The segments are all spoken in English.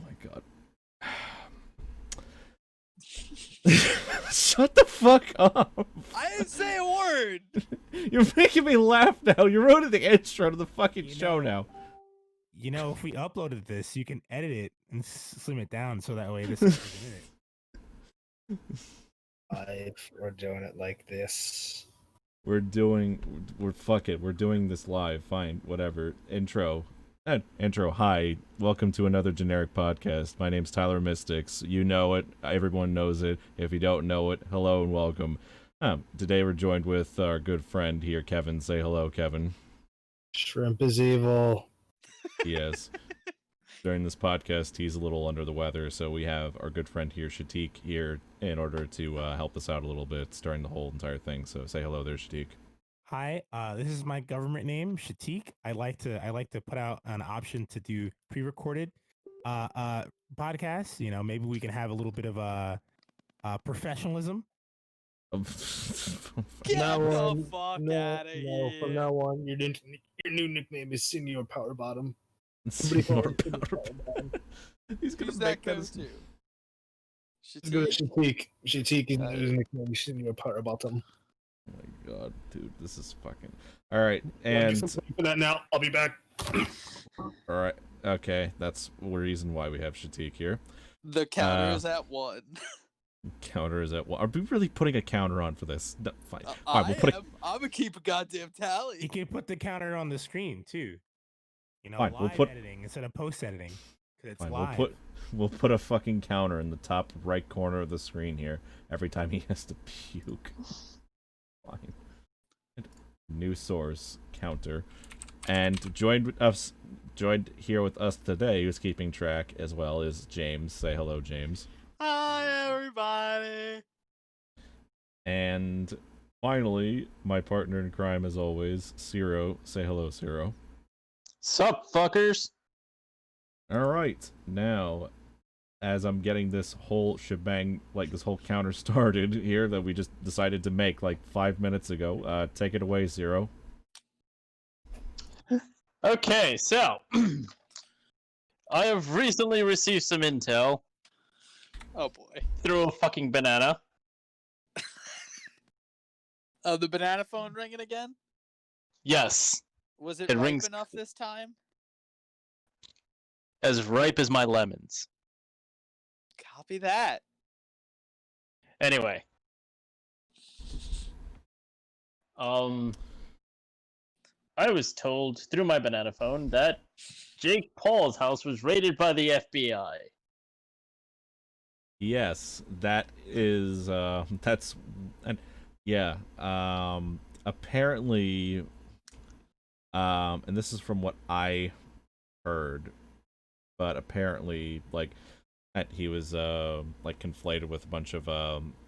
my god. Shut the fuck up. I didn't say a word. You're making me laugh now. You wrote the intro to the fucking show now. You know, if we uploaded this, you can edit it and slim it down so that way this is in it. We're doing it like this. We're fuck it. We're doing this live. Fine, whatever. Intro. Intro. Hi, welcome to another generic podcast. My name's Tyler Mystics. You know it. Everyone knows it. If you don't know it, hello and welcome. Today we're joined with our good friend here, Kevin. Say hello, Kevin. Shrimp is evil. Yes. During this podcast, he's a little under the weather, so we have our good friend here, Shatik, here in order to help us out a little bit during the whole entire thing. So say hello there, Shatik. Hi, this is my government name, Shatik. I like to put out an option to do pre-recorded podcasts. You know, maybe we can have a little bit of professionalism. Get Now the on, fuck no, out of no, here. from now on, your new nickname is Senior Power Bottom. Senior Power Bottom. He's gonna Who's make that go that. to? Go to Shatik? Shatik. Shatik is his nickname is Senior Power Bottom. Oh my god, dude, this is fucking. All right, I'll get and some for that now. I'll be back. all right, okay, that's the reason why we have Shatik here. The counter is at 1. Counter is at one. Are we really putting a counter on for this? No, fine. All right, we'll put I'm gonna keep a goddamn You tally. can put the counter on the screen too. You know, Fine, live we'll put- editing instead of post editing. It's Fine, live. we'll put a fucking counter in the top right corner of the screen here every time he has to puke. Fine. New source counter, and joined here with us today, who's keeping track as well, is James. Say hello, James. Hi, everybody. And finally, my partner in crime, as always, Ciro. Say hello, Ciro. Sup, fuckers? All right, now, as I'm getting this whole shebang, like this whole counter started here that we just decided to make like 5 minutes ago, take it away, Zero. Okay, so I have recently received some intel Oh boy. through a fucking banana. Oh, the banana phone ringing again? Yes, Was it It ripe rings- enough this time? as ripe as my lemons. Copy that. Anyway. I was told through my banana phone that Jake Paul's house was raided by the FBI. Yes, that is, that's, and yeah, apparently, and this is from what I heard, but apparently, like, he was, like, conflated with a bunch of,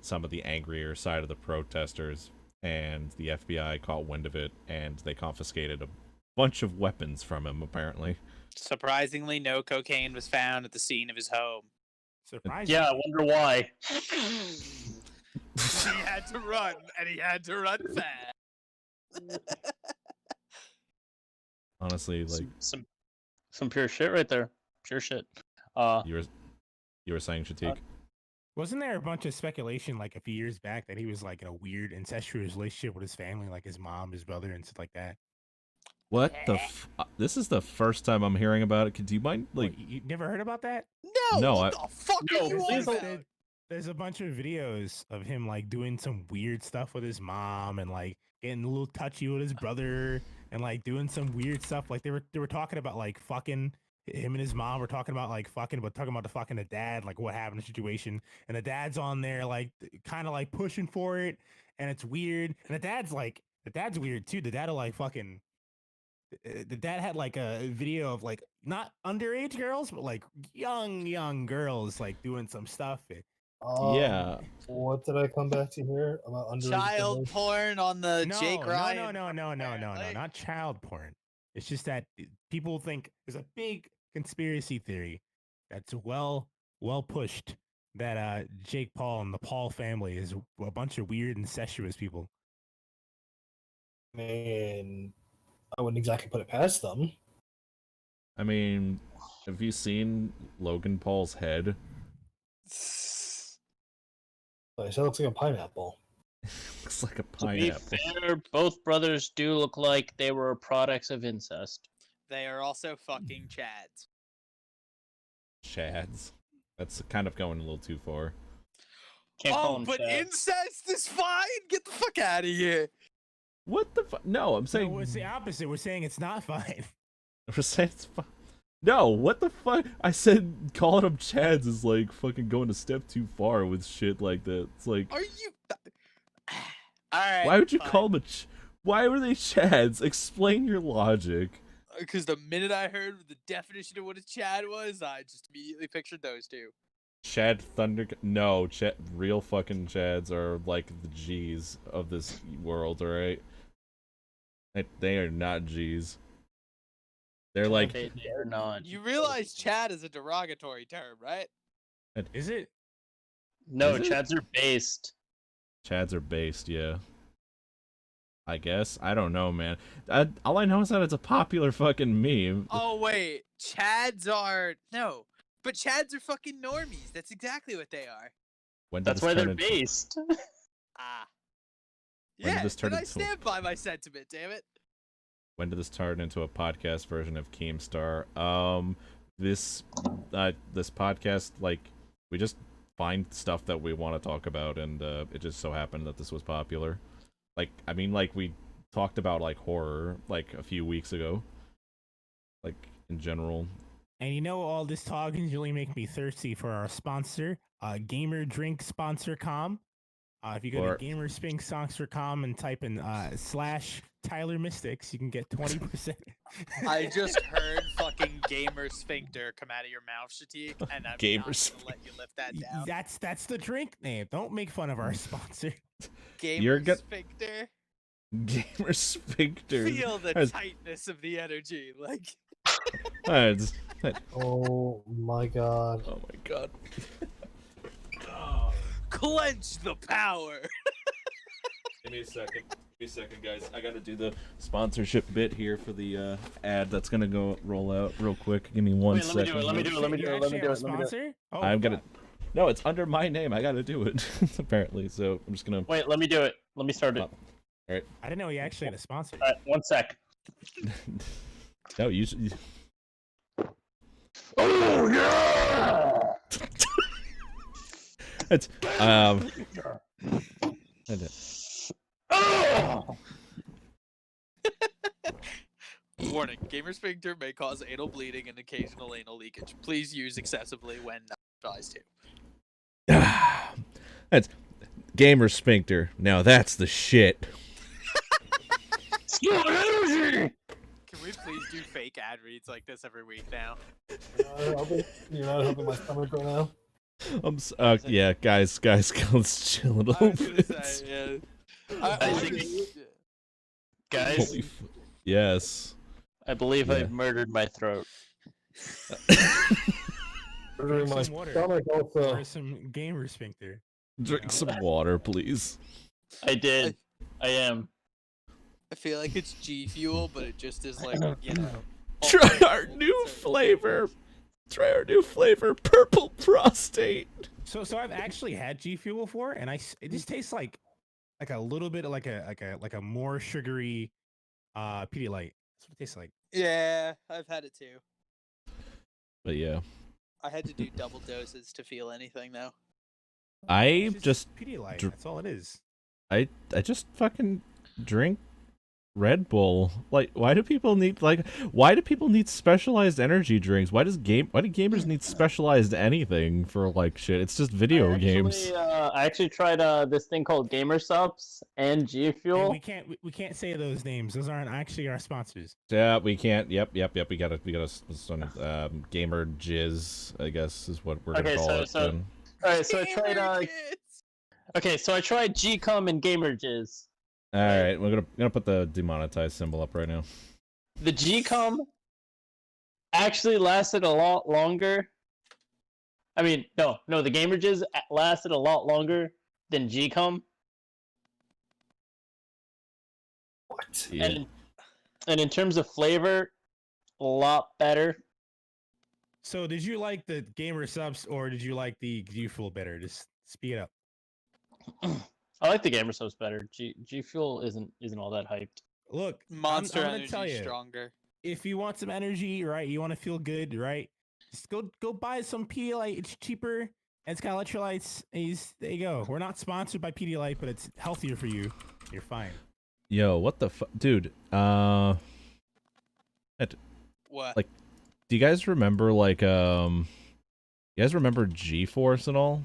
some of the angrier side of the protesters, and the FBI caught wind of it, and they confiscated a bunch of weapons from him, apparently. Surprisingly, no cocaine was found at the scene of his home. Surprising. Yeah, I wonder why. He had to run, and he had to run fast. Honestly, like, Some pure shit right there. Pure shit. you were saying, Shatik? Wasn't there a bunch of speculation like a few years back that he was like in a weird incestuous relationship with his family, like his mom, his brother, and stuff like that? What the this is the first time I'm hearing about it. Do you mind, like... What, you never heard about that? No, No, what the fuck No, are you on please don't- about? There's a bunch of videos of him like doing some weird stuff with his mom and like getting a little touchy with his brother and like doing some weird stuff. Like they were talking about like fucking him and his mom were talking about like fucking, but talking about the fucking the dad, like what happened in the situation. And the dad's on there like kind of like pushing for it, and it's weird. And the dad's weird too. The dad will like fucking. The dad had like a video of like not underage girls, but like young girls like doing some stuff. Yeah. What did I come back to hear about underage Child girls? porn on the No, Jake Ryan. no, apparently. not child porn. It's just that people think there's a big conspiracy theory that's well pushed that Jake Paul and the Paul family is a bunch of weird incestuous people. And I wouldn't exactly put it past them. I mean, have you seen Logan Paul's head? Like, that looks like a pineapple. Looks like a To be pineapple. fair, both brothers do look like they were products of incest. They are also fucking Chads. Chads. That's kind of going a little too far. Can't call Oh, them but Chads. incest is fine. Get the fuck out of here. What the fuck? No, I'm saying. No, it's the opposite. We're saying it's not fine. We're saying it's fine. No, what the fuck? I said calling them Chads is like fucking going a step too far with shit like that. It's like, Are you? All right. why would you call them why were they Chads? Explain your logic. Because the minute I heard the definition of what a Chad was, I just immediately pictured those two. Chad Thunder. No, real fucking Chads are like the G's of this world, alright? They are not G's. They're like. They are not. You realize Chad is a derogatory term, right? Is it? No, Is it? Chads are based. Chads are based, yeah. I guess. I don't know, man. All I know is that it's a popular fucking meme. Oh wait, Chads are no, but Chads are fucking normies. That's exactly what they are. When did That's this why turn they're into- based. Ah. When did Yeah, this turn and I into- stand by my sentiment. Damn it. When did this turn into a podcast version of Keemstar? This podcast, like, we just find stuff that we want to talk about, and it just so happened that this was popular. Like, I mean, like, we talked about, like, horror, like, a few weeks ago. Like, in general. And you know, all this talking really make me thirsty for our sponsor, Gamer Drink Sponsor.com. If you go Or- to GamerSponsor.com and type in / Tyler Mystics, you can get 20%. I just heard fucking gamer sphincter come out of your mouth, Shatik, and I'm Gamer not gonna let you lift that down. That's the drink name. Don't make fun of our sponsor. Gamer go- sphincter. Gamer Sphincter. Feel the That's- tightness of the energy, like. That's- Oh my god. oh my god. Clench the power. Give me a second. Give me a second, guys. I gotta do the sponsorship bit here for the ad that's gonna go roll out real quick. Give me one Wait, second. let me do it. You actually have a sponsor? Oh, I'm gonna. fuck. No, it's under my name. I gotta do it apparently. So I'm just gonna. Wait, let me do it. Let me start it. Oh. I didn't know you actually had a sponsor. Alright, 1 sec. No, you should. Oh yeah! It's Oh! Warning: gamer sphincter may cause anal bleeding and occasional anal leakage. Please use excessively when not advised to. That's Gamer Sphincter. Now that's the shit. Skill energy! Can we please do fake ad reads like this every week now? You're not helping my stomach right now? Yeah, guys, let's chill a I little was gonna bit. say, yeah. I think- Guys, Holy yes. I believe Yeah. I murdered my throat. Ordering my some water. stomach also. Or some gamer sphincter. Drink some water, please. I did. I am. I feel like it's G Fuel, but it just is like, you know. Try our new flavor. Try our new flavor, purple prostate. So I've actually had G Fuel before, and it just tastes like a little bit like a more sugary Pedialyte. That's what it tastes like. Yeah, I've had it too. But yeah, I had to do double doses to feel anything though. I It's just Pedialyte. dr- That's all it is. I just fucking drink Red Bull. Like, why do people need specialized energy drinks? Why do gamers need specialized anything for like shit? It's just video games. I actually tried this thing called Gamer Subs and G And Fuel. we can't say those names. Those aren't actually our sponsors. Yeah, we can't. Yep. We gotta some gamer jizz, I guess is what we're gonna Okay, call it. so- then. Alright, so I tried Gamer kids! okay, so I tried G-Com and Gamer Jizz. All right, we're gonna put the demonetized symbol up right now. The G-Com actually lasted a lot longer. I mean, no, the Gamer Jizz lasted a lot longer than G-Com. What? Yeah. And in terms of flavor, a lot better. So did you like the gamer subs or did you like the G Fuel better? Just speed it up. I like the gamer subs better. G Fuel isn't all that hyped. Look, Monster I'm gonna Energy tell you, stronger. if you want some energy, right? You want to feel good, right? Just go buy some Pedialyte. It's cheaper and it's got electrolytes. There you go. We're not sponsored by Pedialyte, but it's healthier for you. You're fine. Yo, what the fuck, dude? What? Like, do you guys remember you guys remember G-Force and all?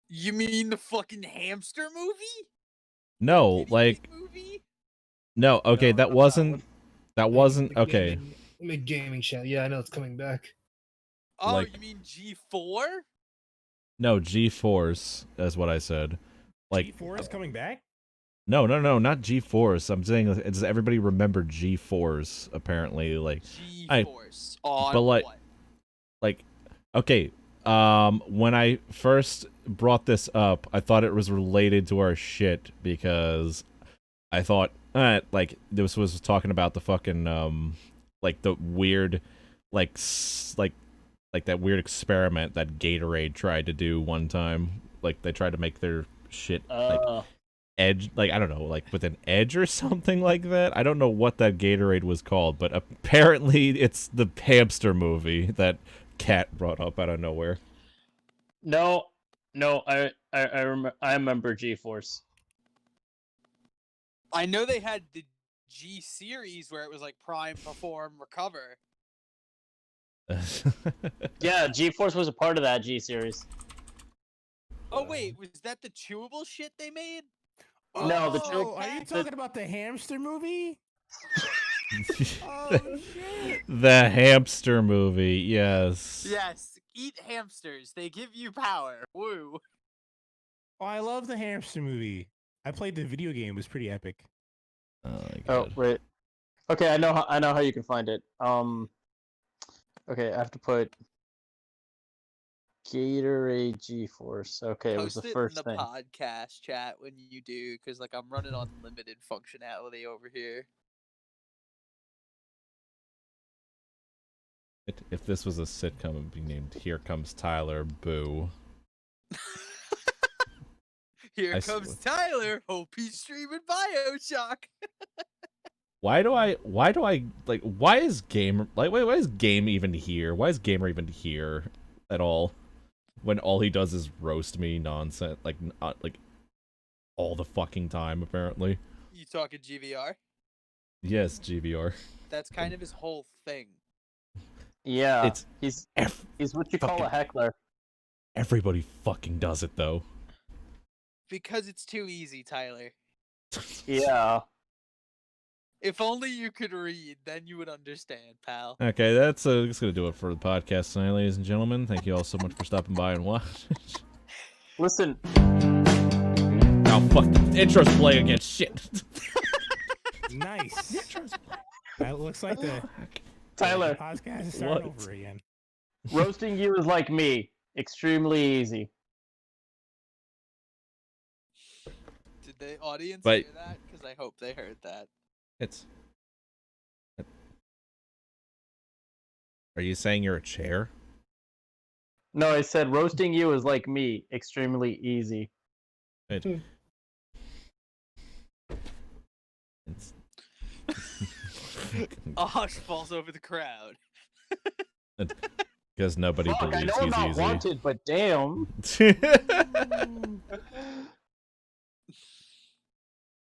You mean the fucking hamster movie? No, Kitty like Kid movie? no. Okay, No, that not wasn't. That one. wasn't okay. The gaming channel. Yeah, I know it's coming back. Oh, Like- you mean G4? No, G-Force is what I said. Like, G4 is coming back. no, not G-Force. I'm saying, does everybody remember G-Force? Apparently, like, G-Force. On but like- what? like, okay. When I first brought this up, I thought it was related to our shit because I thought, like, this was talking about the fucking, like the weird, like that weird experiment that Gatorade tried to do one time. Like, they tried to make their shit like edge, like, I don't know, like with an edge or something like that. I don't know what that Gatorade was called, but apparently it's the hamster movie that Cat brought up out of nowhere. No, I remember G-Force. I know they had the G series where it was like Prime, Perform, Recover. Yeah, G-Force was a part of that G series. Oh wait, was that the chewable shit they made? No, the Oh, chill- are you the- talking about the hamster movie? Oh shit! The hamster movie, yes. Yes, eat hamsters. They give you power. Woo. Oh, I love the hamster movie. I played the video game. It was pretty epic. Oh my Oh, god. wait. Okay, I know how you can find it. Okay, I have to put Gatorade G-Force. Okay, it was Post the it first in the thing. podcast chat when you do, because like I'm running on limited functionality over here. If this was a sitcom, it would be named Here Comes Tyler, Boo. Here I comes Tyler. Hope he's streaming Bioshock. Why do I like, why is Game, like, why is Game even here? Why is Gamer even here at all? When all he does is roast me nonsense, like, like, all the fucking time, apparently. You talking GVR? Yes, GBR. That's kind of his whole thing. Yeah, It's he's what you call a heckler. everybody fucking does it, though. Because it's too easy, Tyler. Yeah. If only you could read, then you would understand, pal. Okay, that's gonna do it for the podcast tonight, ladies and gentlemen. Thank you all so much for stopping by and watching. Listen, Oh fuck, the intro's playing again. Shit. Nice. That looks like the Tyler, podcast is starting What? over again. roasting you is like me. Extremely easy. Did the audience But- hear that? Because I hope they heard that. It's. Are you saying you're a chair? No, I said roasting you is like me. Extremely easy. It's... A hush falls over the crowd. Because nobody Fuck, I believes know I'm not he's wanted, but damn. easy.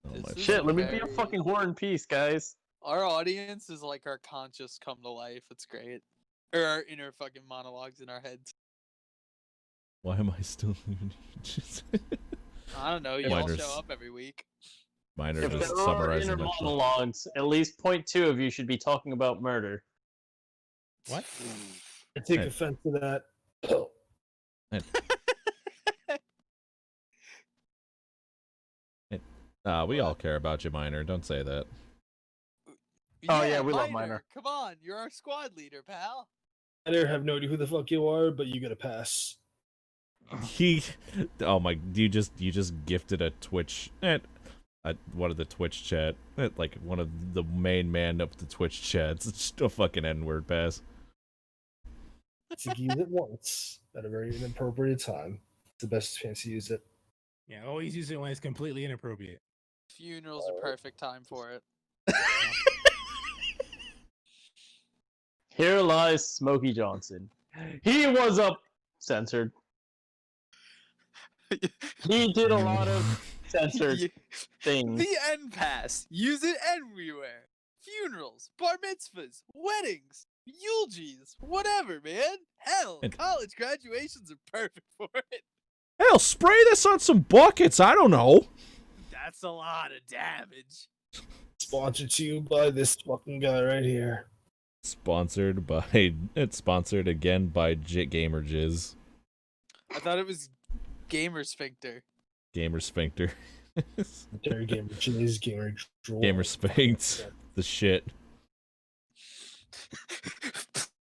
Oh my This is Shit, let me be a very- fucking whore in peace, guys. Our audience is like our conscious come to life. It's great. Or our inner fucking monologues in our heads. Why am I still even I don't know. You all Miners. show up every week. Mine are If just there are summarizing inner my shit. monologues, at least 0.2 of you should be talking about murder. What? I take Hey. offense to that. We all care about you, Minor. Don't say that. Oh, yeah, we love Minor. Come on, you're our squad leader, pal. I have no idea who the fuck you are, but you get a pass. He, oh my! You just gifted a Twitch, one of the Twitch chat, like one of the main man of the Twitch chats. It's just a fucking N-word pass. You can use it once at a very inappropriate time. It's the best chance to use it. Yeah, always use it when it's completely inappropriate. Funeral's a perfect time for it. Here lies Smokey Johnson. He was up censored. He did a lot of censored You- things. The N pass. Use it everywhere. Funerals, bar mitzvahs, weddings, eulogies, whatever, man. Hell, And- college graduations are perfect for it. Hell, spray this on some buckets. I don't know. That's a lot of damage. Sponsored to you by this fucking guy right here. It's sponsored again by Gamer Jizz. I thought it was Gamer Sphincter. Gamer Sphincter. Terry Gamer Jizz, Gamer Drool. Gamer Sphinx. The shit.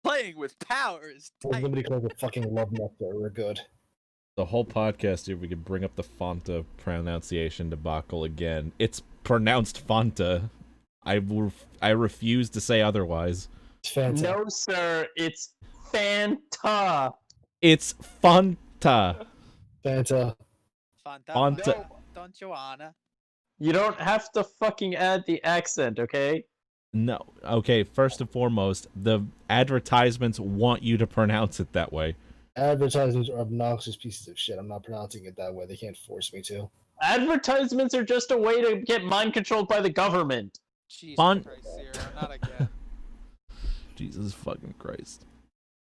Playing with power is Well, tight. nobody calls it fucking love nectar. We're good. The whole podcast here, we could bring up the Fanta pronunciation debacle again. It's pronounced Fanta. I refuse to say otherwise. It's Fanta. No, sir, it's Fanta. It's Fanta. Fanta. Fanta. No, don't you wanna? You don't have to fucking add the accent, okay? No. Okay, first and foremost, the advertisements want you to pronounce it that way. Advertisements are obnoxious pieces of shit. I'm not pronouncing it that way. They can't force me to. Advertisements are just a way to get mind controlled by the government. Jesus Fun- Christ, Zero, not again. Jesus fucking Christ.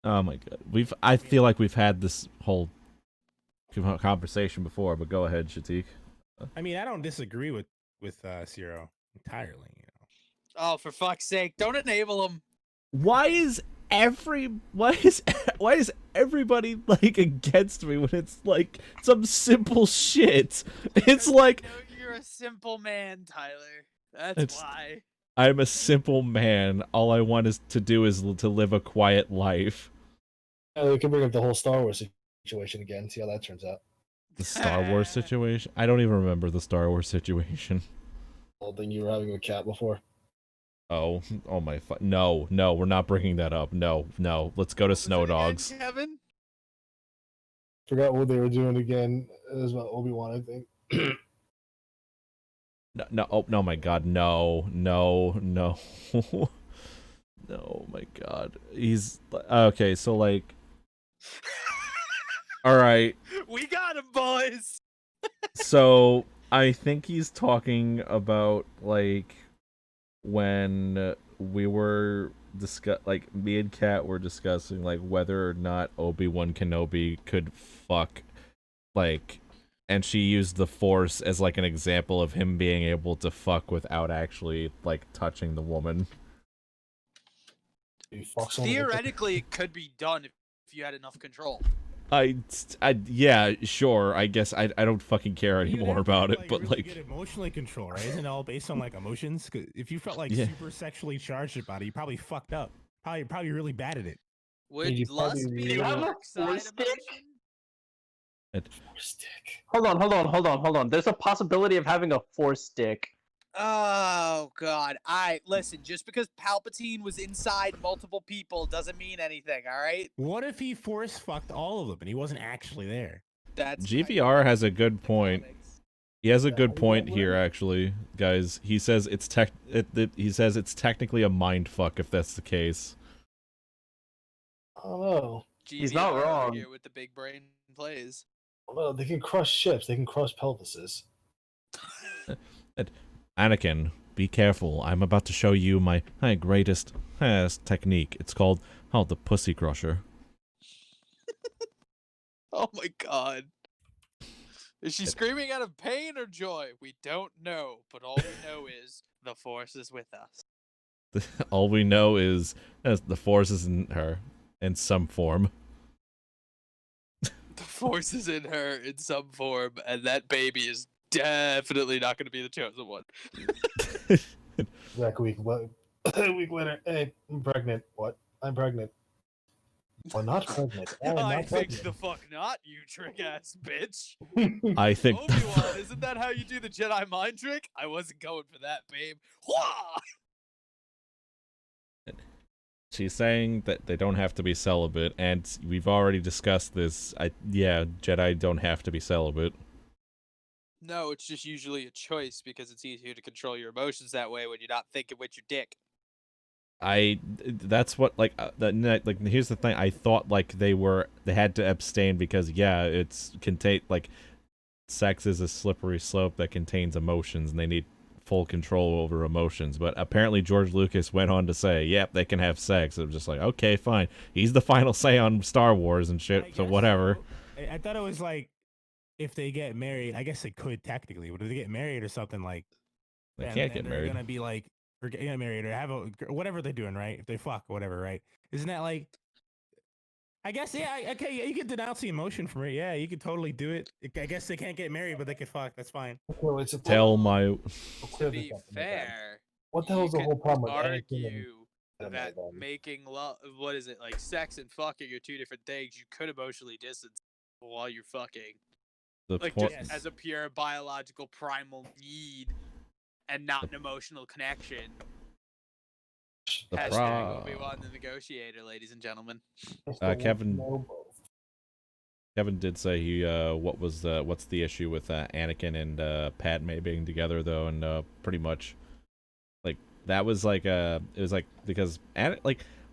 Oh my god. I feel like we've had this whole conversation before, but go ahead, Shatik. I mean, I don't disagree with Zero entirely. You know, Oh, for fuck's sake, don't enable him. Why is everybody like against me when it's like some simple shit? It's like No, you're a simple man, Tyler. That's It's- why. I'm a simple man. All I want is to do is to live a quiet life. We can bring up the whole Star Wars situation again. See how that turns out. The Star Wars situation? I don't even remember the Star Wars situation. Whole thing you were having with Cat before. Oh my no, we're not bringing that up. No, let's go to What was Snow it again, Dogs. Kevin? Forgot what they were doing again. It was about Obi-Wan, I think. No, my god, no. No, my god. He's okay, so like all right. We got him, boys. So I think he's talking about like when we were like me and Kat were discussing like whether or not Obi-Wan Kenobi could fuck, like, and she used the Force as like an example of him being able to fuck without actually like touching the woman. You fuck someone with Theoretically, it could be done if you had enough control. Yeah, sure. I guess I don't fucking care You'd anymore have to, about it, but really like get emotionally control, right? Isn't it all based on like emotions? 'Cause if you felt like Yeah. super sexually charged about it, you probably fucked up. Probably really bad at it. Would you lust probably be really the have a dark side force stick? emotion? stick. Hold on. There's a possibility of having a force stick. Oh god. Listen, just because Palpatine was inside multiple people doesn't mean anything, alright? What if he force fucked all of them and he wasn't actually there? That's GVR has a good point. comics. He has a Yeah, good you point know here, what? actually, guys. He says it's he says it's technically a mind fuck if that's the case. I don't know. He's not GVR wrong. Here with the big brain plays. I don't know. They can crush ships. They can crush pelvises. Anakin, be careful. I'm about to show you my greatest technique. It's called the Pussy Crusher. Oh my god. Is she screaming out of pain or joy? We don't know, but all we know is the Force is with us. All we know is the Force is in her in some form. The Force is in her in some form, and that baby is definitely not going to be the chosen one. Back a week. What? A week later. Hey, I'm pregnant. What? I'm pregnant. I'm not pregnant. I'm I not think pregnant. the fuck not, you trick ass bitch. I think Obi-Wan, isn't that how you do the Jedi mind trick? I wasn't going for that, babe. Wah! she's saying that they don't have to be celibate, and we've already discussed this. Yeah, Jedi don't have to be celibate. No, it's just usually a choice because it's easier to control your emotions that way when you're not thinking with your dick. That's what like here's the thing. I thought like they had to abstain because it's contain like sex is a slippery slope that contains emotions, and they need full control over emotions. But apparently George Lucas went on to say, "Yep, they can have sex." It was just like, okay, fine. He's the final say on Star Wars and shit, so whatever. So. I thought it was like if they get married, I guess they could technically, but if they get married or something like, They can't get married. They're gonna be like, or get married or have whatever they're doing, right? If they fuck or whatever, right? Isn't that like? I guess okay. Yeah, you can denounce the emotion from it. Yeah, you could totally do it. I guess they can't get married, but they could fuck. That's fine. Well, it's a Tell my To be fair, what the hell's the you whole could problem with argue Anakin that and making love, what is it, like sex and fucking are two different things. You could emotionally distance while you're fucking. the Like point. just as a pure biological primal need and not an emotional connection. The Hashtag Obi-Wan the Negotiator, ladies and gentlemen. Kevin did say he what's the issue with Anakin and Padme being together though, and pretty much like that was like it was like because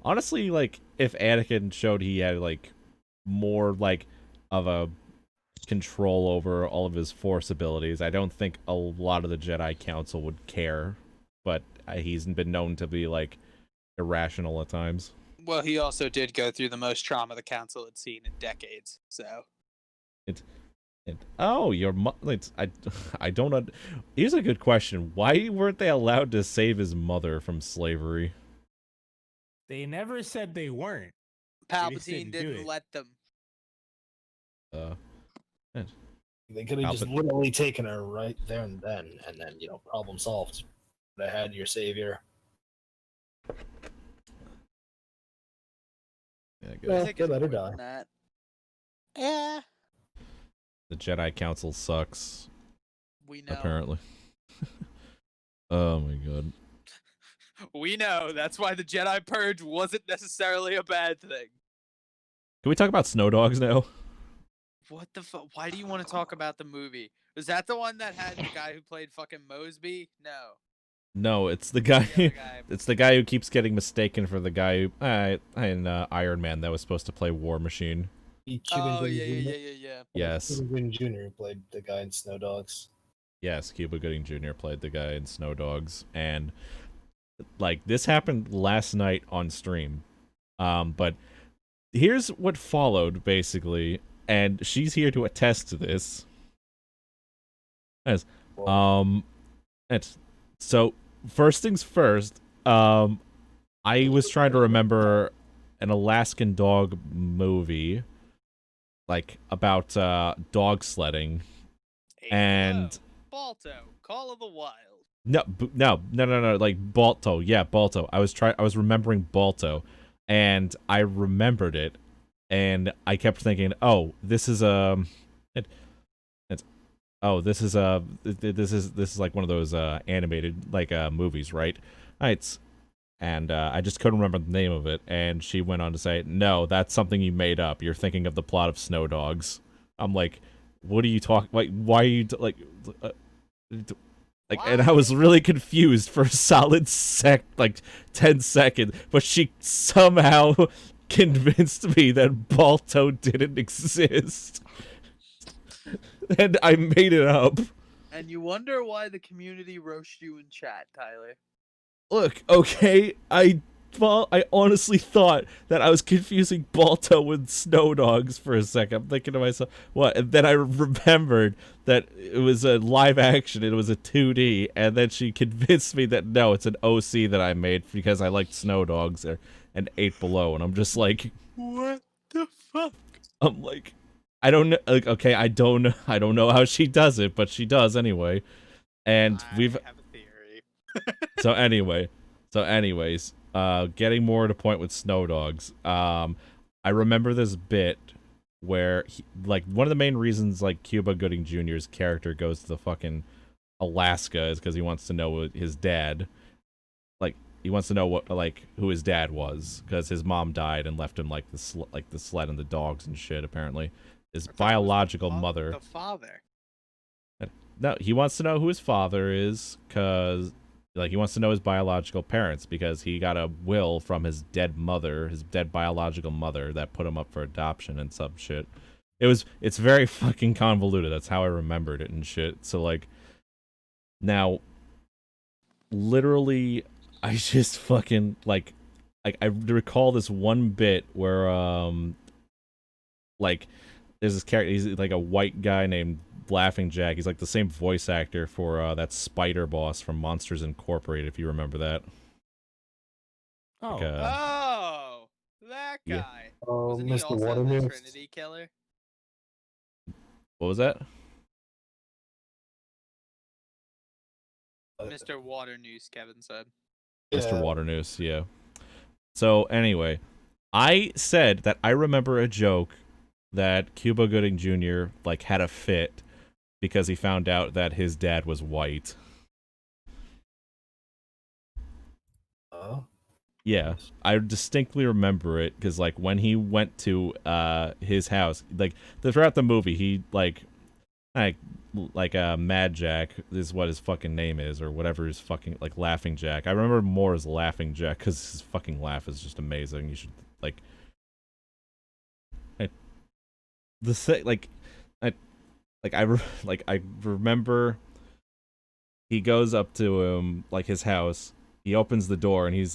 honestly like if Anakin showed he had like more like of a control over all of his Force abilities, I don't think a lot of the Jedi Council would care, but he's been known to be like irrational at times. Well, he also did go through the most trauma the council had seen in decades, so. I don't. Here's a good question. Why weren't they allowed to save his mother from slavery? They never said they weren't. Palpatine didn't let them. They could have just literally taken her right there and then problem solved. They had your savior. Yeah, I think they it's let her more die. than that. Yeah, the Jedi Council sucks. we know. Apparently. Oh my god. We know. That's why the Jedi Purge wasn't necessarily a bad thing. Can we talk about Snow Dogs now? What the fuck? Why do you want to talk about the movie? Was that the one that had the guy who played fucking Mosby? No. No, it's the guy. The other guy. It's the guy who keeps getting mistaken for the guy who in Iron Man that was supposed to play War Machine. Oh yeah. Yes. Cuba Gooding Jr. played the guy in Snow Dogs. Yes, Cuba Gooding Jr. played the guy in Snow Dogs, and like this happened last night on stream. But here's what followed basically, and she's here to attest to this. As it's so first things first, I was trying to remember an Alaskan dog movie like about dog sledding. And Balto, Call of the Wild. No, like Balto. Yeah, Balto. I was remembering Balto, and I remembered it, and I kept thinking, oh, this is this is like one of those animated like movies, right? Right. And I just couldn't remember the name of it, and she went on to say, no, that's something you made up. You're thinking of the plot of Snow Dogs. I'm like, what are you talking? Like, why are you like? And I was really confused for a solid 10 seconds, but she somehow convinced me that Balto didn't exist. And I made it up. And you wonder why the community roasts you in chat, Tyler. Look, okay, I honestly thought that I was confusing Balto with Snow Dogs for a second. I'm thinking to myself, what? And then I remembered that it was a live action, it was a 2D, and then she convinced me that no, it's an OC that I made because I liked Snow Dogs and 8 Below, and I'm just like, what the fuck? I'm like, I don't know, like, okay, I don't know how she does it, but she does anyway. And I have a theory. So anyways, getting more to point with Snow Dogs, I remember this bit where like one of the main reasons like Cuba Gooding Jr.'s character goes to the fucking Alaska is because he wants to know his dad. Like he wants to know what like who his dad was because his mom died and left him like the sled and the dogs and shit. Apparently, his I thought it was biological mother. The father. No, he wants to know who his father is because like he wants to know his biological parents because he got a will from his dead mother, his dead biological mother that put him up for adoption and some shit. It's very fucking convoluted. That's how I remembered it and shit. So like now literally I just fucking like I recall this one bit where like there's this character, he's like a white guy named Laughing Jack. He's like the same voice actor for that spider boss from Monsters Incorporated, if you remember that. Oh, Like, Oh, that guy. yeah. Wasn't he Mr. also the Waternoose. Trinity Killer? What was that? Mr. Waternoose, Kevin said. Mr. Waternoose, yeah. So anyway, I said that I remember a joke that Cuba Gooding Jr. like had a fit because he found out that his dad was white. Yeah, I distinctly remember it because like when he went to his house, like throughout the movie, he like Mad Jack is what his fucking name is, or whatever his fucking like Laughing Jack. I remember more as Laughing Jack because his fucking laugh is just amazing. You should like I remember he goes up to him like his house. He opens the door and he's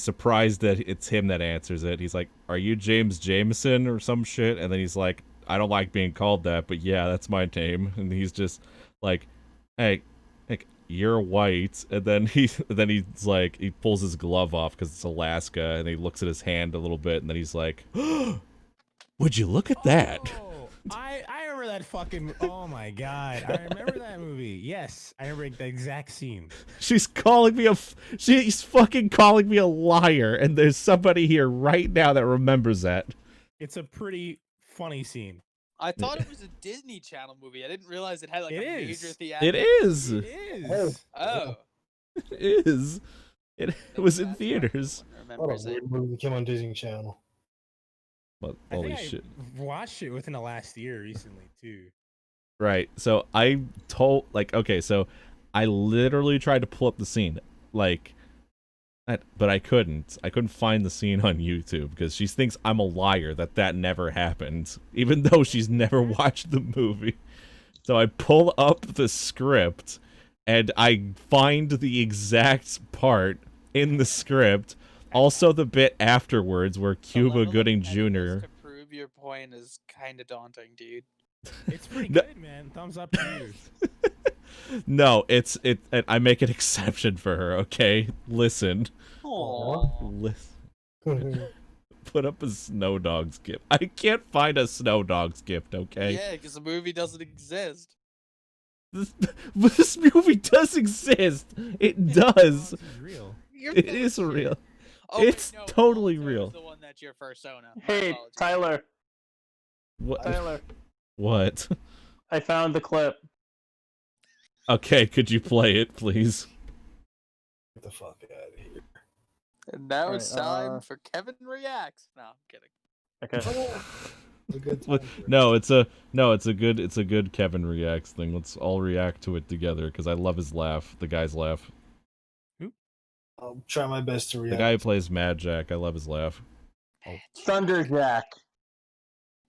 surprised that it's him that answers it. He's like, "Are you James Jameson or some shit?" And then he's like, "I don't like being called that, but yeah, that's my name." And he's just like, "Hey, like you're white." And then he's like, he pulls his glove off because it's Alaska, and he looks at his hand a little bit, and then he's like, "Would you look at that?" Oh, I remember that fucking. Oh my god, I remember that movie. Yes, I remember the exact scene. She's fucking calling me a liar, and there's somebody here right now that remembers that. It's a pretty funny scene. I thought it was a Disney Channel movie. I didn't realize it had like It a is. major theatrical. It is. It is. Oh. It is. It was in That's theaters. why no one What remembers a it. weird movie came on Disney Channel. But I holy think shit. I watched it within the last year recently too. Right. So I told okay, so I literally tried to pull up the scene. But I couldn't. I couldn't find the scene on YouTube because she thinks I'm a liar that never happened, even though she's never watched the movie. So I pull up the script and I find the exact part in the script. Also, the bit afterwards where The Cuba level of Gooding pettiness Jr. To prove your point is kind of daunting, dude. It's pretty No. good, man. Thumbs up to you. No, I make an exception for her. Okay, listen. Aww. Put up a Snow Dogs gift. I can't find a Snow Dogs gift. Okay. Yeah, because the movie doesn't exist. This movie does exist. It does. This is real. You're It full of is shit. real. Oh, wait, It's no, totally Molotov real. is the one that's your persona. My Hey, apologies. Tyler. What? Tyler. What? I found the clip. Okay, could you play it, please? Get the fuck out of here. And now Alright, it's time for Kevin Reacts. No, I'm kidding. Okay. A good What? time for it. No, it's a good Kevin reacts thing. Let's all react to it together because I love his laugh. The guy's laugh. I'll try my best to The react. guy who plays Mad Jack. I love his laugh. Thunderjack.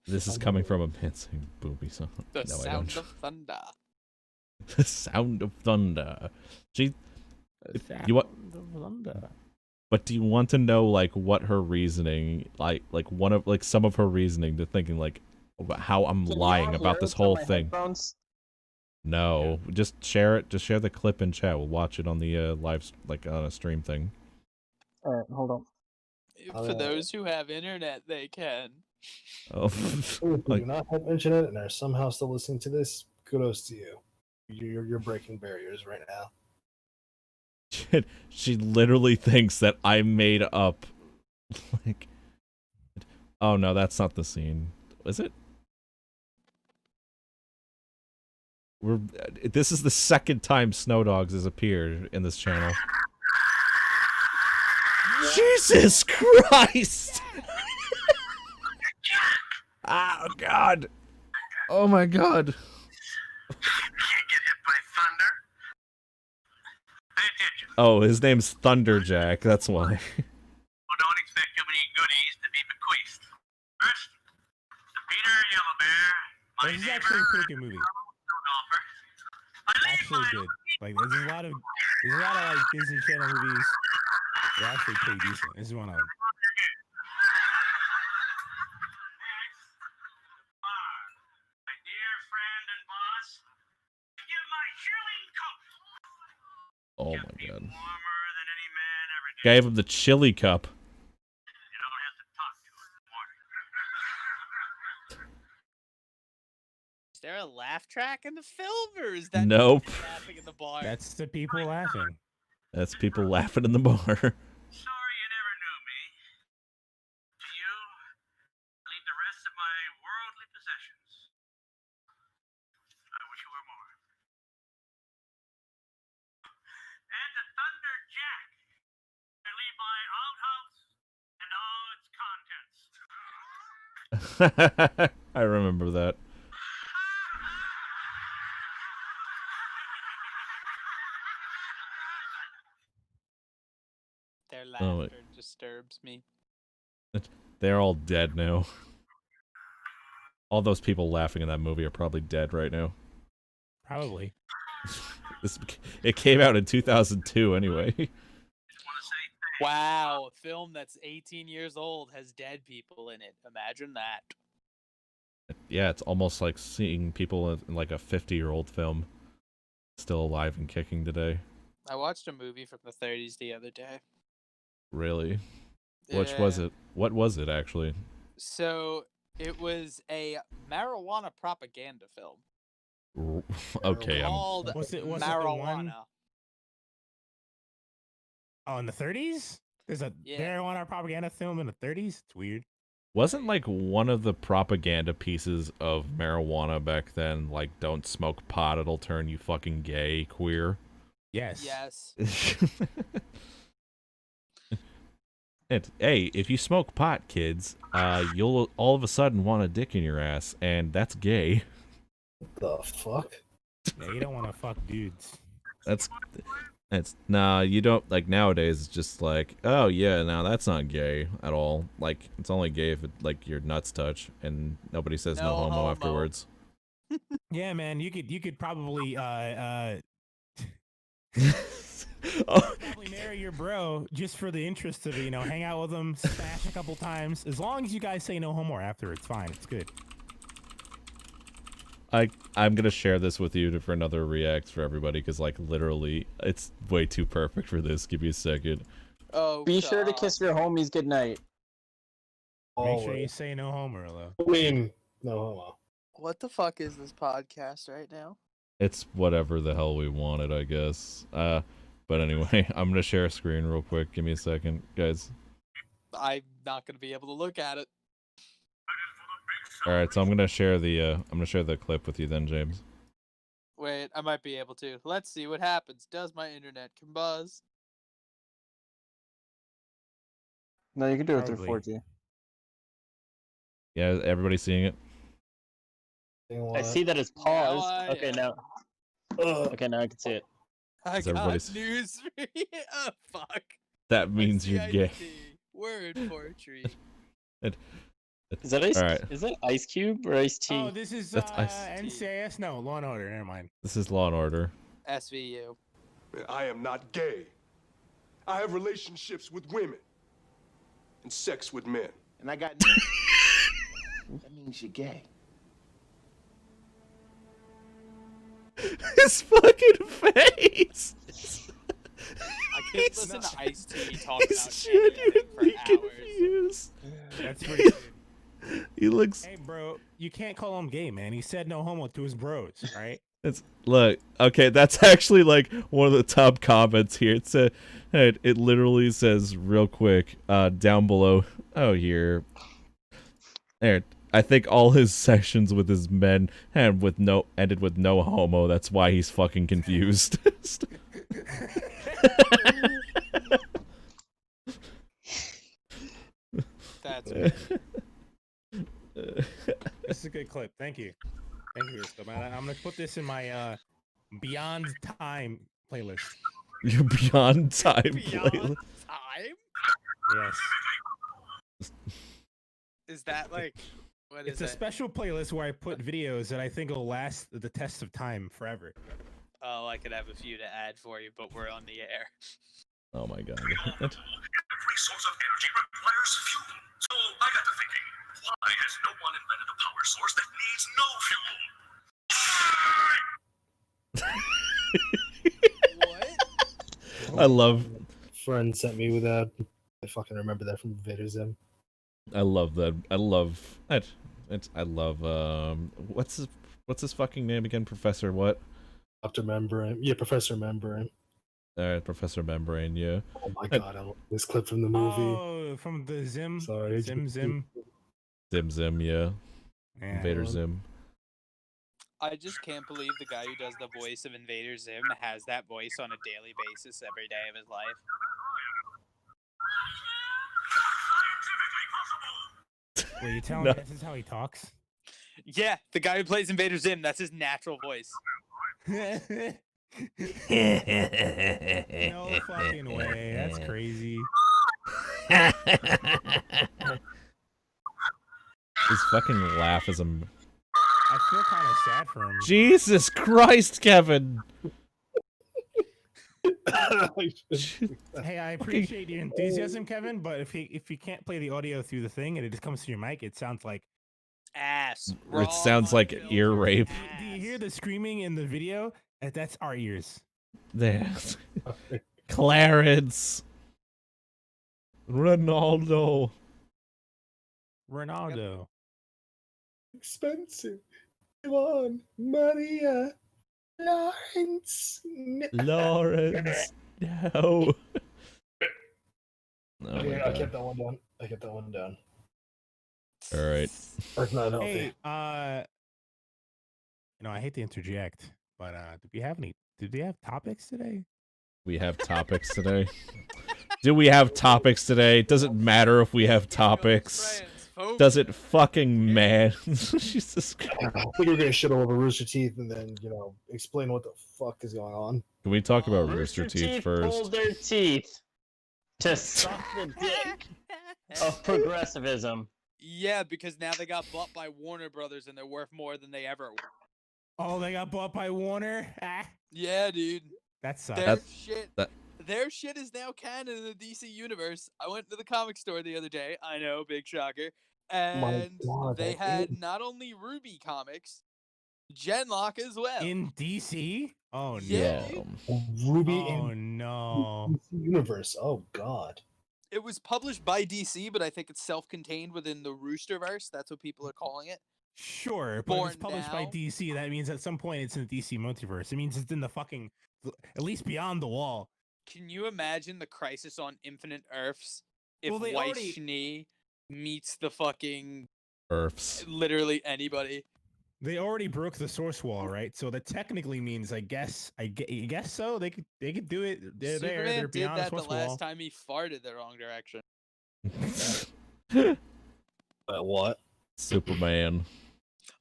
This is coming from a man saying booby song. The No, I sound don't. of thunder. The sound of thunder. Gee, you want? But do you want to know like what her reasoning, like one of like some of her reasoning to thinking like about how I'm Can you lying have about this lyrics on whole my thing? headphones? No, just share it. Just share the clip in chat. We'll watch it on the live, like on a stream thing. Alright, hold on. For those who have internet, they can. Oh, If you like- do not have internet and are somehow still listening to this, kudos to you. You're breaking barriers right now. she literally thinks that I made up. Like, oh no, that's not the scene. Is it? This is the second time Snow Dogs has appeared in this channel. Jesus Christ! Oh God! Oh my God! Can't get hit by thunder. Pay attention. Oh, his name's Thunderjack. That's why. Well, don't expect too many goodies to be bequeathed. First, to Peter Yellow Bear, my This is neighbor, actually a pretty good movie. golfer. I leave Actually my good. Like there's a lot of like Disney Channel movies. They're actually pretty decent. This is one of them. My dear friend and boss, give my chilling cup. Oh Kept my me God! warmer than any man ever did. Gave him the chili cup. You don't have to talk to her in the morning. Is there a laugh track in the film, or is that Nope. just laughing in the bar? That's the people laughing. That's people laughing in the bar. Sorry you never knew me. To you, I leave the rest of my worldly possessions. I wish you were more. And to Thunder Jack, I leave my outhouse and all its contents. I remember that. Their Oh, laughter disturbs me. They're all dead now. All those people laughing in that movie are probably dead right now. Probably. It came out in 2002 anyway. Wow, a film that's 18 years old has dead people in it. Imagine that. Yeah, it's almost like seeing people in like a 50-year-old film still alive and kicking today. I watched a movie from the 30s the other day. Really? Which was Yeah. it? What was it actually? So it was a marijuana propaganda film Okay, called Was it the one? Marijuana. Oh, in the 30s? There's a Yeah. marijuana propaganda film in the 30s? It's weird. wasn't like one of the propaganda pieces of marijuana back then like don't smoke pot, it'll turn you fucking gay, queer? Yes. Yes. Hey, if you smoke pot, kids, you'll all of a sudden want a dick in your ass, and that's gay. What the fuck? Yeah, you don't want to fuck dudes. That's nah, you don't like nowadays. It's just like, oh yeah, no, that's not gay at all. Like it's only gay if it, like your nuts touch, and nobody says no, No homo homo. afterwards. Yeah, man, you could probably Oh, probably marry your bro just for the interest of it, hang out with him, smash a couple times. As long as you guys say no homo after, it's fine. It's good. I'm gonna share this with you for another react for everybody because like literally it's way too perfect for this. Give me a second. Oh, Be sure to God. kiss your homies goodnight. Make sure you Always. say no homo, though. I mean, no homo. What the fuck is this podcast right now? It's whatever the hell we wanted, I guess. But anyway, I'm gonna share a screen real quick. Give me a second, guys. I'm not gonna be able to look at it. All right, so I'm gonna share the clip with you then, James. Wait, I might be able to. Let's see what happens. Does my internet combust? No, you can do it Probably. through 4G. Yeah, everybody seeing it? I see that it's paused. I Okay, am. now. Okay, now I can see it. I Is got everybody's- news for you. Oh, fuck. That means you're gay. ICIT. Word poetry. Is that Ice? All right. Is that Ice Cube or Ice T? Oh, this is That's ice. NCIS? No, Law and Order. Never mind. This is Law and Order. SVU. I am not gay. I have relationships with women and sex with men. And I got. That means you're gay. His fucking face. I can't listen to Ice T talk about He's anything for genuinely hours. confused. That's pretty good. He looks. Hey, bro, you can't call him gay, man. He said no homo to his bros, right? It's look. Okay, that's actually like one of the top comments here. It literally says real quick down below. Oh, here. There. I think all his sessions with his men ended with no homo. That's why he's fucking confused. This is a good clip. Thank you. Thank you, Risco, man. I'm gonna put this in my Beyond Time playlist. You're beyond time. Beyond time? Yes. Is that like what is It's a it? special playlist where I put videos that I think will last the test of time forever. Oh, I could have a few to add for you, but we're on the air. Oh my god. Every source of energy requires fuel. So I got to thinking, why has no one invented a power source that needs no fuel? What? I love Friend sent me with that. I fucking remember that from Vader Zim. that. I love what's his fucking name again? Professor what? Dr. Membrane. Yeah, Professor Membrane. Professor Membrane, yeah. Oh my god, I love this clip from the movie. Oh, from the Zim. Sorry. Zim. Zim, yeah. Yeah. Invader Zim. I just can't believe the guy who does the voice of Invader Zim has that voice on a daily basis every day of his life. Were you telling No. me this is how he talks? Yeah, the guy who plays Invader Zim, that's his natural voice. No fucking way. That's crazy. His fucking laugh is I feel kind of sad for him. Jesus Christ, Kevin! Hey, I appreciate your enthusiasm, Kevin, but if you can't play the audio through the thing and it just comes through your mic, it sounds like Ass. It sounds like ear rape. Do you hear the screaming in the video? That's our ears. There. Clarence. Ronaldo. Expensive. Come on, Maria. Lawrence. Lawrence. No. Oh my Yeah, I God. kept that one down. All right. That's not healthy. Hey, I hate to interject, but did we have topics today? We have topics today. Do we have topics today? It doesn't matter if we have topics. Does it fucking matter? Jesus Christ. I think we're gonna shit all over Rooster Teeth and then, explain what the fuck is going on. Can we talk about Rooster Teeth first? Pulled their teeth to suck the dick of progressivism. Yeah, because now they got bought by Warner Brothers and they're worth more than they ever were. Oh, they got bought by Warner? Yeah, dude. That sucks. Their shit is now canon in the DC universe. I went to the comic store the other day. I know, big shocker. And God, they that had is- not only Ruby comics, Genlock as well. In DC? Oh, no. Yeah, Ruby Oh, in no. DC Universe. Oh god. It was published by DC, but I think it's self-contained within the Roosterverse. That's what people are calling it. Sure, but if it's Born published by now. DC, that means at some point it's in the DC multiverse. It means it's in the fucking, at least beyond the wall. Can you imagine the Crisis on Infinite Earths if Well, they White already- Schnee meets the fucking Earths. literally anybody? They already broke the source wall, right? So that technically means, I guess so. They could do it. They're there. Superman They're did beyond that the source last wall. time he farted the wrong direction. What? Superman.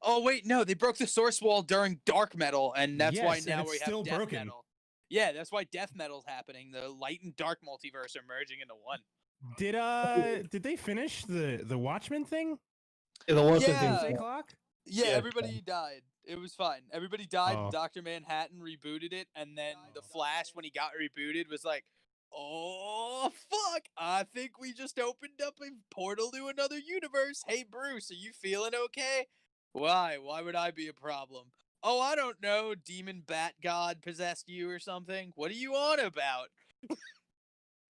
Oh wait, no, they broke the source wall during Dark Metal, and that's why Yes, and now it's we have still Death broken. Metal. Yeah, that's why Death Metal's happening. The light and dark multiverse are merging into one. Did they finish the Watchmen thing? Yeah, the one Yeah. thing. Doomsday Clock? Yeah, Yeah, everybody died. It was fine. Everybody died. Oh. Dr. Manhattan rebooted it, and then the Flash, when he got rebooted, was like, "Oh fuck! I think we just opened up a portal to another universe. Hey Bruce, are you feeling okay? Why? Why would I be a problem? Oh, I don't know. Demon Bat God possessed you or something. What are you on about?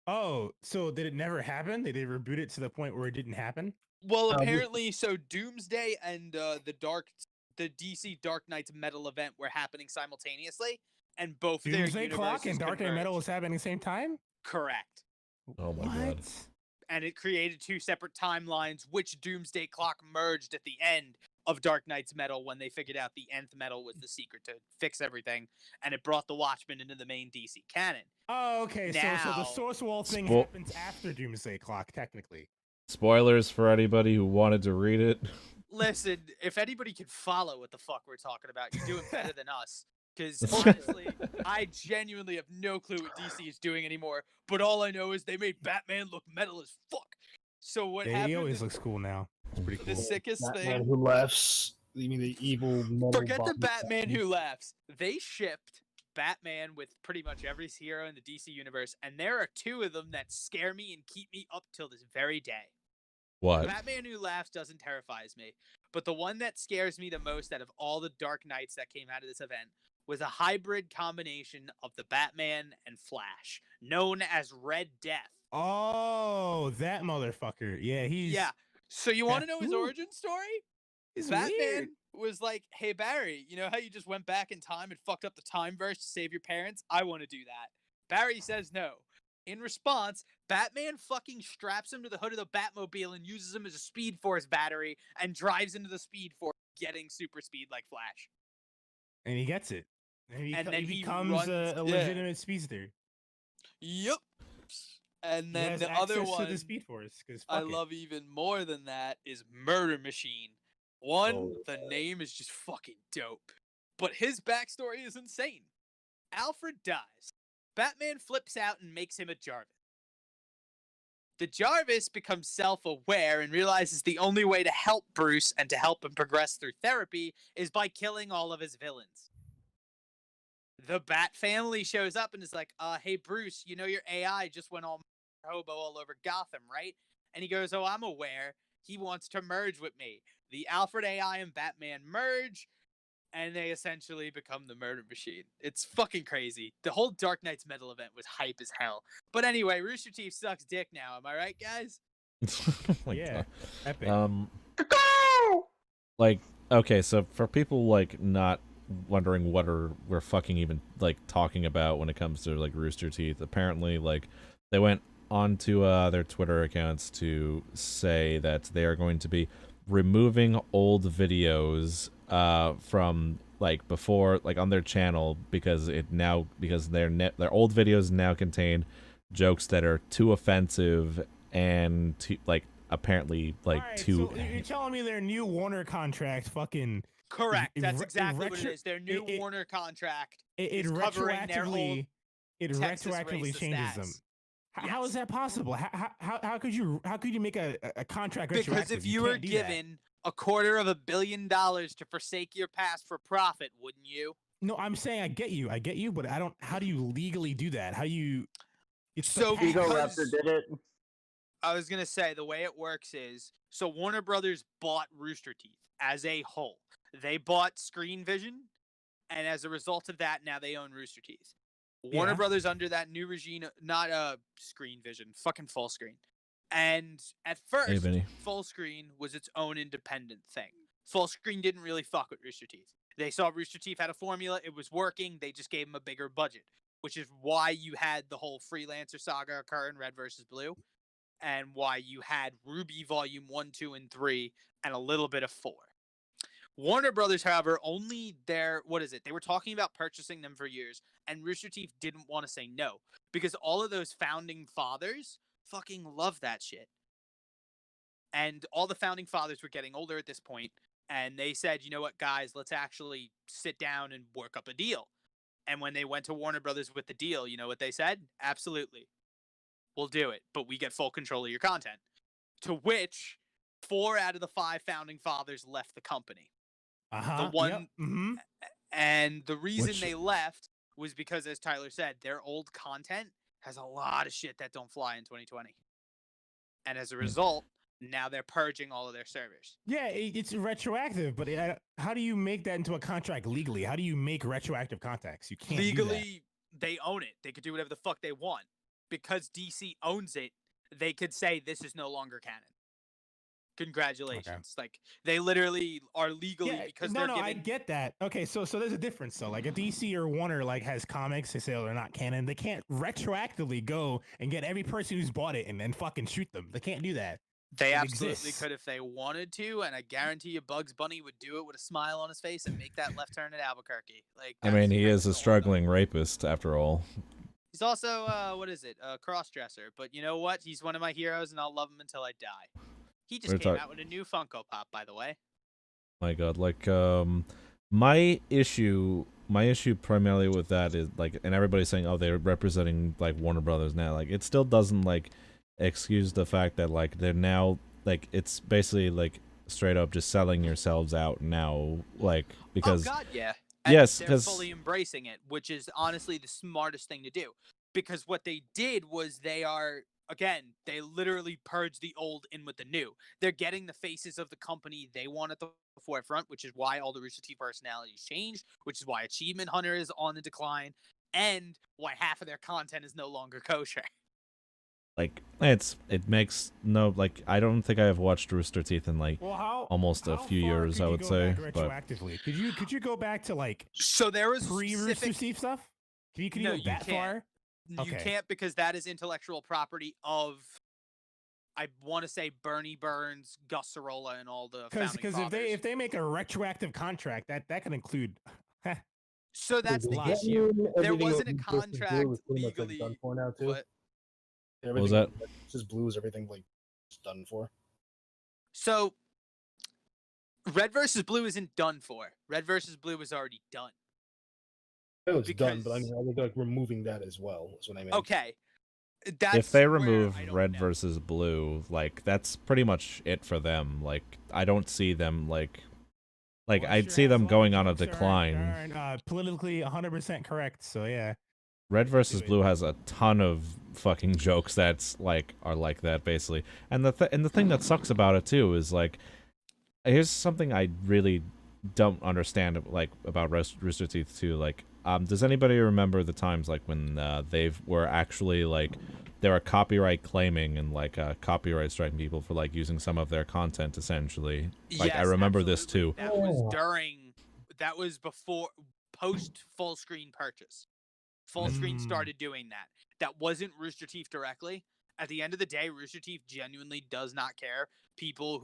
Oh, so did it never happen? Did they reboot it to the point where it didn't happen? Well, we- apparently, so Doomsday and the DC Dark Knights Metal event were happening simultaneously, and both their Doomsday Clock and universes Dark Knight Metal converged. was happening at the same time? Correct. Oh my God. And it created two separate timelines, which Doomsday Clock merged at the end of Dark Knight's Metal when they figured out the nth metal was the secret to fix everything, and it brought the Watchmen into the main DC canon. Oh, okay. So the Now- source wall thing Spo- happens after Doomsday Clock, technically. Spoilers for anybody who wanted to read it. Listen, if anybody can follow what the fuck we're talking about, you're doing better than us. Because honestly, I genuinely have no clue what DC is doing anymore. But all I know is they made Batman look metal as fuck. So what Yeah, happened? he always looks cool now. It's pretty The cool. sickest Batman thing. Who Laughs. You mean the evil metal Forget the body Batman Who Laughs. They shipped Batman with pretty much every hero in the DC universe, and there are two of them that scare me and keep me up till this very day. What? Batman Who Laughs doesn't terrifies me, but the one that scares me the most out of all the Dark Knights that came out of this event was a hybrid combination of the Batman and Flash, known as Red Death. Oh, that motherfucker. Yeah, he's So you want to know his origin story? He's Batman weird. was like, "Hey Barry, you know how you just went back in time and fucked up the time verse to save your parents? I want to do that." Barry says no. In response, Batman fucking straps him to the hood of the Batmobile and uses him as a Speed Force battery and drives into the Speed Force, getting super speed like Flash. And he gets it. And then he he becomes a runs- legitimate speedster. Yep. And He then has the other access one to the Speed Force. I love even more than that is Murder Machine. One, Oh, the name is just fucking dope. But his backstory is insane. Alfred dies. Batman flips out and makes him a Jarvis. The Jarvis becomes self-aware and realizes the only way to help Bruce and to help him progress through therapy is by killing all of his villains. The Bat family shows up and is like, hey Bruce, you know your AI just went all hobo all over Gotham, right? And he goes, oh, I'm aware. He wants to merge with me. The Alfred AI and Batman merge, and they essentially become the Murder Machine. It's fucking crazy. The whole Dark Knight's Metal event was hype as hell. But anyway, Rooster Teeth sucks dick now. Am I right, guys? Oh my Yeah. God. Epic. Like, okay, so for people like not wondering what we're fucking even like talking about when it comes to like Rooster Teeth, apparently like they went onto their Twitter accounts to say that they are going to be removing old videos from like before, like on their channel, because their old videos now contain jokes that are too offensive and like apparently like Alright, too. so you're telling me their new Warner contract fucking Correct. It That's re- exactly it what it retro- is. Their new it- Warner contract it is covering their old Texas retroactively racist changes ass. them. How Yes. is that possible? How could you make a contract Because retroactive? if you were can't do that. given $250 million to forsake your past for profit, wouldn't you? No, I'm saying I get you, but I don't. How do you legally do that? How do you? It's the So past. Ego because- Raptor did it. I was gonna say the way it works is so Warner Brothers bought Rooster Teeth as a whole. They bought Screen Vision, and as a result of that, now they own Rooster Teeth. Warner Yeah. Brothers under that new regime, not Screen Vision, fucking Full Screen. And at first, Vinny. Full Screen was its own independent thing. Full Screen didn't really fuck with Rooster Teeth. They saw Rooster Teeth had a formula, it was working, they just gave them a bigger budget, which is why you had the whole Freelancer saga occur in Red vs. Blue, and why you had Ruby Volume 1, 2, and 3, and a little bit of 4. Warner Brothers, however, only they were talking about purchasing them for years, and Rooster Teeth didn't want to say no, because all of those founding fathers fucking love that shit. And all the founding fathers were getting older at this point, and they said, you know what, guys, let's actually sit down and work up a deal. And when they went to Warner Brothers with the deal, you know what they said? Absolutely. We'll do it, but we get full control of your content. To which 4 out of the 5 founding fathers left the company. Uh-huh. The one, Yep. Mm-hmm. and the reason Which- they left was because, as Tyler said, their old content has a lot of shit that don't fly in 2020. And as a result, now they're purging all of their servers. Yeah, it's retroactive, but how do you make that into a contract legally? How do you make retroactive contracts? You can't do that. Legally, they own it. They could do whatever the fuck they want. Because DC owns it, they could say this is no longer canon. Congratulations. Like, they literally are legally, because they're I giving... get that. Okay, so there's a difference though. Like a DC or Warner like has comics, they say they're not canon. They can't retroactively go and get every person who's bought it and then fucking shoot them. They can't do that. They It absolutely exists. could if they wanted to, and I guarantee you Bugs Bunny would do it with a smile on his face and make that left turn at Albuquerque. Like, I mean, that's he is a all of them. struggling rapist after all. He's also what is it? A cross-dresser. But you know what? He's one of my heroes, and I'll love him until I die. He just We're came talk- out with a new Funko Pop, by the way. My God, like my issue primarily with that is like, and everybody's saying, oh, they're representing like Warner Brothers now. Like, it still doesn't like excuse the fact that like they're now like it's basically like straight up just selling yourselves out now, like because Oh God, yeah. And yes, they're 'cause- fully embracing it, which is honestly the smartest thing to do. Because what they did was they literally purged the old in with the new. They're getting the faces of the company they want at the forefront, which is why all the Rooster Teeth personalities changed, which is why Achievement Hunter is on the decline, and why half of their content is no longer kosher. like it makes no like I don't think I have watched Rooster Teeth in like almost a few years, I would say. But Retroactively, could you go back to like So there was pre-Rooster specific. Teeth stuff? Can you No, go you that can't. far? You Okay. can't because that is intellectual property of, I want to say, Bernie Burns, Gus Sorolla, and all the founding Because fathers. if they make a retroactive contract, that can include. So that's the Does that issue. mean There everything wasn't a with Rooster Teeth contract is pretty much, like, legally. done for now too? What? What was that? It's just blue. Is everything like just done for? So Red versus Blue isn't done for. Red versus Blue is already done. No, it's done, but I Because- mean, I think like removing that as well. Is what I mean. Okay. That's if they where remove I don't Red know. versus Blue, like that's pretty much it for them. Like I don't see them like I'd see them going on a decline. Politically 100% correct. So yeah. Red versus do it. Blue has a ton of fucking jokes that's like are like that basically. And the thing that sucks about it too is like here's something I really don't understand like about Rooster Teeth too. Like does anybody remember the times like when they were actually like they were copyright claiming and like copyright striking people for like using some of their content essentially? Like I Yes, remember this absolutely. too. That was before post full screen purchase. Full screen started doing that. That wasn't Rooster Teeth directly. At the end of the day, Rooster Teeth genuinely does not care. People,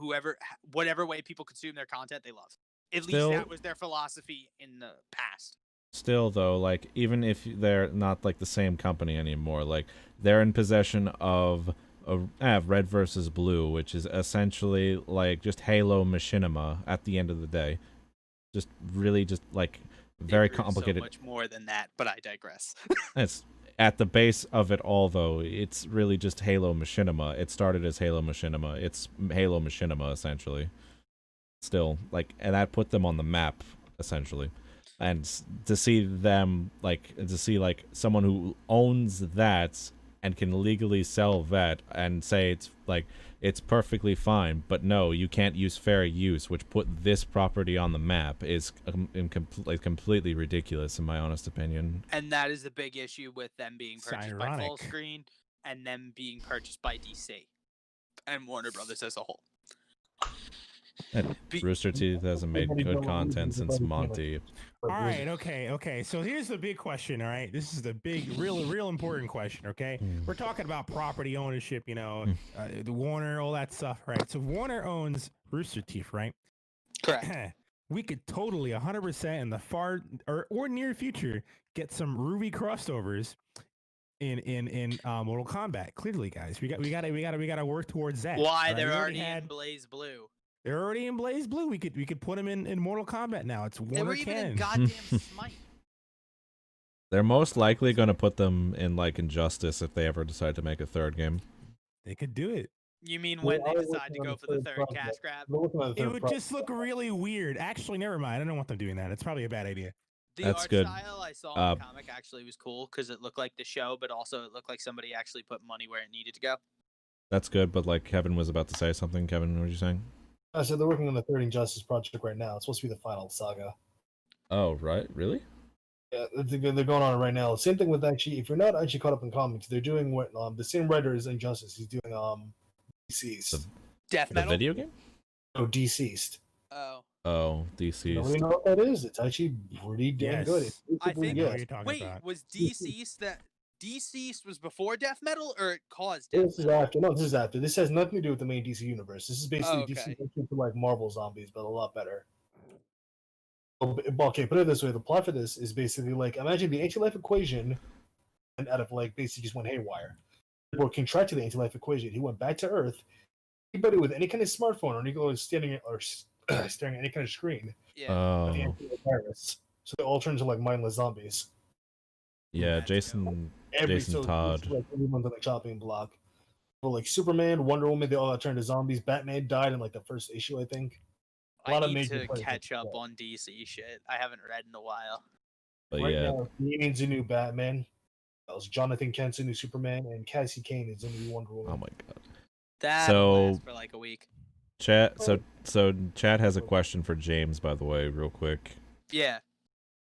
whatever way people consume their content, they love. At Still- least that was their philosophy in the past. Still though, like even if they're not like the same company anymore, like they're in possession of Red versus Blue, which is essentially like just Halo machinima at the end of the day. Just really just like very It grew complicated. So much more than that, but I digress. It's at the base of it all though, it's really just Halo machinima. It started as Halo machinima. It's Halo machinima essentially. Still, like, and that put them on the map essentially. And to see them like someone who owns that and can legally sell that and say it's like it's perfectly fine, but no, you can't use fair use, which put this property on the map, is completely ridiculous in my honest opinion. And that is the big issue with them being It's purchased by Full ironic. Screen and them being purchased by DC and Warner Brothers as a whole. And Be- Rooster Teeth hasn't made good content since Monty. All right, okay. So here's the big question, all right? This is the big, real important question, okay? We're talking about property ownership, you know, the Warner, all that stuff, right? So Warner owns Rooster Teeth, right? Correct. We could totally 100% in the far or near future get some Ruby crossovers in Mortal Kombat. Clearly, guys, we gotta work towards that. Why? all right? They're We already had- in Blaze Blue. They're already in Blaze Blue. We could put them in Mortal Kombat now. It's They Warner were even in canon. goddamn Smite. They're most likely going to put them in like Injustice if they ever decide to make a third game. They could do it. You mean Well, when they I was decide to working on go the for the third third project. cash grab? We're looking at the It third would pro- just look really weird. Actually, never mind. I don't want them doing that. It's probably a bad idea. The That's art good. style I saw in the comic actually was cool because it looked like the show, but also it looked like somebody actually put money where it needed to go. That's good, but like Kevin was about to say something. Kevin, what were you saying? I said they're working on the third Injustice project right now. It's supposed to be the final saga. Oh, right, really? Yeah, they're going on it right now. Same thing with actually, if you're not actually caught up in comics, they're doing what the same writer as Injustice. He's doing Deceased. Death The Metal. video game? No, Deceased. Oh, Oh, You DC. don't really know what that is? It's actually pretty damn good. Yes. It's I basically, think- I know yeah, what you're talking wait, about. was Deceased that Deceased was before Death Metal or it caused Death this is Metal? after. No, this is after. This has nothing to do with the main DC universe. This is basically Oh, okay. DC to like Marvel zombies, but a lot better. Okay, put it this way: the plot for this is basically like imagine the anti-life equation and out of like basically just went haywire. Or contracted the anti-life equation. He went back to Earth. Anybody with any kind of smartphone or anybody standing or staring at any kind of screen, Yeah. the Oh, antivirus. So they all turn into like mindless zombies. yeah, That's Jason Every Jason so Todd. like everyone's on the chopping block. But like Superman, Wonder Woman, they all got turned to zombies. Batman died in like the first issue, I think. A I lot of need major to players catch like up that. on DC shit. I haven't read in a while. But Right yeah, now, he needs a new Batman. That was Jonathan Kent's a new Superman, and Cassie Kane is a new Wonder Woman. oh my god. That'll So- last for like a week. Chat. So Chat has a question for James, by the way, real quick. Yeah.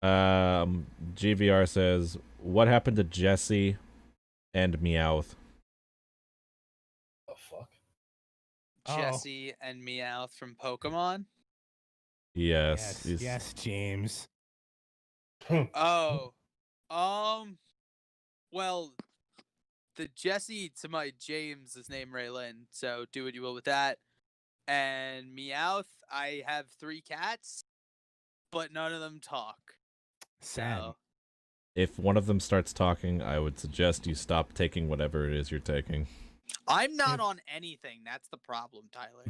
GVR says, "What happened to Jesse and Meowth?" Oh fuck! Oh. Jesse and Meowth from Pokemon. Yes. Yes, James. Oh. Well, the Jesse to my James is named Raylin, so do what you will with that. And Meowth, I have 3 cats, but none of them talk. Sad. So If one of them starts talking, I would suggest you stop taking whatever it is you're taking. I'm not If- on anything. That's the problem, Tyler.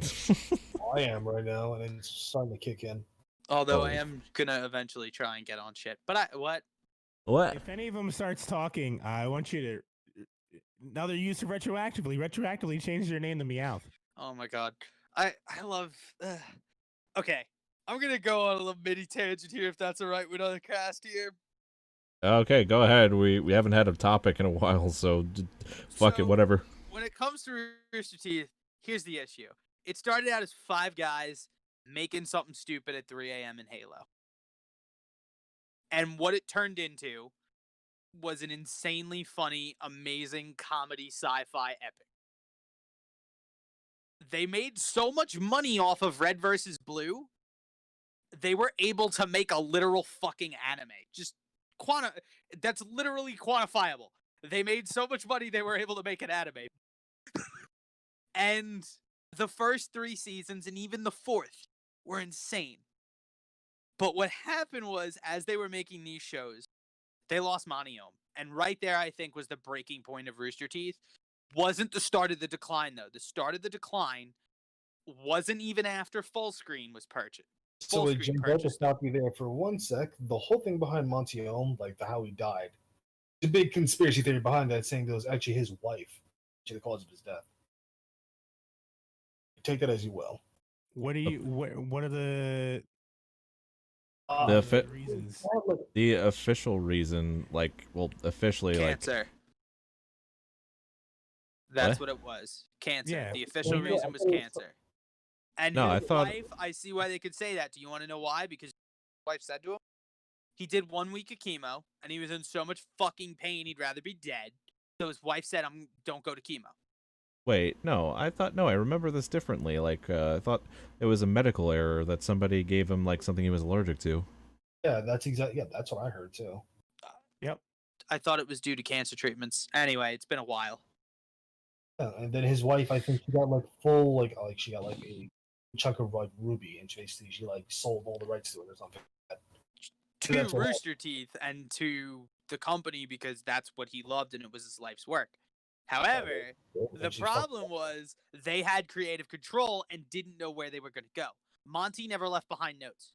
I am right now, and it's starting to kick in. Although Oh. I am gonna eventually try and get on shit. But what? What? If any of them starts talking, I want you to. Now they're used to retroactively change their name to Meowth. Oh my god. I love. Okay, I'm gonna go on a little mini tangent here, if that's alright with other cast here. Okay, go ahead. We haven't had a topic in a while, so fuck it, So, whatever. When it comes to Rooster Teeth, here's the issue. It started out as 5 guys making something stupid at 3 a.m. in Halo. And what it turned into was an insanely funny, amazing comedy sci-fi epic. They made so much money off of Red versus Blue, they were able to make a literal fucking anime. Just that's literally quantifiable. They made so much money they were able to make an anime. And the first 3 seasons and even the 4th were insane. But what happened was, as they were making these shows, they lost Maniome. And right there, I think, was the breaking point of Rooster Teeth. Wasn't the start of the decline, though. The start of the decline wasn't even after Full Screen was purchased. So Full wait, screen Jim, I have to purchase. stop you there for one sec. The whole thing behind Monty Ohm, like how he died, there's a big conspiracy theory behind that, saying that it was actually his wife, the cause of his death. Take that as you will. What are you? What are the The the fi- reasons? The official reason, officially, Cancer. That's what it was. Cancer. Yeah. The official Well, reason was I thought- cancer. And No, his I thought- wife, I see why they could say that. Do you want to know why? Because his wife said to him, he did 1 week of chemo, and he was in so much fucking pain he'd rather be dead. So his wife said, don't go to chemo. Wait, no, I remember this differently. I thought it was a medical error that somebody gave him something he was allergic to. Yeah, that's exactly. Yeah, that's what I heard too. Yep. I thought it was due to cancer treatments. Anyway, it's been a while. Yeah, and then his wife, I think she got full she got a chunk of Ruby, and basically she sold all the rights to it or something. To That's what Rooster Teeth and to the company, because that's what he loved and it was his life's work. However, the And she fucked problem was they had creative control and didn't know where they were going to go. Monty never left behind notes.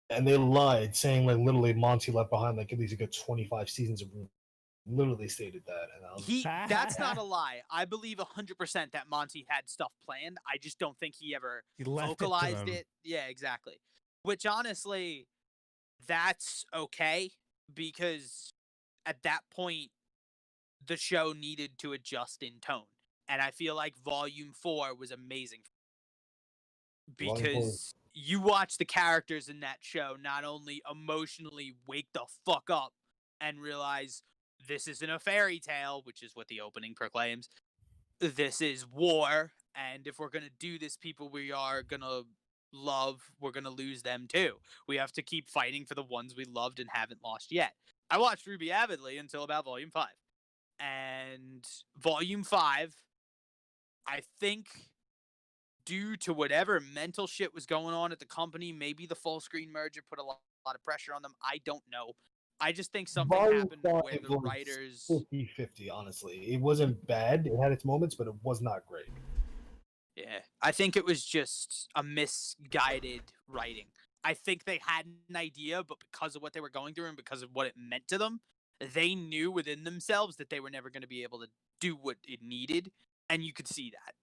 And they lied, saying literally Monty left behind at least a good 25 seasons of Ruby. Literally stated that, and That's not a lie. I believe 100% that Monty had stuff planned. I just don't think he ever He left vocalized it. it. Yeah, exactly. Which honestly, that's okay, because at that point the show needed to adjust in tone. And I feel like Volume 4 was amazing. Volume 4 Because you watch the characters in that show not only emotionally wake the fuck up and realize this isn't a fairy tale, which is what the opening proclaims. This is war, and if we're going to do this, people we are going to love, we're going to lose them too. We have to keep fighting for the ones we loved and haven't lost yet. I watched Ruby avidly until about Volume 5. And Volume 5, I think, due to whatever mental shit was going on at the company, maybe the full screen merger put a lot of pressure on them. I don't know. I just think something Volume happened 5 where the was writers. 50-50, honestly. It wasn't bad. It had its moments, but it was not great. Yeah, I think it was just a misguided writing. I think they had an idea, but because of what they were going through and because of what it meant to them, they knew within themselves that they were never going to be able to do what it needed, and you could see that.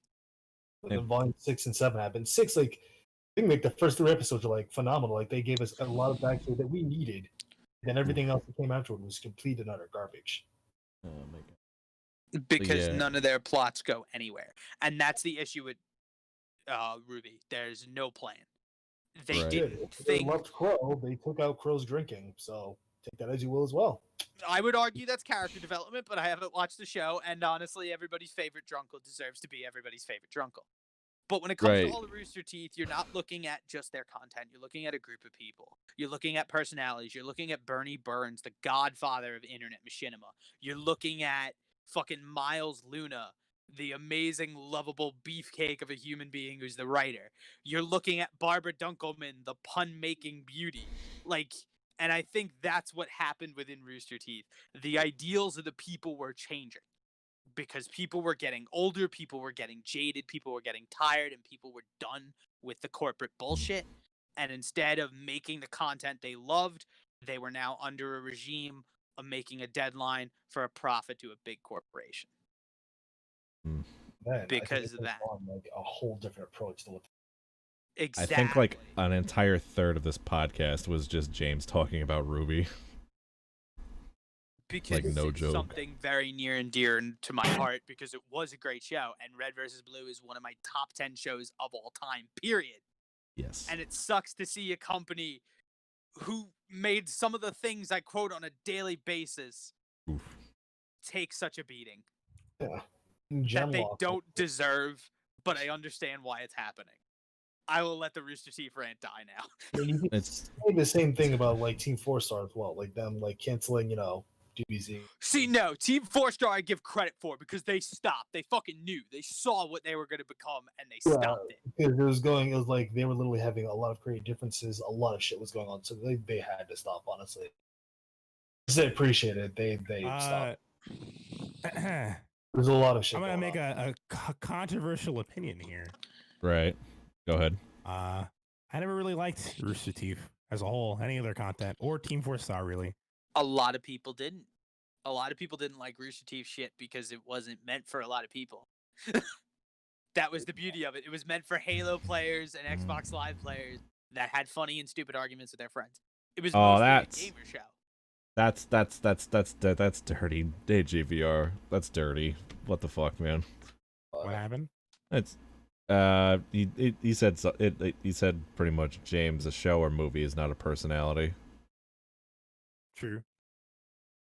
And then Volume 6 and 7 happened. 6, like, I think like the first 3 episodes are like phenomenal. Like they gave us a lot of backstory that we needed. Then everything else that came afterward was complete and utter garbage. Oh my god. Because Yeah. none of their plots go anywhere, and that's the issue with Ruby. There's no plan. They Right. didn't If they think. loved Crow, they took out Crow's drinking. So take that as you will as well. I would argue that's character development, but I haven't watched the show, and honestly, everybody's favorite drunkle deserves to be everybody's favorite drunkle. But when it comes Right. to all the Rooster Teeth, you're not looking at just their content. You're looking at a group of people. You're looking at personalities. You're looking at Bernie Burns, the godfather of internet machinima. You're looking at fucking Miles Luna, the amazing, lovable beefcake of a human being who's the writer. You're looking at Barbara Dunkelman, the pun-making beauty. Like, and I think that's what happened within Rooster Teeth. The ideals of the people were changing. Because people were getting older, people were getting jaded, people were getting tired, and people were done with the corporate bullshit. And instead of making the content they loved, they were now under a regime of making a deadline for a profit to a big corporation. Man, Because of that. Like a whole different approach to what. Exactly. I think like an entire third of this podcast was just James talking about Ruby. Because like, no it's joke. something very near and dear to my heart because it was a great show, and Red vs. Blue is one of my top 10 shows of all time, period. Yes. And it sucks to see a company who made some of the things I quote on a daily basis take such a beating. Yeah. That they don't deserve, but I understand why it's happening. I will let the Rooster Teeth rant die now. You can say the same thing about like Team 4-Star as well, like them like canceling, DBZ. See, no, Team 4-Star I give credit for because they stopped. They fucking knew. They saw what they were going to become, and they stopped it. Because it was like they were literally having a lot of creative differences. A lot of shit was going on, so they had to stop. Honestly, they appreciate it. They stopped. There's a lot of shit. I'm gonna make a controversial opinion here. Right. Go ahead. I never really liked Rooster Teeth as a whole, any of their content, or Team 4-Star really. A lot of people didn't. A lot of people didn't like Rooster Teeth shit because it wasn't meant for a lot of people. That was the beauty of it. It was meant for Halo players and Xbox Live players that had funny and stupid arguments with their friends. It was mostly a gamer show. That's dirty. Hey, GVR. That's dirty. What the fuck, man? What happened? It's he said he said pretty much, James, a show or movie is not a personality. True.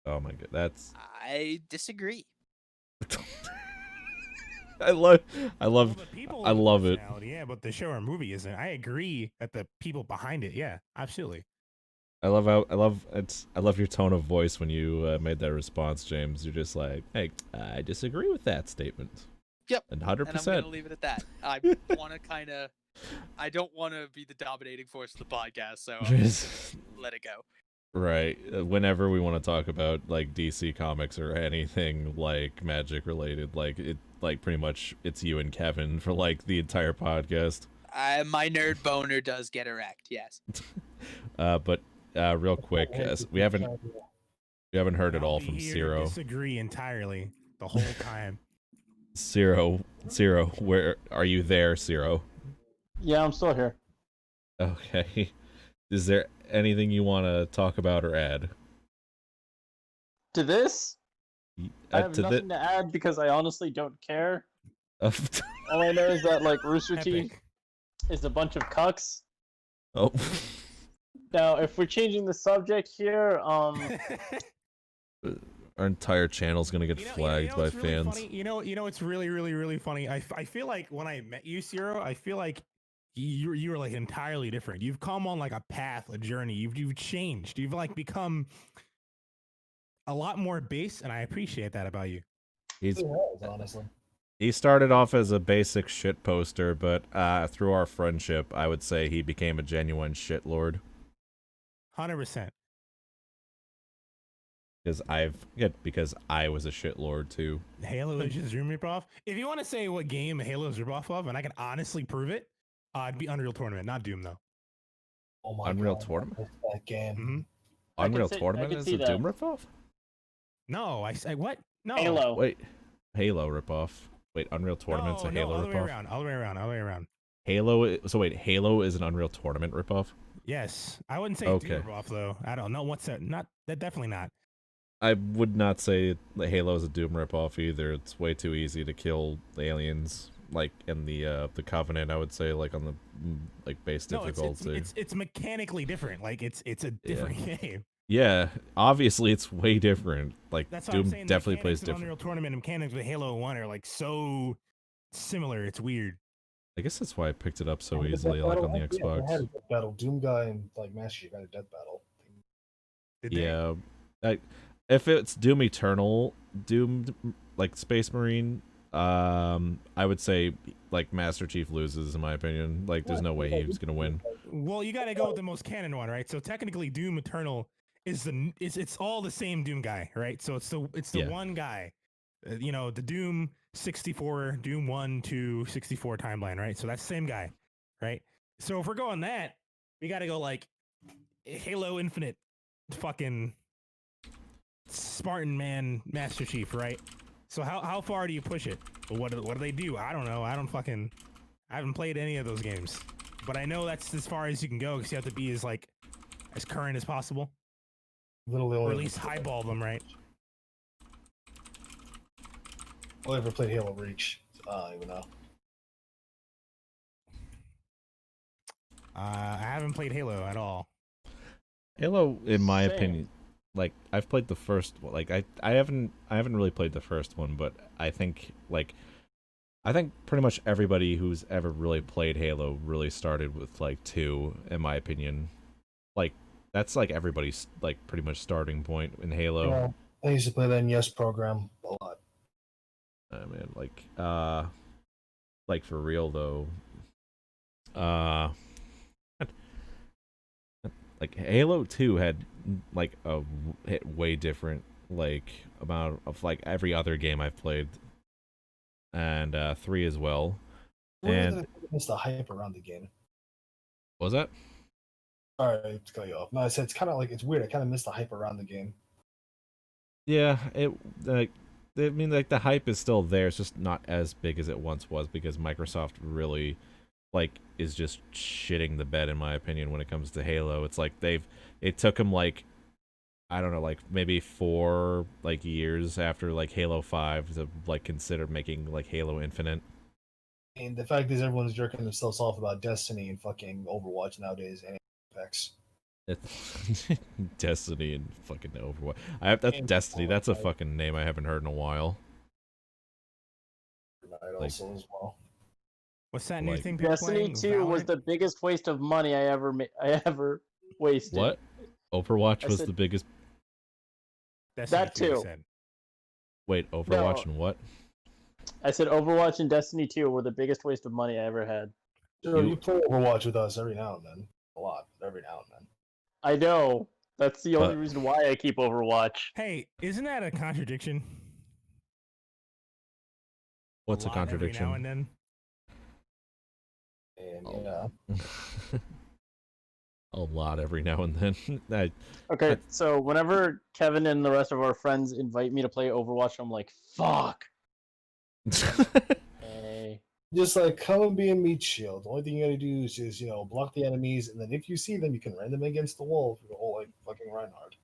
Oh my god, that's. I disagree. I love it. Yeah, but the show or movie isn't. I agree that the people behind it, yeah, absolutely. I love your tone of voice when you made that response, James. You're just like, hey, I disagree with that statement. Yep. 100%. And I'm gonna leave it at that. I want to I don't want to be the dominating force of the podcast, so I'm just let it go. Right. Whenever we want to talk about like DC comics or anything like Magic related, like it, like pretty much it's you and Kevin for like the entire podcast. My nerd boner does get erect, yes. But real quick, we haven't heard it all from Zero. Disagree entirely the whole time. Zero, where are you there, Zero? Yeah, I'm still here. Okay. Is there anything you want to talk about or add? To this? I have nothing to add because I honestly don't care. All I know is that like Rooster Teeth is a bunch of cucks. Oh. Now, if we're changing the subject here, our entire channel's gonna get flagged by fans. Funny? You know, it's really funny. I feel like when I met you, Zero, I feel like you were like entirely different. You've come on like a path, a journey. You've changed. You've like become a lot more base, and I appreciate that about you. Honestly. He started off as a basic shit poster, but through our friendship, I would say he became a genuine shitlord. 100%. because I was a shitlord too. Halo is just Doom ripoff. If you want to say what game Halo is ripoff of, and I can honestly prove it, it'd be Unreal Tournament, not Doom though. Oh my Unreal god, Tournament? I missed that game. Mm-hmm. Unreal I Tournament can is see a that. Doom ripoff? No, I say what? No. Halo. Wait, Halo ripoff. Wait, Unreal Tournament's No, a Halo other way ripoff? around. Other way around. So wait, Halo is an Unreal Tournament ripoff? Yes, I wouldn't say Okay. Doom ripoff though. I don't know what's that. Not that. Definitely not. I would not say that Halo is a Doom ripoff either. It's way too easy to kill the aliens, like in the Covenant. I would say, like on the base No, difficulty. it's mechanically different. Like it's a different game. Yeah, obviously it's way different. Like That's what I'm Doom saying. definitely The plays mechanics of different. Unreal Tournament and mechanics with Halo 1 are like so similar. It's weird. I guess that's why I picked it up so The death easily, like battle, on the yeah, they Xbox. had a death battle. Doom guy and like Master Chief had a death battle. Did they? Yeah, if it's Doom Eternal, Doom like Space Marine, I would say like Master Chief loses in my opinion. Like, there's no way he was gonna win. Well, you got to go with the most canon one, right? So technically, Doom Eternal is it's all the same Doom guy, right? So it's the Yeah. one guy. You know, the Doom 64, Doom 1 to 64 timeline, right? So that's the same guy, right? So if we're going that, we got to go like Halo Infinite, fucking Spartan Man Master Chief, right? So how far do you push it? What do they do? I don't know. I haven't played any of those games, but I know that's as far as you can go because you have to be as current as possible, Literally or only at least highball them, right? I ever played Halo Reach. I don't even know. I haven't played Halo at all. Halo, in my Same. opinion, like I've played the first one. Like I haven't really played the first one, but I think pretty much everybody who's ever really played Halo really started with like 2, in my opinion. Like that's like everybody's like pretty much starting point in Halo. Yeah, I used to play that in Yes program a lot. I mean, like for real though, like Halo 2 had like a way different like amount of like every other game I've played, and 3 as well. And It's the hype around the game. what was that? Sorry to cut you off. No, I said it's kind of like it's weird. I kind of missed the hype around the game. Yeah, it like I mean like the hype is still there. It's just not as big as it once was because Microsoft really like is just shitting the bed in my opinion when it comes to Halo. It's like it took them like I don't know, like maybe 4 like years after like Halo 5 to like consider making like Halo Infinite. And the fact is, everyone's jerking themselves off about Destiny and fucking Overwatch nowadays and Apex. Destiny and fucking Overwatch. That's And Destiny. That's a Fortnite. fucking name I haven't heard in a while. Fortnite Like- also as well. What's that new Like- thing? People Destiny playing? 2 was Valorant? the biggest waste of money I ever wasted. What? Overwatch I was said- the biggest. Destiny that 2, you too. said. Wait, Overwatch No. and what? I said Overwatch and Destiny 2 were the biggest waste of money I ever had. Sure, You- you play Overwatch with us every now and then. A lot, but every now and then. I know. That's the only But- reason why I keep Overwatch. Hey, isn't that a contradiction? What's a lot every contradiction? now and then. And Oh. yeah, A lot every now and then. Okay, That's- so whenever Kevin and the rest of our friends invite me to play Overwatch, I'm like, fuck. Hey. just like come and be a meat shield. The only thing you gotta do is just block the enemies, and then if you see them, you can run them against the wall for the whole like fucking Reinhardt.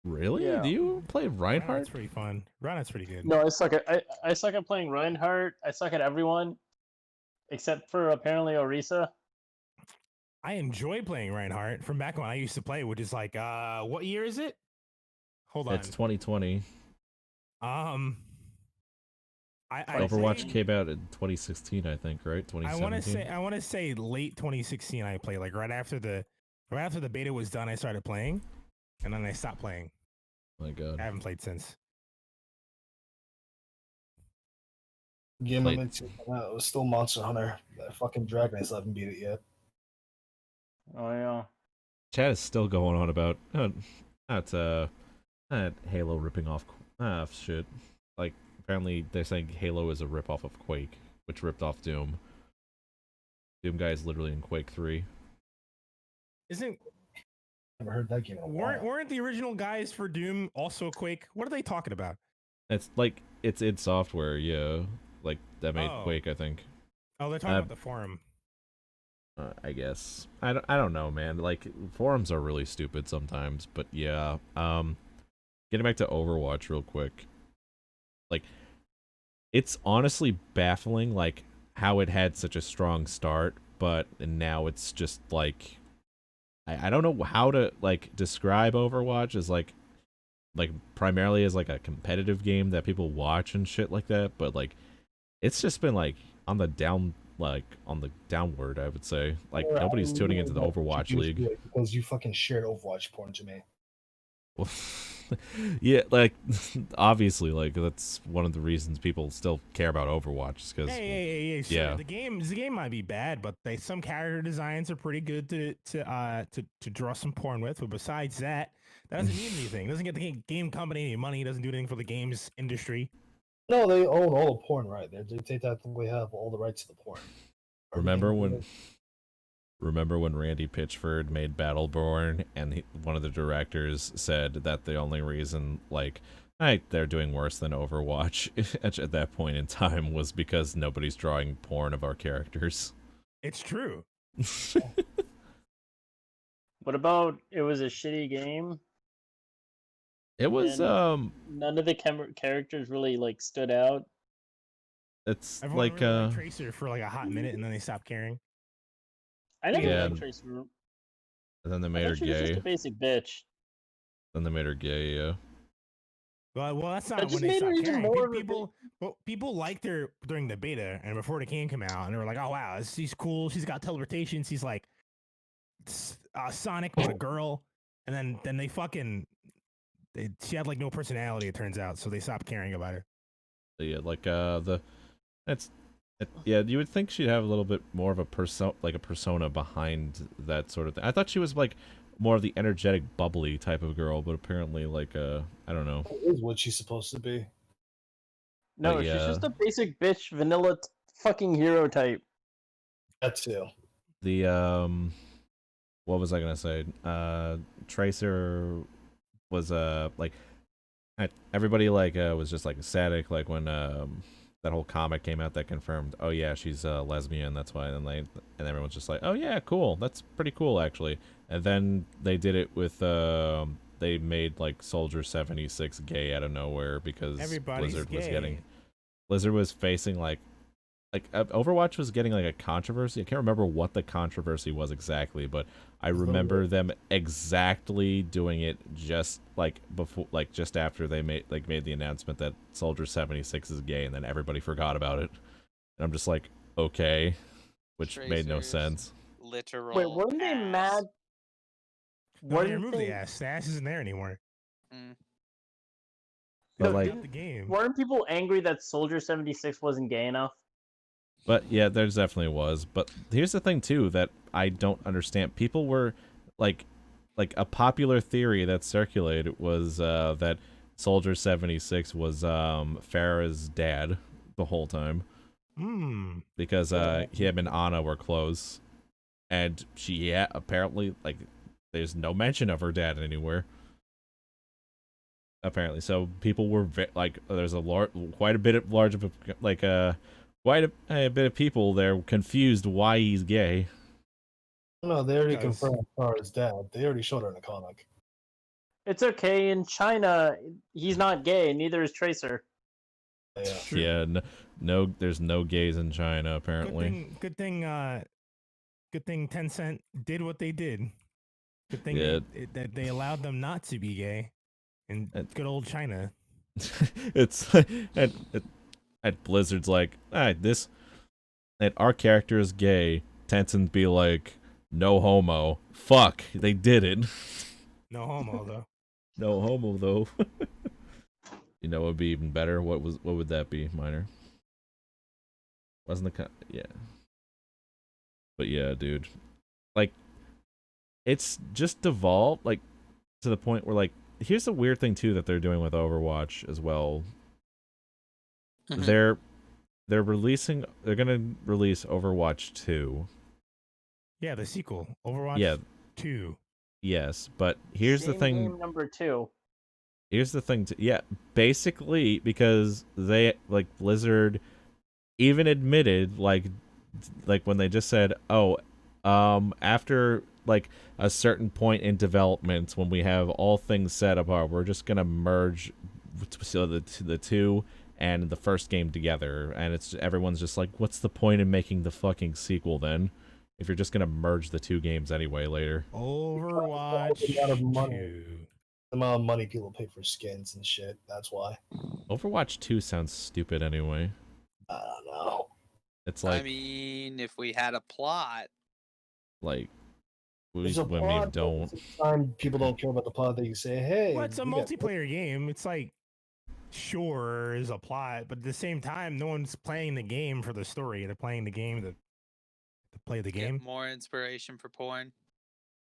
Really? Yeah. Do you play Reinhardt? Reinhardt's pretty fun. Reinhardt's pretty good. No, I suck at playing Reinhardt. I suck at everyone, except for apparently Orisa. I enjoy playing Reinhardt from back when I used to play, which is like, what year is it? Hold on. It's 2020. I Overwatch played- came out in 2016, I think, right? I 2017. want to say late 2016. I played like right after the beta was done. I started playing, and then I stopped playing. My God. I haven't played since. Game Played- I'm into it was still Monster Hunter. That fucking dragon, I still haven't beat it yet. Oh yeah. Chat is still going on about not Halo ripping off shit. Like apparently they're saying Halo is a ripoff of Quake, which ripped off Doom. Doom guy is literally in Quake 3. Isn't Never heard that game in a while. weren't the original guys for Doom also Quake? What are they talking about? It's like it's id Software, yeah. Like that made Oh. Quake, I think. Oh, they're talking about the forum. I guess I don't know, man. Like forums are really stupid sometimes, but yeah. Getting back to Overwatch real quick. Like, it's honestly baffling, like how it had such a strong start, but now it's just like I don't know how to like describe Overwatch as like primarily as like a competitive game that people watch and shit like that, but like it's just been like on the downward, I would say. Like Well, nobody's I tuning know into the that Overwatch you League. do it because you fucking shared Overwatch porn to me. Well, yeah, like obviously, like that's one of the reasons people still care about Overwatch, because Hey, sure. yeah. The game might be bad, but some character designs are pretty good to draw some porn with. But besides that, that doesn't mean anything. It doesn't get the game company any money. It doesn't do anything for the games industry. No, they own all the porn, right? They technically have all the rights to the porn. Remember Everything- when Randy Pitchford made Battleborn, and one of the directors said that the only reason like they're doing worse than Overwatch at that point in time was because nobody's drawing porn of our characters. It's true. What about it was a shitty game? It was And none of the characters really like stood out. it's Everyone like really liked Tracer for like a hot minute, and then they stopped caring. I never Yeah. liked Tracer. and then they I made her thought she was just gay. a basic bitch. Then they made her gay, yeah. Well, that's not That when just they made her stopped even caring. more of a People liked her during the beta and before the game came out, and they were like, "Oh wow, she's cool. She's got teleportation. She's like Sonic but a girl." And then she had like no personality. It turns out, so they stopped caring about her. Yeah, like yeah, you would think she'd have a little bit more of a persona behind that sort of thing. I thought she was like more of the energetic, bubbly type of girl, but apparently, like, I don't know. That is what she's supposed to be. No, But she's yeah. just a basic bitch, vanilla fucking hero type. That too. The what was I gonna say? Tracer was like everybody like was just like ecstatic like when that whole comic came out that confirmed, oh yeah, she's a lesbian, that's why. And everyone's just like, oh yeah, cool, that's pretty cool actually. And then they did it with they made like Soldier 76 gay out of nowhere because Everybody's Blizzard was facing like Overwatch was getting like a controversy. I can't remember what the controversy was exactly, but I remember them exactly doing it just like before, like just after they made the announcement that Soldier 76 is gay, and then everybody forgot about it. And I'm just like, okay, which made no Tracer's sense. Literal. Wait, weren't they ass. mad? No, they Weren't removed the they- ass. The ass isn't there anymore. Mm. But No, like, Not the game. Weren't people angry that Soldier 76 wasn't gay enough? but yeah, there definitely was. But here's the thing too that I don't understand. People were like a popular theory that circulated was that Soldier 76 was Farah's dad the whole time. Because him and Anna were close, and she apparently like there's no mention of her dad anywhere. Apparently, so people were like, there's quite a bit of people there confused why he's gay. No, they already Because- confirmed Farah's dad. They already showed her in the comic. It's okay. In China, he's not gay. Neither is Tracer. Yeah. True. Yeah, no, there's no gays in China apparently. Good thing Tencent did what they did. Good thing Yeah. that they allowed them not to be gay in good old China. It's at Blizzard's like, and our character is gay. Tencent be like, no homo. Fuck, they did it. No homo though. No homo though. You know what would be even better? What would that be, Minor? Wasn't yeah. But yeah, dude. Like, it's just devolved like to the point where like here's the weird thing too that they're doing with Overwatch as well. Mhm. They're gonna release Overwatch 2. Yeah, the sequel, Overwatch Yeah. 2. Yes, but here's the Same thing. Game number 2. Here's the thing. Yeah, basically because they like Blizzard even admitted like when they just said, "Oh, after like a certain point in development, when we have all things set apart, we're just gonna merge so the two and the first game together." And it's everyone's just like, "What's the point in making the fucking sequel then? If you're just gonna merge the two games anyway later." Overwatch The amount of money. 2. The amount of money people pay for skins and shit. That's why. Overwatch 2 sounds stupid anyway. I don't know. It's like I mean, if we had a plot, like we There's a women plot, but don't. at the same time, people don't care about the plot. They say, "Hey, Well, it's a we got- multiplayer game. It's like, sure, is a plot, but at the same time, no one's playing the game for the story. They're playing the game to play the get game. more inspiration for porn.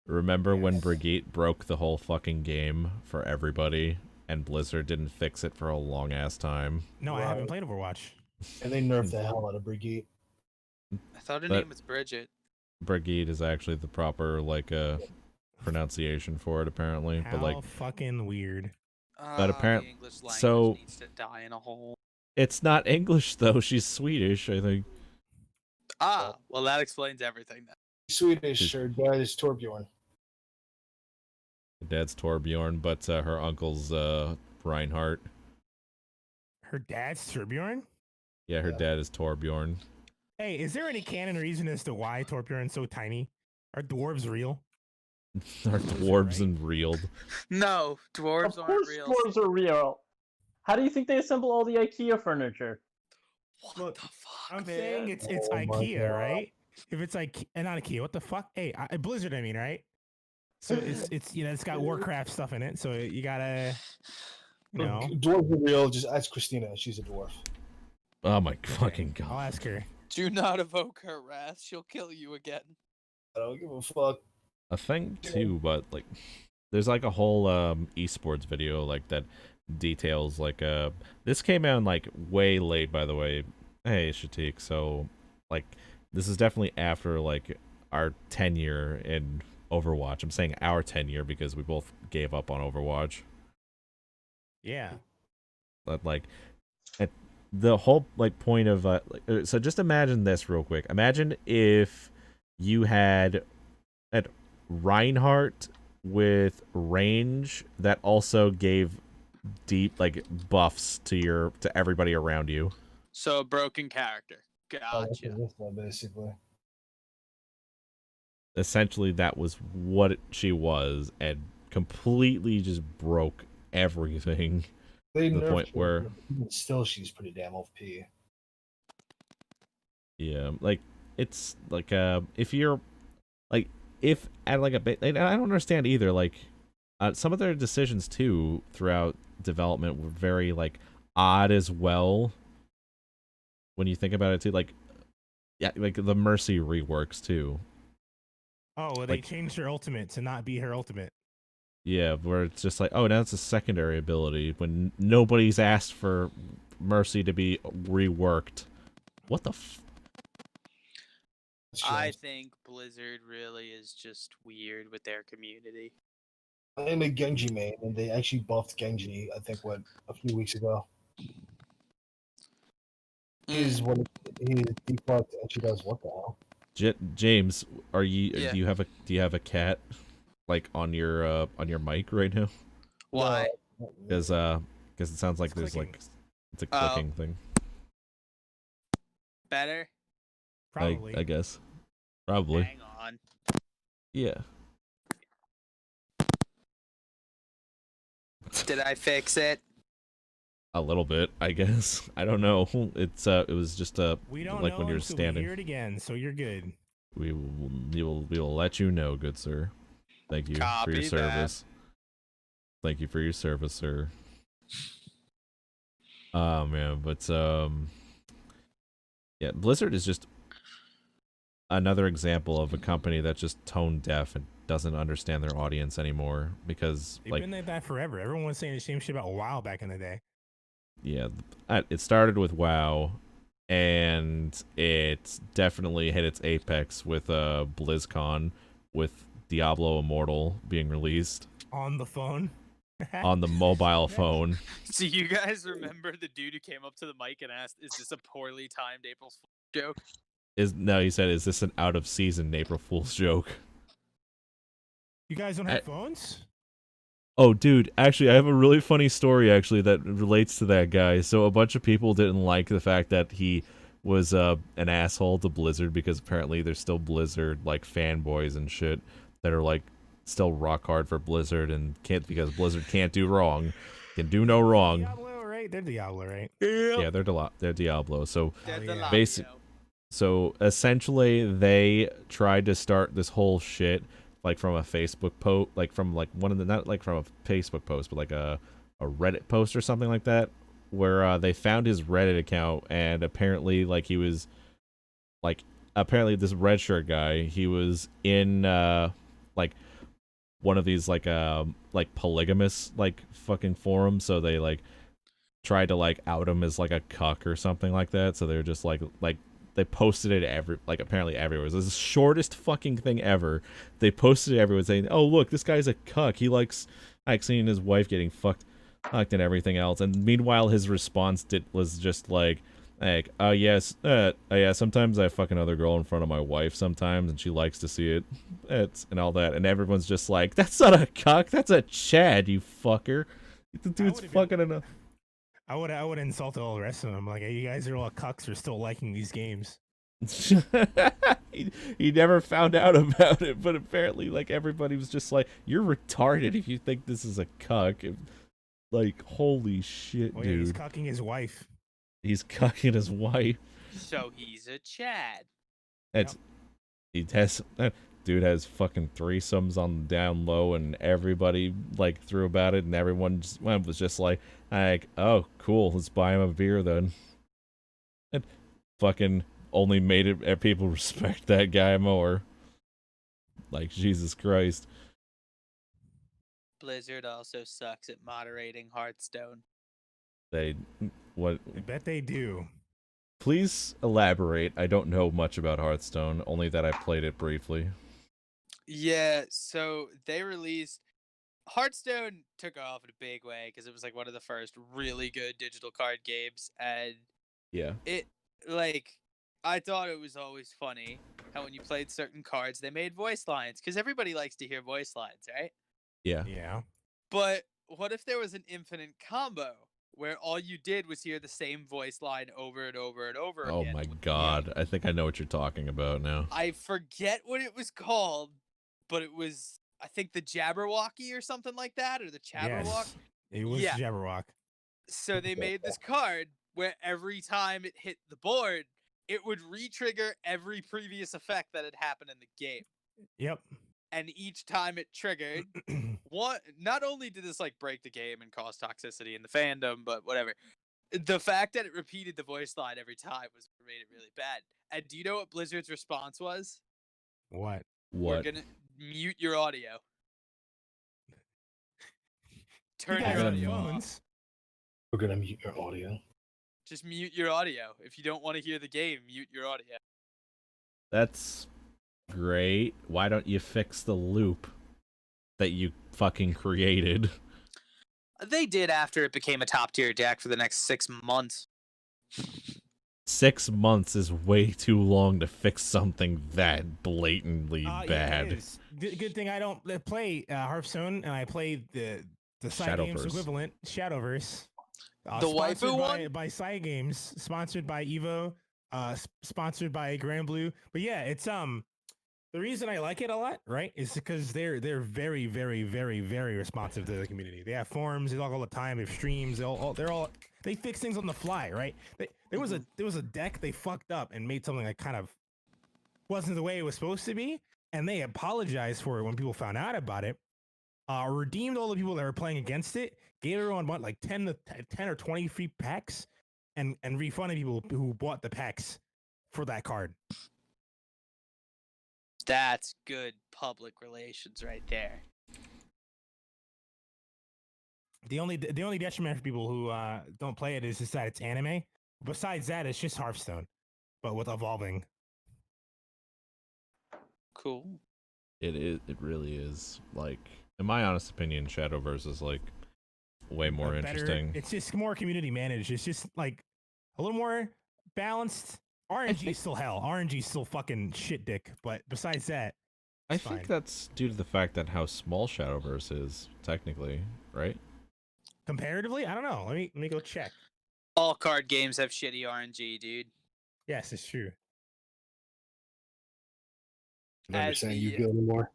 Remember when Yes. Brigitte broke the whole fucking game for everybody, and Blizzard didn't fix it for a long ass time? No, I Right. haven't played Overwatch. And they nerfed the hell out of Brigitte. I thought her But- name was Bridget. Brigitte is actually the proper like pronunciation for it apparently, How but like fucking weird. apparent- The English language so- needs to die in a hole. it's not English though. She's Swedish, I think. Well, that explains everything then. Swedish, her dad is Torbjorn. Her dad's Torbjorn, but her uncle's Reinhardt. Her dad's Torbjorn? Yeah, her Yeah. dad is Torbjorn. Hey, is there any canon reason as to why Torbjorn's so tiny? Are dwarves real? Are dwarves right? and reeled. No, dwarves Of aren't course, real. dwarves are real. How do you think they assemble all the IKEA furniture? What Look, the fuck, I'm man? saying it's Oh my IKEA, God. right? If it's like not IKEA, what the fuck? Hey, Blizzard, I mean, right? So it's it's got Warcraft stuff in it, so you gotta Dwarves are real. Just ask Christina. She's a dwarf. Oh my Okay, fucking I'll god. ask her. Do not evoke her wrath. She'll kill you again. I don't give a fuck. A thing too, but like there's like a whole esports video like that details like this came out like way late, by the way. Hey Shatik, so like this is definitely after like our tenure in Overwatch. I'm saying our tenure because we both gave up on Overwatch. Yeah. But like the whole like point of so just imagine this real quick. Imagine if you had Reinhardt with range that also gave deep like buffs to everybody around you. So a broken character. Oh, that's Gotcha. this one, basically. Essentially that was what she was, and completely just broke everything. They The nerfed point her, where- but even still, she's pretty damn OP. Yeah, like it's like if you're like if at like a bit, and I don't understand either. Like some of their decisions too throughout development were very like odd as well. When you think about it too, like yeah, like the Mercy reworks too. Oh, well, they Like- changed her ultimate to not be her ultimate. Yeah, where it's just like, oh, now it's a secondary ability when nobody's asked for Mercy to be reworked. What the That's I strange. think Blizzard really is just weird with their community. I'm a Genji main, and they actually buffed Genji. I think a few weeks ago. Is what his default actually does. What the hell? James, are you Yeah. do you have a cat like on your mic right now? Why? Because it sounds like It's there's clicking. like it's a Oh. clicking thing. Better? Probably. I guess. Probably. Hang on. Yeah. Did I fix it? A little bit, I guess. I don't know. It was just We don't like know when you're until standing. we hear it again, so you're good. We will let you know, good sir. Thank you for Copy your that. service. Thank you for your service, sir. Oh man, but yeah, Blizzard is just another example of a company that's just tone deaf and doesn't understand their audience anymore because They've been like that forever. Everyone was saying the same shit about WoW back in the day. yeah, it started with WoW, and it definitely hit its apex with BlizzCon, with Diablo Immortal being released On the phone. on the mobile phone. So you guys remember the dude who came up to the mic and asked, "Is this a poorly timed April Fool's joke?" He said, "Is this an out of season April Fool's joke?" You guys don't have phones? Oh, dude, actually, I have a really funny story, actually, that relates to that guy. So a bunch of people didn't like the fact that he was an asshole to Blizzard, because apparently there's still Blizzard, like, fanboys and shit that are, like, still rock hard for Blizzard, and because Blizzard can't do wrong, can do no wrong. Diablo, right? They're Diablo, right? Yeah, they're Diablo. So, They're so essentially, they tried to start this whole shit, like from a Facebook post, like from like one of the, not like from a Facebook post, but like a Reddit post or something like that, where they found his Reddit account, and apparently like he was like, apparently this red shirt guy, he was in like one of these like polygamous like fucking forums, so they like tried to like out him as like a cuck or something like that. So they're just like they posted it apparently everywhere. It was the shortest fucking thing ever. They posted it everywhere saying, "Oh, look, this guy's a cuck. He likes seeing his wife getting fucked and everything else." And meanwhile, his response was just like, yes, yeah, sometimes I fuck another girl in front of my wife sometimes, and she likes to see it. And all that. And everyone's just like, "That's not a cuck. That's a Chad, you fucker. The dude's fucking enough." I would insult all the rest of them. Like, hey, you guys are all cucks for still liking these games. he never found out about it, but apparently, like, everybody was just like, "You're retarded if you think this is a cuck." Like, holy shit, yeah, dude. he's cucking his wife. He's cucking his wife. So he's a Chad. He has dude has fucking threesomes on the down low, and everybody like threw about it, and everyone was just like, "Oh, cool, let's buy him a beer then." And fucking only made it people respect that guy more. Like, Jesus Christ. Blizzard also sucks at moderating Hearthstone. I bet they do. Please elaborate. I don't know much about Hearthstone, only that I played it briefly. Yeah, so they released Hearthstone took off in a big way because it was like one of the first really good digital card games, and yeah, it like I thought it was always funny how when you played certain cards they made voice lines because everybody likes to hear voice lines, right? Yeah. But what if there was an infinite combo where all you did was hear the same voice line over and over and over again? Oh my god, I think I know what you're talking about now. I forget what it was called, but it was, I think, the Jabberwocky or something like that, or the Chatterwock. Yes, it was Jabberwock. So they made this card where every time it hit the board, it would re-trigger every previous effect that had happened in the game. Yep. And each time it triggered, not only did this like break the game and cause toxicity in the fandom, but whatever. The fact that it repeated the voice line every time was what made it really bad. And do you know what Blizzard's response was? What? We're gonna mute your audio. Turn your audio phones. off. We're gonna mute your audio. Just mute your audio. If you don't want to hear the game, mute your audio. That's great. Why don't you fix the loop that you fucking created? They did after it became a top tier deck for the next 6 months. 6 months is way too long to fix something that blatantly bad. Yeah, good thing I don't play Hearthstone, and I play the side games equivalent, Shadowverse. The waifu one? By Side Games, sponsored by Evo, sponsored by Grand Blue. But yeah, it's the reason I like it a lot, right, is because they're very, very, very, very responsive to the community. They have forums, they talk all the time, they have streams, they fix things on the fly, right? There was a deck they fucked up and made something that kind of wasn't the way it was supposed to be, and they apologized for it when people found out about it. Redeemed all the people that were playing against it, gave everyone like 10 or 20 free packs, and refunded people who bought the packs for that card. That's good public relations right there. The only detriment for people who don't play it is just that it's anime. Besides that, it's just Hearthstone, but with evolving. Cool. It is. It really is. Like, in my honest opinion, Shadowverse is like way more Better- interesting. It's just more community managed. It's just like a little more balanced. RNG is still hell. RNG is still fucking shit dick. But besides that, I it's think fine. that's due to the fact that how small Shadowverse is, technically, right? Comparatively, I don't know. Let me go check. All card games have shitty RNG, dude. Yes, it's true. I'm never As saying the- Yu-Gi-Oh anymore.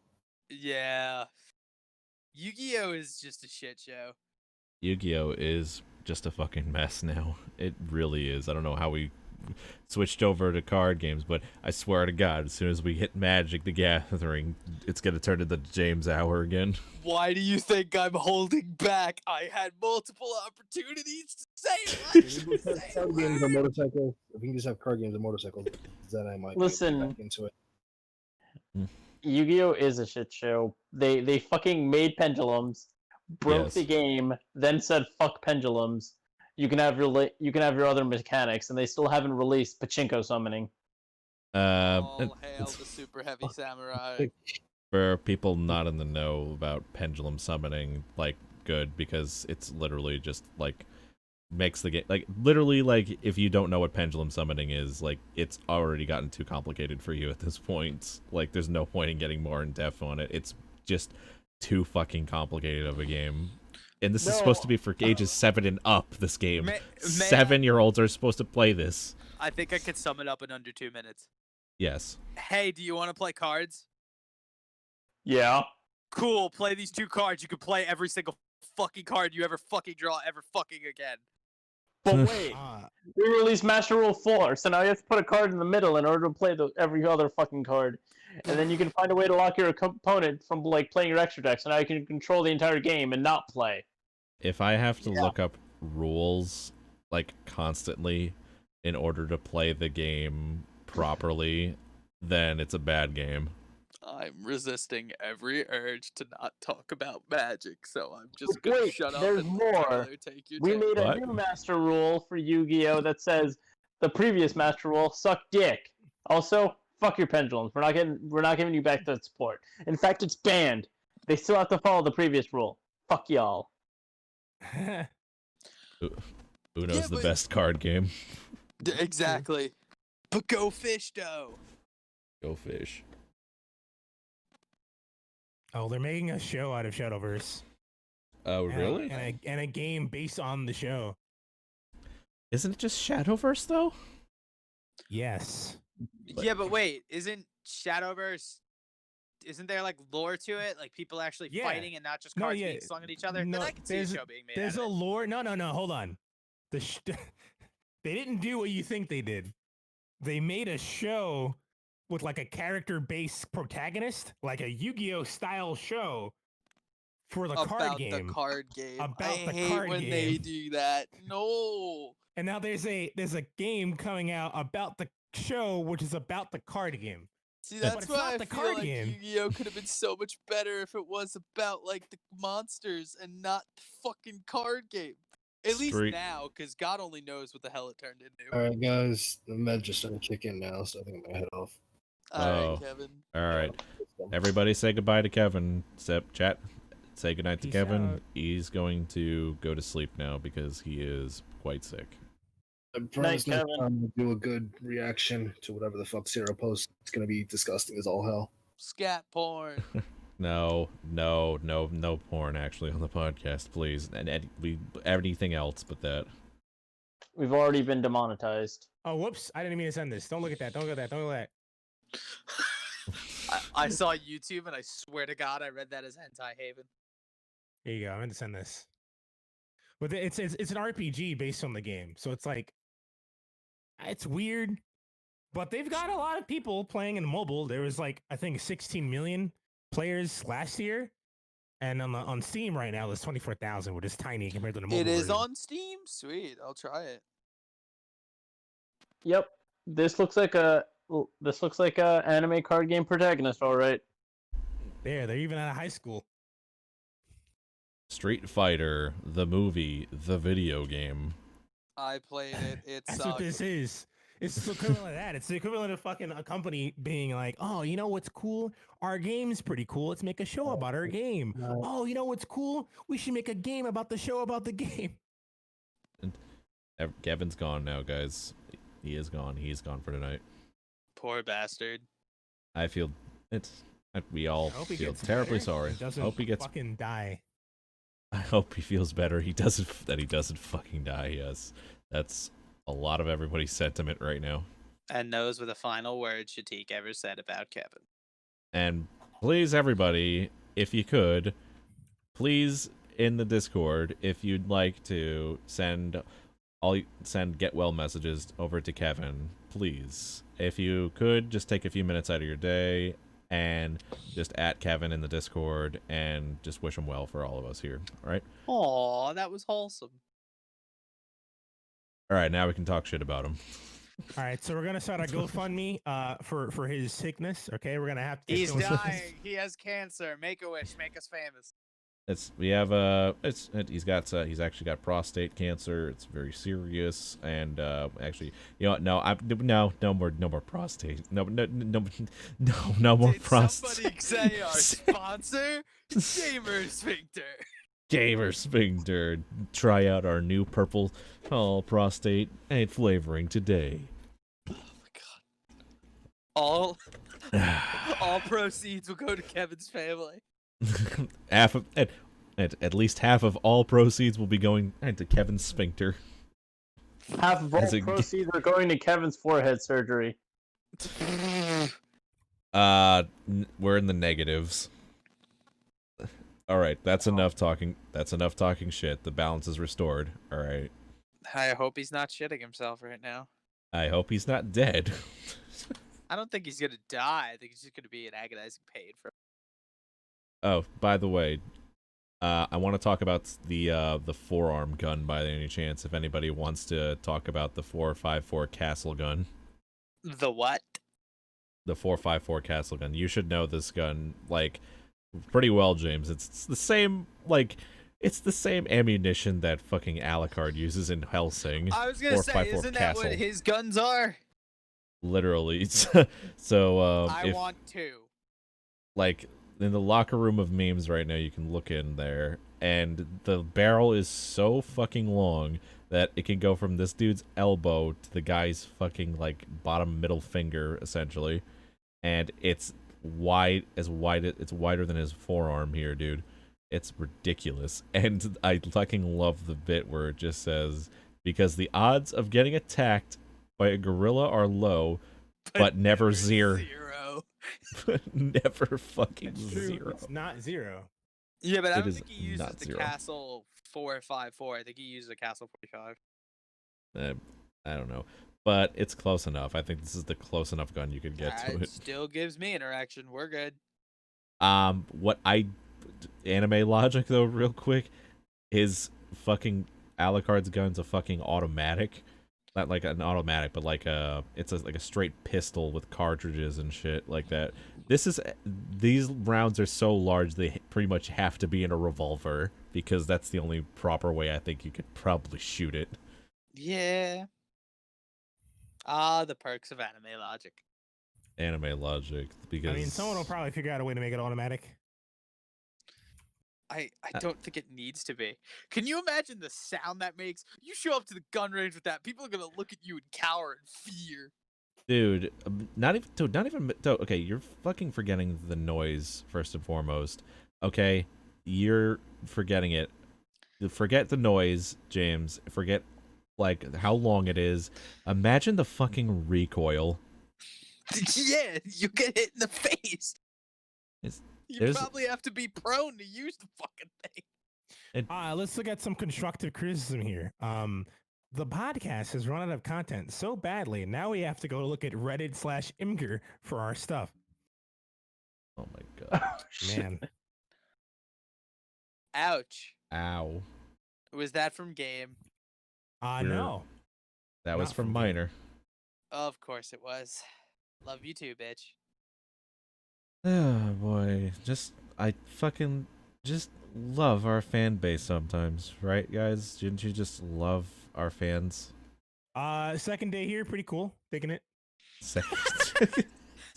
Yeah. Yu-Gi-Oh is just a shit show. Yu-Gi-Oh is just a fucking mess now. It really is. I don't know how we switched over to card games, but I swear to God, as soon as we hit Magic the Gathering, it's gonna turn into James Hour again. Why do you think I'm holding back? I had multiple opportunities to say If what we should just have say card games and motorcycles, if we can just have card games and motorcycles, then I might Listen. get back into it. Yu-Gi-Oh is a shit show. They fucking made pendulums, broke Yes. the game, then said fuck pendulums. You can have your other mechanics, and they still haven't released pachinko summoning. All hail the super heavy samurai. For people not in the know about pendulum summoning, like, good, because it's literally just like makes the game like literally like if you don't know what pendulum summoning is, like it's already gotten too complicated for you at this point. Like there's no point in getting more in depth on it. It's just too fucking complicated of a game. And this is supposed to be for ages 7 and up, this game. May 7-year-olds are supposed to play this. I think I could sum it up in under 2 minutes. Yes. Hey, do you want to play cards? Yeah. Cool, play these 2 cards. You can play every single fucking card you ever fucking draw ever fucking again. But wait, Uh, we released Master Rule 4, so now you have to put a card in the middle in order to play every other fucking card. And then you can find a way to lock your opponent from like playing your extra deck, so now you can control the entire game and not play. If I have to look up rules like constantly in order to play the game properly, then it's a bad game. I'm resisting every urge to not talk about magic, so I'm just gonna Wait, shut up there's and let more. Tyler take your We take. made a What? new Master Rule for Yu-Gi-Oh that says the previous Master Rule suck dick. Also, fuck your pendulums. We're not giving you back that support. In fact, it's banned. They still have to follow the previous rule. Fuck y'all. Uno's Yeah, the but- best card game. Exactly. But go fish, though. Go fish. oh, they're making a show out of Shadowverse. Oh, And- really? And a game based on the show. Isn't it just Shadowverse, though? Yes. Yeah, but wait, isn't Shadowverse? Isn't there like lore to it? Like people actually Yeah. fighting and not just No, cards yeah. being slung at each other? No, then I can see a there's- show being made. There's out a of it. lore. No, hold on. They didn't do what you think they did. They made a show with like a character-based protagonist, like a Yu-Gi-Oh style show for the card about game. the card game. About I the hate card when they game. do that. No. And now there's a game coming out about the show, which is about the card game. See, But that's it's why not I the feel card like game. Yu-Gi-Oh could have been so much better if it was about like the monsters and not the fucking card game. At least Street- now, because God only knows what the hell it turned into. All right, guys, the med just started to kick in now, so I think I'm gonna head off. All right, Oh. Kevin. All right. Everybody say goodbye to Kevin. Except chat. Say goodnight to Peace Kevin. out. He's going to go to sleep now because he is quite sick. I promise next Kevin. time we'll do a good reaction to whatever the fuck Sarah posts. It's gonna be disgusting as all hell. Scat porn. No porn actually on the podcast, please. And we anything else but that. We've already been demonetized. Oh, whoops! I didn't mean to send this. Don't look at that. Don't look at that. Don't look at that. I saw YouTube and I swear to God I read that as hentai haven. Here you go. I meant to send this. But it's an RPG based on the game, so it's like it's weird. But they've got a lot of people playing in mobile. There was like I think 16 million players last year, and on Steam right now there's 24,000, which is tiny compared to the mobile. It is version. on Steam? Sweet, I'll try it. Yep. This looks like This looks like a anime card game protagonist, all right. They're even out of high school. Street Fighter, the movie, the video game. I played it. It That's sucked. what this is. It's the equivalent of that. It's the equivalent of fucking a company being like, oh, you know what's cool? Our game's pretty cool. Let's make a show about our game. Oh, you know what's cool? We should make a game about the show about the game. Kevin's gone now, guys. He is gone. He's gone for tonight. Poor bastard. I feel we all I hope he feel gets terribly better. sorry. He doesn't Hope he gets. fucking die. I hope he feels better. He doesn't fucking die. Yes, that's a lot of everybody's sentiment right now. And those were the final words Shatik ever said about Kevin. And please, everybody, if you could, please in the Discord, if you'd like to send get well messages over to Kevin, please. If you could, just take a few minutes out of your day and just at Kevin in the Discord and just wish him well for all of us here. All right. Aw, that was wholesome. All right. Now we can talk shit about him. All right, so we're gonna start a GoFundMe for his sickness. Okay, we're gonna have to. He's dying. He has cancer. Make a wish. Make us famous. He's actually got prostate cancer. It's very serious, and actually, you know, no more prostate. No more Did prostate. somebody say our sponsor? Gamer Sphincter. Gamer Sphincter. Try out our new purple prostate and flavoring today. Oh my god. All proceeds will go to Kevin's family. At least half of all proceeds will be going to Kevin's sphincter. Half of all proceeds are going to Kevin's forehead surgery. We're in the negatives. All right, that's enough talking. That's enough talking shit. The balance is restored. All right. I hope he's not shitting himself right now. I hope he's not dead. I don't think he's gonna die. I think he's just gonna be in agonizing pain for. Oh, by the way, I want to talk about the forearm gun by any chance. If anybody wants to talk about the 4.54 castle gun. The what? The 4.54 castle gun. You should know this gun like pretty well, James. It's the same it's the same ammunition that fucking Alucard uses in Helsing. I was gonna say, isn't that what his guns are? Literally. So I want two. Like in the locker room of memes right now, you can look in there, and the barrel is so fucking long that it can go from this dude's elbow to the guy's fucking like bottom middle finger, essentially, and it's it's wider than his forearm here, dude. It's ridiculous, and I fucking love the bit where it just says, because the odds of getting attacked by a gorilla are low, but never zero. Never fucking zero. It's not zero. Yeah, but I don't think he uses the Castle 4.54. I think he uses a Castle 45. I don't know, but it's close enough. I think this is the close enough gun you could get to it. Still gives me interaction. We're good. Anime logic though, real quick, his fucking Alucard's gun's a fucking automatic. Not like an automatic, but like it's like a straight pistol with cartridges and shit like that. These rounds are so large they pretty much have to be in a revolver, because that's the only proper way I think you could probably shoot it. Yeah. The perks of anime logic. Anime logic, because I mean, someone will probably figure out a way to make it automatic. I don't think it needs to be. Can you imagine the sound that makes? You show up to the gun range with that, people are gonna look at you and cower in fear. Dude, not even. Okay, you're fucking forgetting the noise first and foremost. Okay, you're forgetting it. Forget the noise, James. Forget like how long it is. Imagine the fucking recoil. Yeah, you get hit in the face. You probably have to be prone to use the fucking thing. Let's look at some constructive criticism here. The podcast has run out of content so badly, now we have to go look at Reddit/Imgur for our stuff. Oh my god. Man. Ouch. Ow. Was that from Game? No. That was from Minor. Of course it was. Love you too, bitch. Oh boy, I fucking just love our fan base sometimes, right, guys? Didn't you just love our fans? Second day here, pretty cool. Digging it.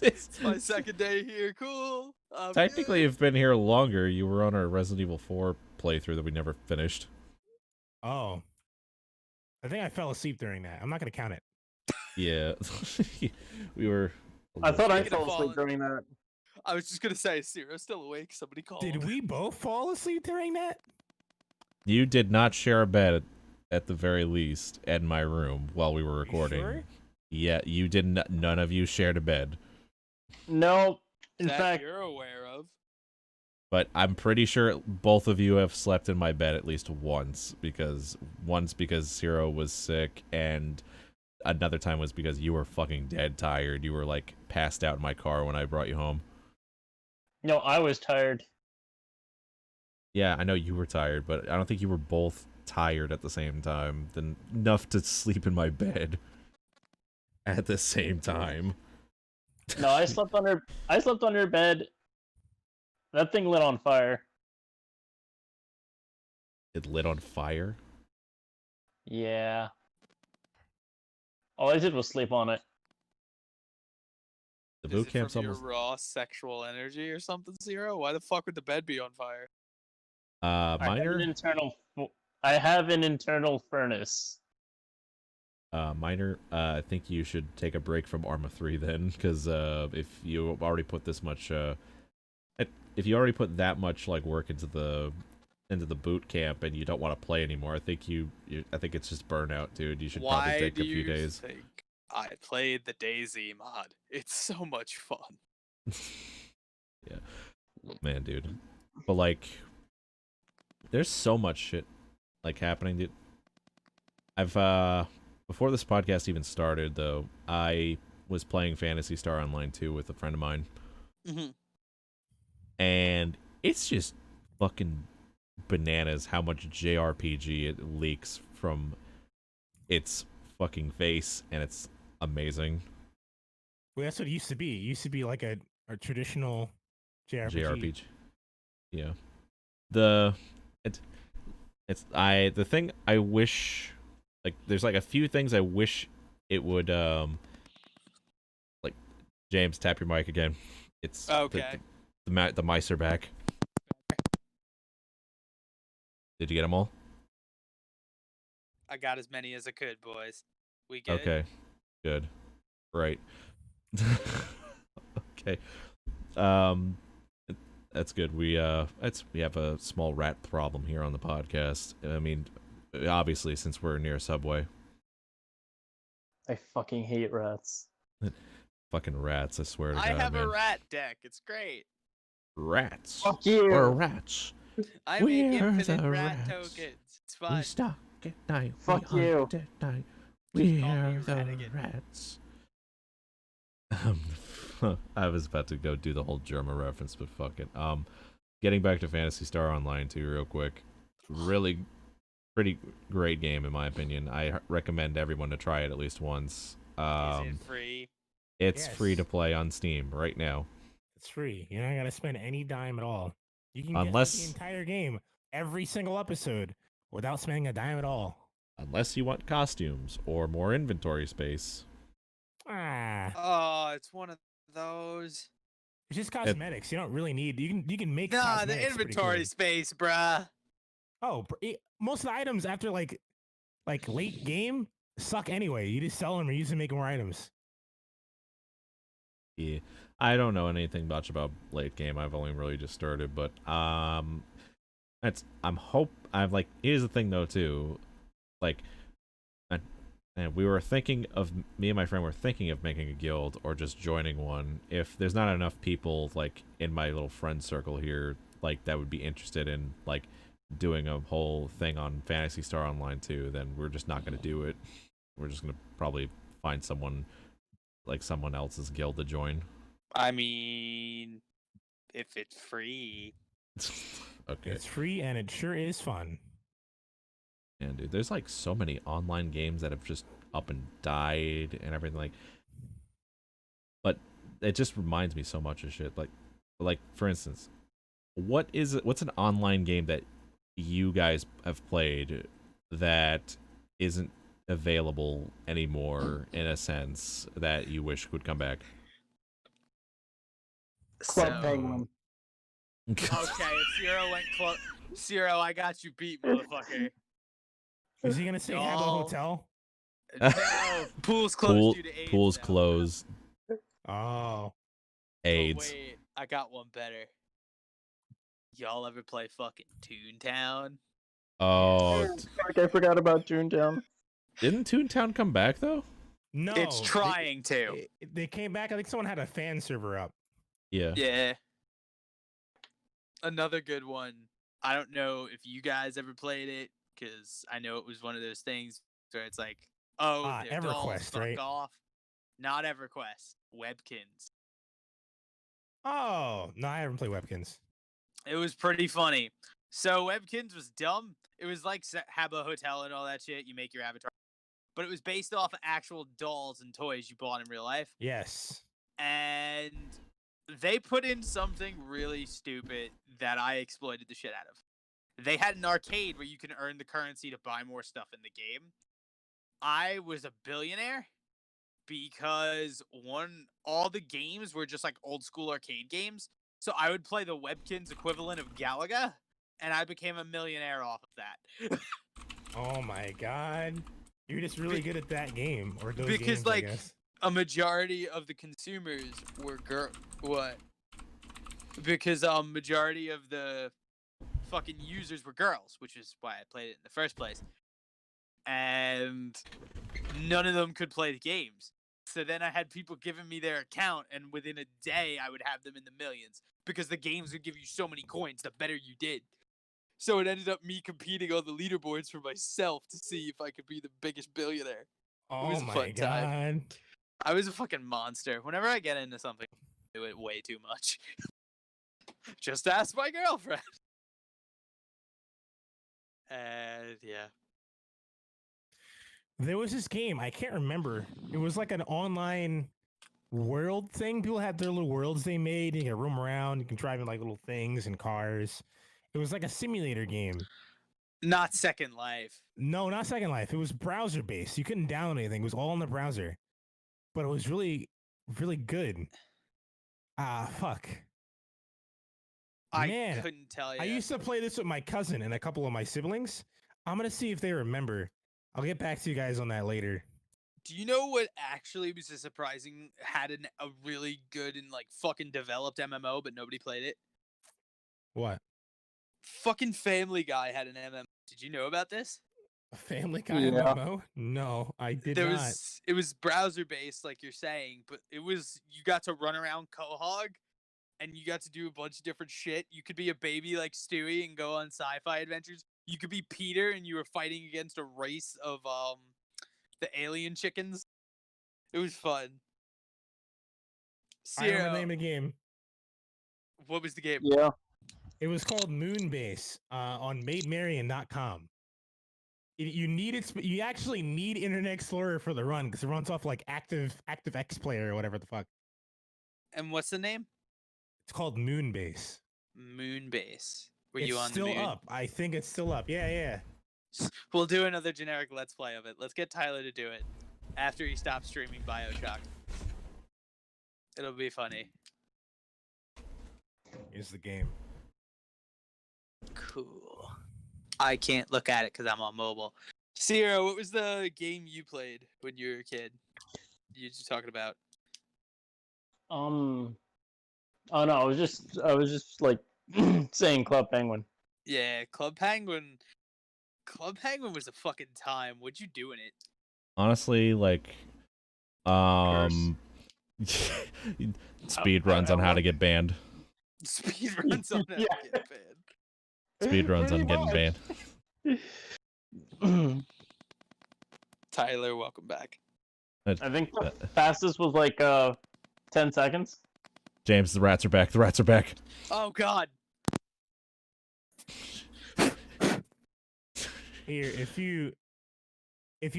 It's my second day here. Cool. Technically, Good. you've been here longer. You were on our Resident Evil 4 playthrough that we never finished. Oh, I think I fell asleep during that. I'm not gonna count it. Yeah, we were. I thought I Speaking of fell asleep falling- during that. I was just gonna say, Ciro's still awake. Somebody called. Did we both fall asleep during that? You did not share a bed at the very least in my room while we were recording. Sure? Yeah, you didn't. None of you shared a bed. No, in that fact, you're aware of. But I'm pretty sure both of you have slept in my bed at least once because Zero was sick and another time was because you were fucking dead tired. You were like passed out in my car when I brought you home. no, I was tired. Yeah, I know you were tired, but I don't think you were both tired at the same time. Enough to sleep in my bed at the same time. No, I slept under. I slept under bed. That thing lit on fire. It lit on fire. Yeah. All I did was sleep on it. The Is boot it camp's from almost. your raw sexual energy or something, Ciro? Why the fuck would the bed be on fire? I have an Minor. internal. I have an internal furnace. Minor. I think you should take a break from Arma 3 then, because if you already put this much, if you already put that much like work into the boot camp and you don't want to play anymore, I think I think it's just burnout, dude. You should probably Why take do a few you days. think I played the DayZ mod? It's so much fun. Yeah, man, dude. But like, there's so much shit like happening, dude. I've before this podcast even started, though, I was playing Phantasy Star Online 2 with a friend of mine, and it's just fucking bananas how much JRPG it leaks from its fucking face, and it's amazing. Well, that's what it used to be. It used to be like a traditional JRPG. Yeah. The thing I wish, like, there's like a few things I wish it would like, James, tap your mic again. It's Okay. the mice are back. Did you get them all? I got as many as I could, boys. We good? Okay, good, right. Okay, that's good. We have a small rat problem here on the podcast. I mean, obviously, since we're near a subway. I fucking hate rats. Fucking rats! I swear to God, I have man. a rat deck. It's great. Rats. Fuck you. Or rats. I make We're infinite the rat rats. tokens. It's We fun. stalk at night. Fuck we you. hunt at night. Just call me We're the Ratigan. rats. I was about to go do the whole German reference, but fuck it. Getting back to Phantasy Star Online 2 real quick. Really pretty great game in my opinion. I recommend everyone to try it at least once. Is it free? It's free Yes. to play on Steam right now. It's free. You're not gonna spend any dime at all. You can get Unless- the entire game, every single episode, without spending a dime at all. Unless you want costumes or more inventory space. Ah, Oh, it's one of those. it's just cosmetics. You don't really need. You can make. Nah, the cosmetics pretty inventory good. space, bruh. Oh, most of the items after like late game suck anyway. You just sell them or use them to make more items. Yeah, I don't know anything much about late game. I've only really just started, but here's the thing though too, like, and me and my friend were thinking of making a guild or just joining one. If there's not enough people like in my little friend circle here, like that would be interested in like doing a whole thing on Phantasy Star Online 2, then we're just not gonna do it. We're just gonna probably find someone else's guild to join. I mean, if it's free. Okay. It's free and it sure is fun. And dude, there's like so many online games that have just up and died and everything. but it just reminds me so much of shit. Like for instance, what's an online game that you guys have played that isn't available anymore in a sense that you wish would come back? Club So, Penguin. okay, if Zero went close, Zero, I got you beat, motherfucker. Is he gonna say Habbo Y'all- Hotel? No, pool's closed due to AIDS. Pool's now. Oh, closed. But AIDS. wait, I got one better. Y'all ever play fucking Toontown? Oh, Fuck, I forgot about Toontown. didn't Toontown come back though? no. It's trying to. They came back. I think someone had a fan server up. Yeah. Yeah. Another good one. I don't know if you guys ever played it, because I know it was one of those things where it's like, oh, they're dolls, EverQuest, fuck right? off. Not EverQuest. Webkins. Oh no, I haven't played Webkins. It was pretty funny. So Webkins was dumb. It was like Habbo Hotel and all that shit. You make your avatar. But it was based off of actual dolls and toys you bought in real life. Yes. And they put in something really stupid that I exploited the shit out of. They had an arcade where you can earn the currency to buy more stuff in the game. I was a billionaire because all the games were just like old school arcade games. So I would play the Webkins equivalent of Galaga, and I became a millionaire off of that. Oh my god. You're just really good at that game or those Because, games, like, I guess. a majority of the consumers were what? Because majority of the fucking users were girls, which is why I played it in the first place. And none of them could play the games. So then I had people giving me their account, and within a day I would have them in the millions because the games would give you so many coins the better you did. So it ended up me competing on the leaderboards for myself to see if I could be the biggest billionaire. Oh was a my fun god. time. I was a fucking monster. Whenever I get into something, I do it way too much. Just ask my girlfriend. And yeah. There was this game, I can't remember. It was like an online world thing. People had their little worlds they made. You can roam around, you can drive in like little things and cars. It was like a simulator game. Not Second Life. No, not Second Life. It was browser based. You couldn't download anything. It was all in the browser. But it was really, really good. Fuck. I Man, couldn't tell you. I used to play this with my cousin and a couple of my siblings. I'm going to see if they remember. I'll get back to you guys on that later. Do you know what actually was a surprising, had a really good and like fucking developed MMO, but nobody played it? What? Fucking Family Guy had an MMO. Did you know about this? A Family Guy Yeah. MMO? No, I did There not. it was browser based, like you're saying, but you got to run around Quahog, and you got to do a bunch of different shit. You could be a baby like Stewie and go on sci-fi adventures. You could be Peter and you were fighting against a race of the alien chickens. It was fun. I remember the Zero, name of the game. what was the game? Yeah. It was called Moonbase on MadeMarian.com. You actually need Internet Explorer for the run because it runs off like ActiveX Player or whatever the fuck. And what's the name? It's called Moonbase. Moonbase. Were It's you on still the moon? up. I think it's still up. Yeah. We'll do another generic Let's Play of it. Let's get Tyler to do it after he stops streaming Bioshock. It'll be funny. Here's the game. Cool. I can't look at it because I'm on mobile. Sierra, what was the game you played when you were a kid? You just talking about? Oh no, I was just like saying Club Penguin. Yeah, Club Penguin. Club Penguin was a fucking time. What'd you do in it? Honestly, like, speed runs on how to get banned. Speed runs on how to Yeah. get banned. Speed runs on Pretty getting much. banned. Tyler, welcome back. I think the fastest was like 10 seconds. James, the rats are back. The rats are back. Oh God. Here, if you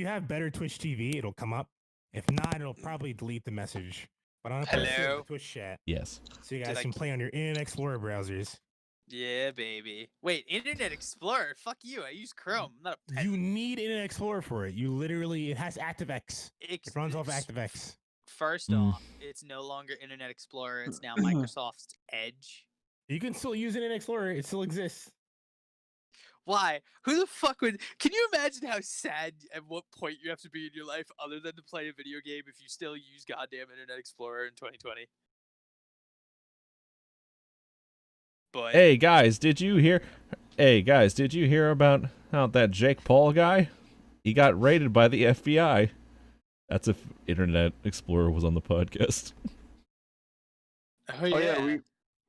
have better Twitch TV, it'll come up. If not, it'll probably delete the message But I'm gonna put it in Hello? the Twitch chat Yes. so you Did guys I can k- play on your Internet Explorer browsers. Yeah, baby. Wait, Internet Explorer? Fuck you. I use Chrome. I'm not a peasant. You need Internet Explorer for it. You literally, it has ActiveX. It runs off ActiveX. First Mm. off, it's no longer Internet Explorer. It's now Microsoft's Edge. You can still use Internet Explorer. It still exists. Why? Who the fuck would? Can you imagine how sad at what point you have to be in your life other than to play a video game if you still use goddamn Internet Explorer in 2020? But Hey guys, did you hear? Hey guys, did you hear about how that Jake Paul guy? He got raided by the FBI. That's if Internet Explorer was on the podcast. oh yeah,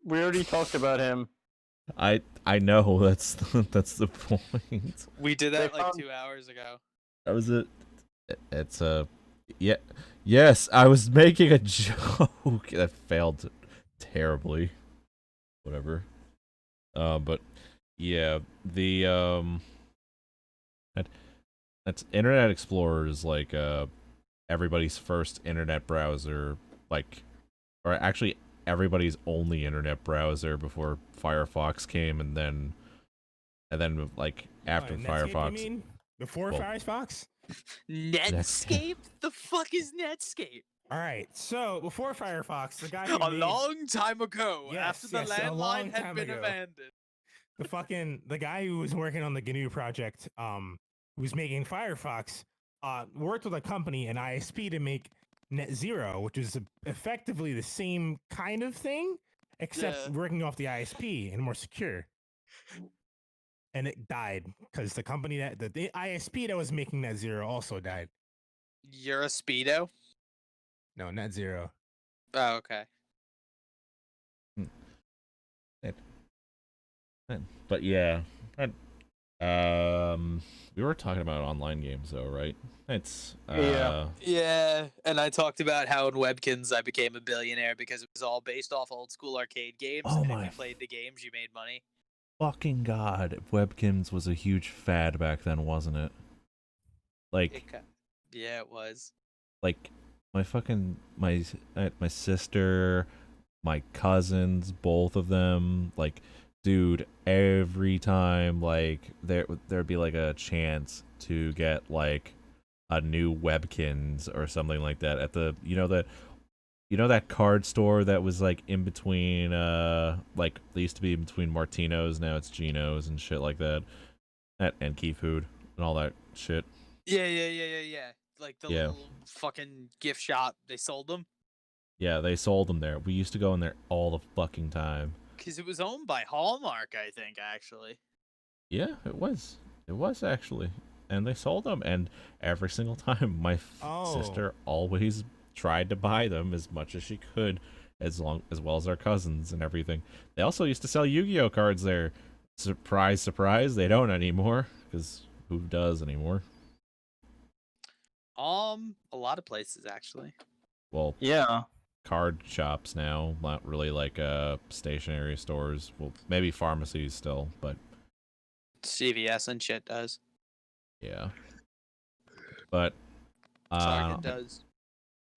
we already talked about him. I know that's the point. we did that They like found- 2 hours ago. That was it. It's yeah. Yes, I was making a joke that failed terribly. Whatever. But yeah, that's Internet Explorer is like everybody's first internet browser, like, or actually everybody's only internet browser before Firefox came, and then like after What, Netscape, Firefox. You mean? Before Well- Firefox? Netscape? The fuck is Netscape? All right. So before Firefox, the guy who A made long time ago, Yes, after the yes, a long landline had time been ago. abandoned. the guy who was working on the GNU project, who was making Firefox, worked with a company, an ISP, to make Net Zero, which is effectively the same kind of thing, except Yeah. working off the ISP and more secure. And it died because the company the ISP that was making Net Zero also died. You're a speedo? No, Net Zero. Oh, okay. But yeah, we were talking about online games though, right? It's Yeah. Yeah, and I talked about how in Webkins I became a billionaire because it was all based off old school arcade games. Oh and my if you played the games, you made money. fucking god, Webkins was a huge fad back then, wasn't it? Like, Yeah, it was. like my sister, my cousins, both of them, like, dude, every time like there'd be like a chance to get like a new Webkins or something like that at the that card store that was like in between like they used to be in between Martino's, now it's Gino's and shit like that. And Key Food and all that shit. Yeah. Like the Yeah. little fucking gift shop, they sold them Yeah, they sold them there. We used to go in there all the fucking time. because it was owned by Hallmark, I think, actually. Yeah, it was. It was actually. And they sold them, and every single time my sister always tried to buy them as much as she could, as well as our cousins and everything. They also used to sell Yu-Gi-Oh cards there. Surprise, surprise, they don't anymore, because who does anymore? A lot of places actually. Well, Yeah. card shops now, not really like stationery stores. Well, maybe pharmacies still, but CVS and shit does. yeah. But Target does.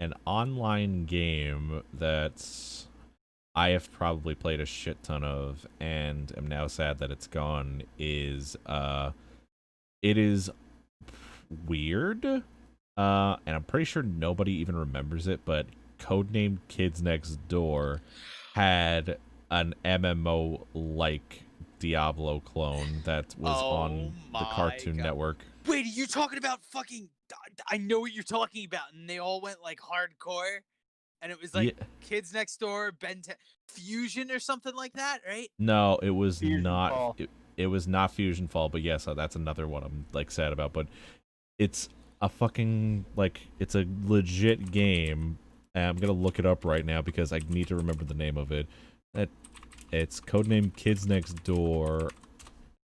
an online game that I have probably played a shit ton of and am now sad that it's gone is it is weird, and I'm pretty sure nobody even remembers it, but Codename Kids Next Door had an MMO like Diablo clone that was on the my Cartoon God. Network. Wait, are you talking about fucking? I know what you're talking about, and they all went like hardcore, and it was like Yeah. Kids Next Door, Fusion or something like that, right? No, it was Fusion not. Fall. It was not Fusion Fall, but yes, that's another one I'm like sad about. But it's a fucking like it's a legit game. And I'm gonna look it up right now because I need to remember the name of it. It's Codename Kids Next Door.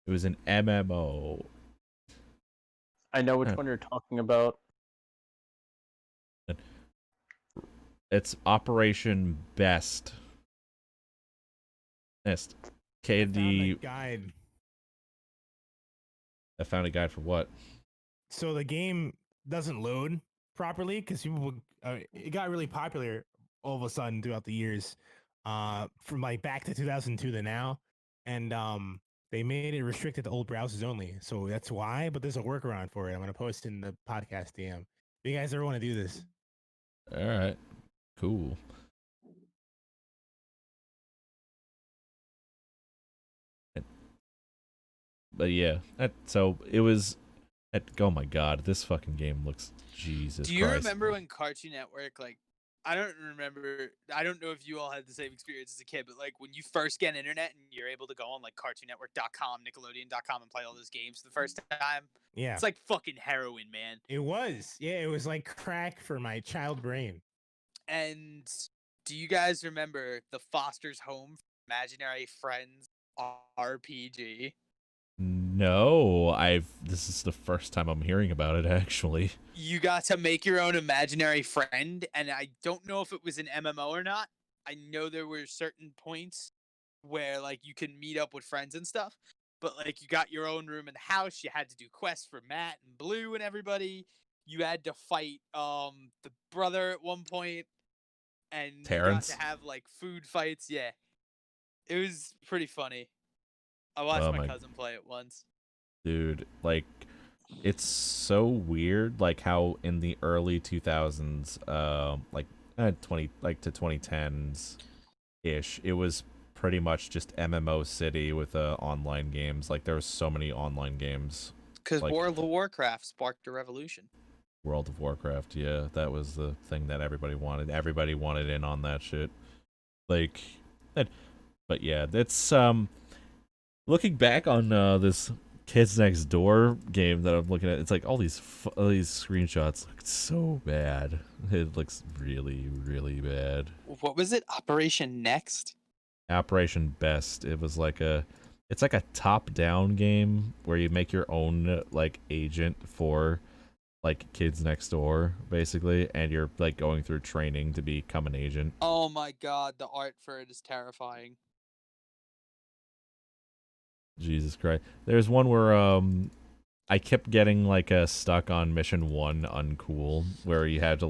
It was an MMO. I know which Huh. one you're talking about. It's Operation Best. Nest. I found KD. a guide. I found a guide for what? So the game doesn't load properly because people it got really popular all of a sudden throughout the years, from like back to 2002 to now, and they made it restricted to old browsers only. So that's why. But there's a workaround for it. I'm gonna post in the podcast DM. If you guys ever want to do this, All right, cool. But yeah, so it was. Oh my god, this fucking game looks Jesus Do you Christ. remember when Cartoon Network, like, I don't remember, I don't know if you all had the same experience as a kid, but like when you first get internet and you're able to go on like cartoonnetwork.com, nickelodeon.com and play all those games for the first time, yeah, it's like fucking heroin, man. it was. Yeah, it was like crack for my child brain. And do you guys remember the Foster's Home for Imaginary Friends RPG? No, this is the first time I'm hearing about it actually. You got to make your own imaginary friend, and I don't know if it was an MMO or not. I know there were certain points where like you can meet up with friends and stuff, but like you got your own room in the house. You had to do quests for Matt and Blue and everybody. You had to fight the brother at one point, and Terrence? you got to have like food fights. Yeah, it was pretty funny. I watched Oh my my- cousin play it once. Dude, like it's so weird like how in the early 2000s like 20 like to 2010s ish, it was pretty much just MMO city with online games. Like there was so many online games. Because Like- World of Warcraft sparked a revolution. World of Warcraft, yeah, that was the thing that everybody wanted. Everybody wanted in on that shit. Like that, but yeah, that's looking back on this Kids Next Door game that I'm looking at, it's like all these screenshots look so bad. It looks really, really bad. What was it? Operation Next? Operation Best. It's like a top-down game where you make your own like agent for like Kids Next Door, basically, and you're like going through training to become an agent. Oh my god, the art for it is terrifying. Jesus Christ. There's one where I kept getting like stuck on mission 1 uncool, where you had to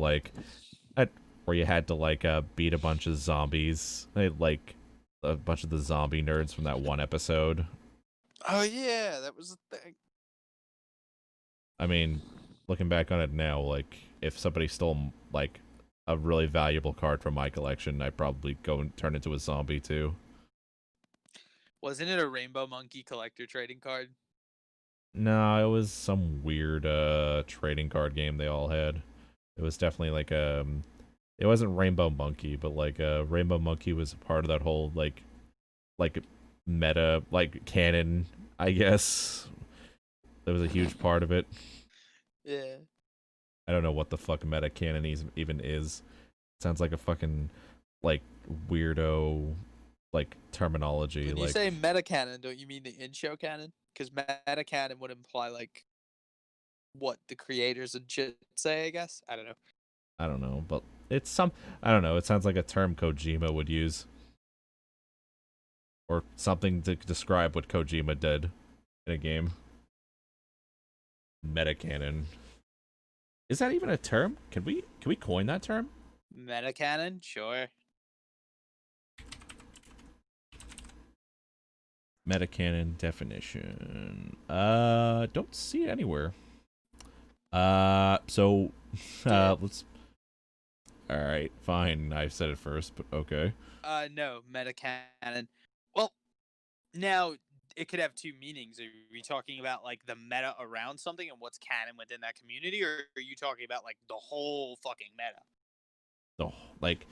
beat a bunch of zombies. Like a bunch of the zombie nerds from that one episode. Oh yeah, that was the thing. I mean, looking back on it now, like if somebody stole like a really valuable card from my collection, I'd probably go and turn into a zombie too. Wasn't it a Rainbow Monkey collector trading card? No, it was some weird trading card game they all had. It was definitely like it wasn't Rainbow Monkey, but like Rainbow Monkey was part of that whole like meta like canon, I guess. That was a huge part of it. Yeah. I don't know what the fuck meta canon even is. Sounds like a fucking like weirdo like terminology. When like you say meta canon, don't you mean the in-show canon? Because meta canon would imply like what the creators and shit say. I guess I don't know. I don't know, but it's I don't know. It sounds like a term Kojima would use, or something to describe what Kojima did in a game. Meta canon. Is that even a term? Can we coin that term? Meta canon, sure. Meta canon definition. Don't see it anywhere. So let's. All right, fine. I said it first, but okay. No, meta canon. Well, now it could have two meanings. Are we talking about like the meta around something and what's canon within that community, or are you talking about like the whole fucking meta? So like,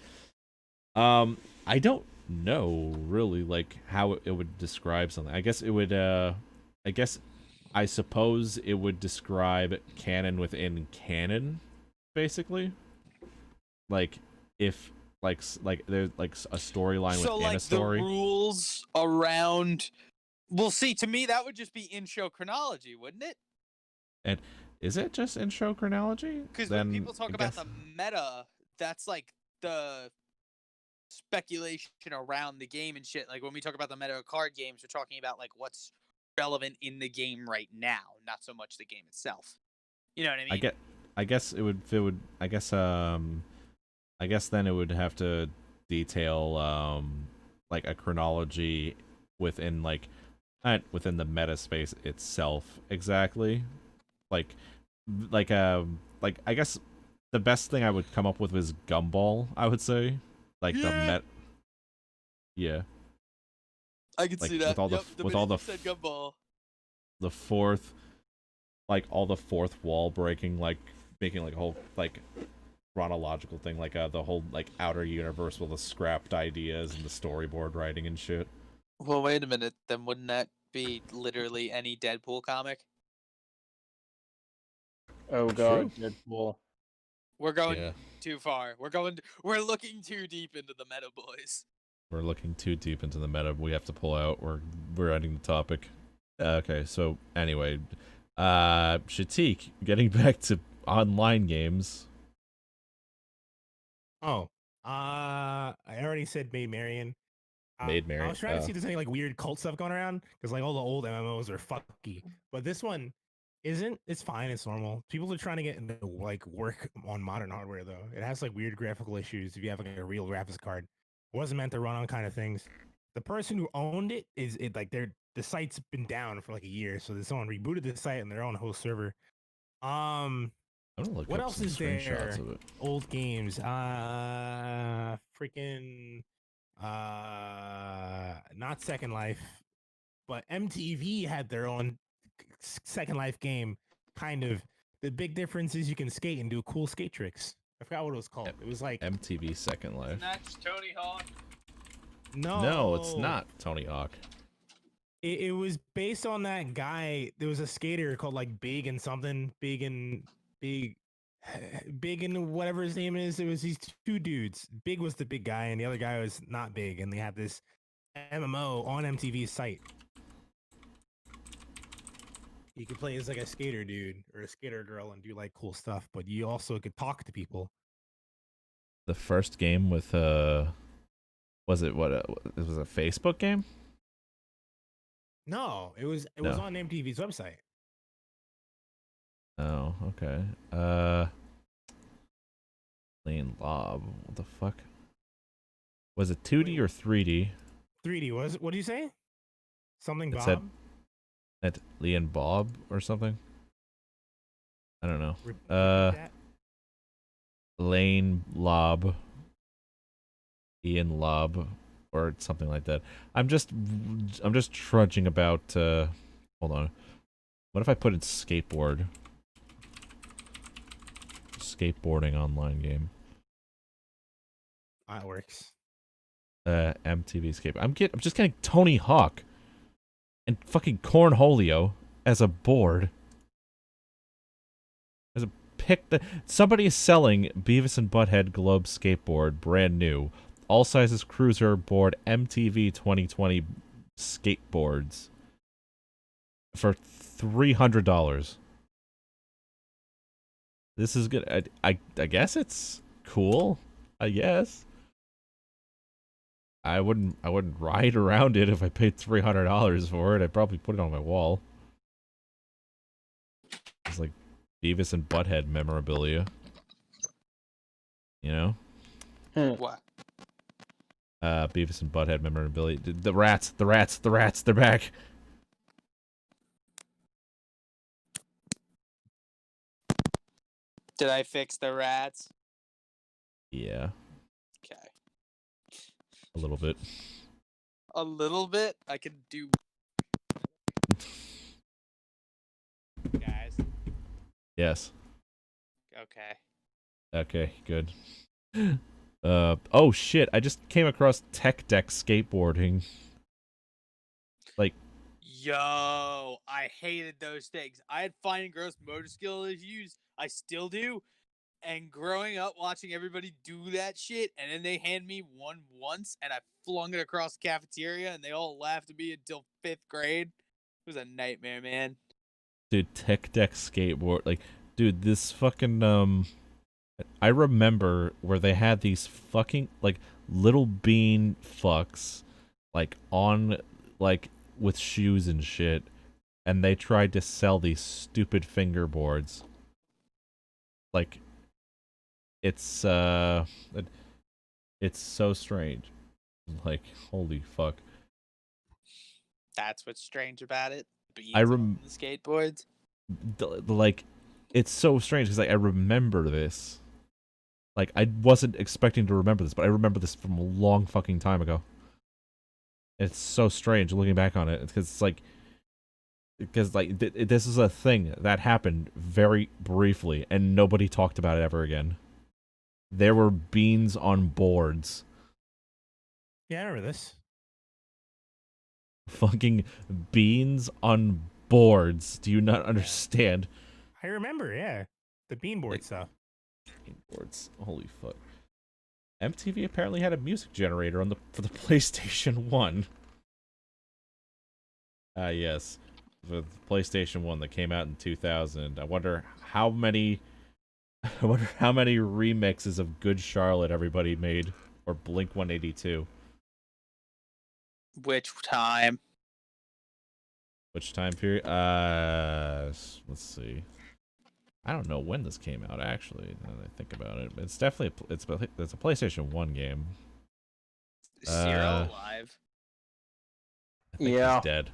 I don't know really like how it would describe something. I guess it would. I suppose it would describe canon within canon, basically. Like if like there's like a storyline So within like a story. the rules around. Well, see, to me that would just be in-show chronology, wouldn't it? And is it just in show chronology? Because when Then people talk I about guess- the meta, that's like the speculation around the game and shit. Like when we talk about the meta of card games, we're talking about like what's relevant in the game right now, not so much the game itself. You know what I mean? I guess it would. I guess I guess then it would have to detail like a chronology within like not within the meta space itself exactly. Like like I guess the best thing I would come up with was Gumball, I would say. Like the Yeah. met yeah. I can Like see that. with all the Yep, the with minute all the you said gumball. the fourth like all the fourth wall breaking, like making like a whole like chronological thing, like the whole like outer universe with the scrapped ideas and the storyboard writing and shit. Well, wait a minute. Then wouldn't that be literally any Deadpool comic? Oh god, Deadpool. We're going Yeah. too far. We're looking too deep into the meta, boys. We're looking too deep into the meta. We have to pull out. We're ending the topic. Okay, so anyway, Shatik, getting back to online games. Oh, I already said Maid Marian. Maid I Marian. was trying to see if there's any like weird cult stuff going around because like all the old MMOs are fucky, but this one isn't. It's fine. It's normal. People are trying to get into like work on modern hardware though. It has like weird graphical issues if you have like a real graphics card. It wasn't meant to run on kind of things. The person who owned it is it like the site's been down for like a year, so someone rebooted the site and they're on a host server. I'm gonna look What up else some is screenshots there? of it. Old games. Freaking not Second Life, but MTV had their own Second Life game. Kind of. The big difference is you can skate and do cool skate tricks. I forgot what it was called. It was like MTV Second Life. Isn't that just Tony Hawk? No, it's not Tony Hawk. It was based on that guy. There was a skater called like Big and something. Big and whatever his name is. It was these two dudes. Big was the big guy, and the other guy was not big. And they had this MMO on MTV's site. You could play as like a skater dude or a skater girl and do like cool stuff, but you also could talk to people. The first game with was it what? It was a Facebook game? No, it was No. on MTV's website. Oh, okay. Lane Lob. What the fuck? Was it 2D or 3D? 3D was what do you say? Something It Bob? said at Lee and Bob or something? I don't know. Repeat that? Lane Lob. Ian Lob or something like that. I'm just trudging about hold on. What if I put in skateboard? Skateboarding online game. That works. MTV skate. I'm just getting Tony Hawk and fucking Cornholio as a board. As a pick the somebody is selling Beavis and Butthead Globe skateboard brand new. All sizes cruiser board MTV 2020 skateboards for $300. This is good. I guess it's cool. I guess. I wouldn't ride around it if I paid $300 for it. I'd probably put it on my wall. It's like Beavis and Butthead memorabilia. You know? What? Beavis and Butthead memorabilia. The rats, they're back. Did I fix the rats? Yeah, Okay. a little bit. A little bit. I could do. Guys. Yes. Okay. Okay, good. Oh shit, I just came across Tech Deck skateboarding. Like, Yo, I hated those things. I had fine and gross motor skill issues. I still do. And growing up watching everybody do that shit, and then they hand me one once, and I flung it across the cafeteria, and they all laughed at me until 5th grade. It was a nightmare, man. dude, Tech Deck skateboard, like, dude, this fucking, I remember where they had these fucking, like, little bean fucks, like, on, like, with shoes and shit, and they tried to sell these stupid fingerboards. Like, it's it's so strange. Like, holy fuck. That's what's strange about it. Beans I on the skateboards. like, it's so strange because like I remember this. Like, I wasn't expecting to remember this, but I remember this from a long fucking time ago. It's so strange looking back on it because it's like, this is a thing that happened very briefly and nobody talked about it ever again. There were beans on boards. Yeah, I remember this. Fucking beans on boards. Do you not understand? I remember, yeah. The beanboard stuff. Boards. Holy fuck. MTV apparently had a music generator for the PlayStation 1. Yes. The PlayStation 1 that came out in 2000. I wonder how many remixes of Good Charlotte everybody made, or Blink 182. Which time? Which time period? Let's see. I don't know when this came out, actually, now that I think about it. It's definitely it's a PlayStation 1 game. Zero alive. I think Yeah. he's dead.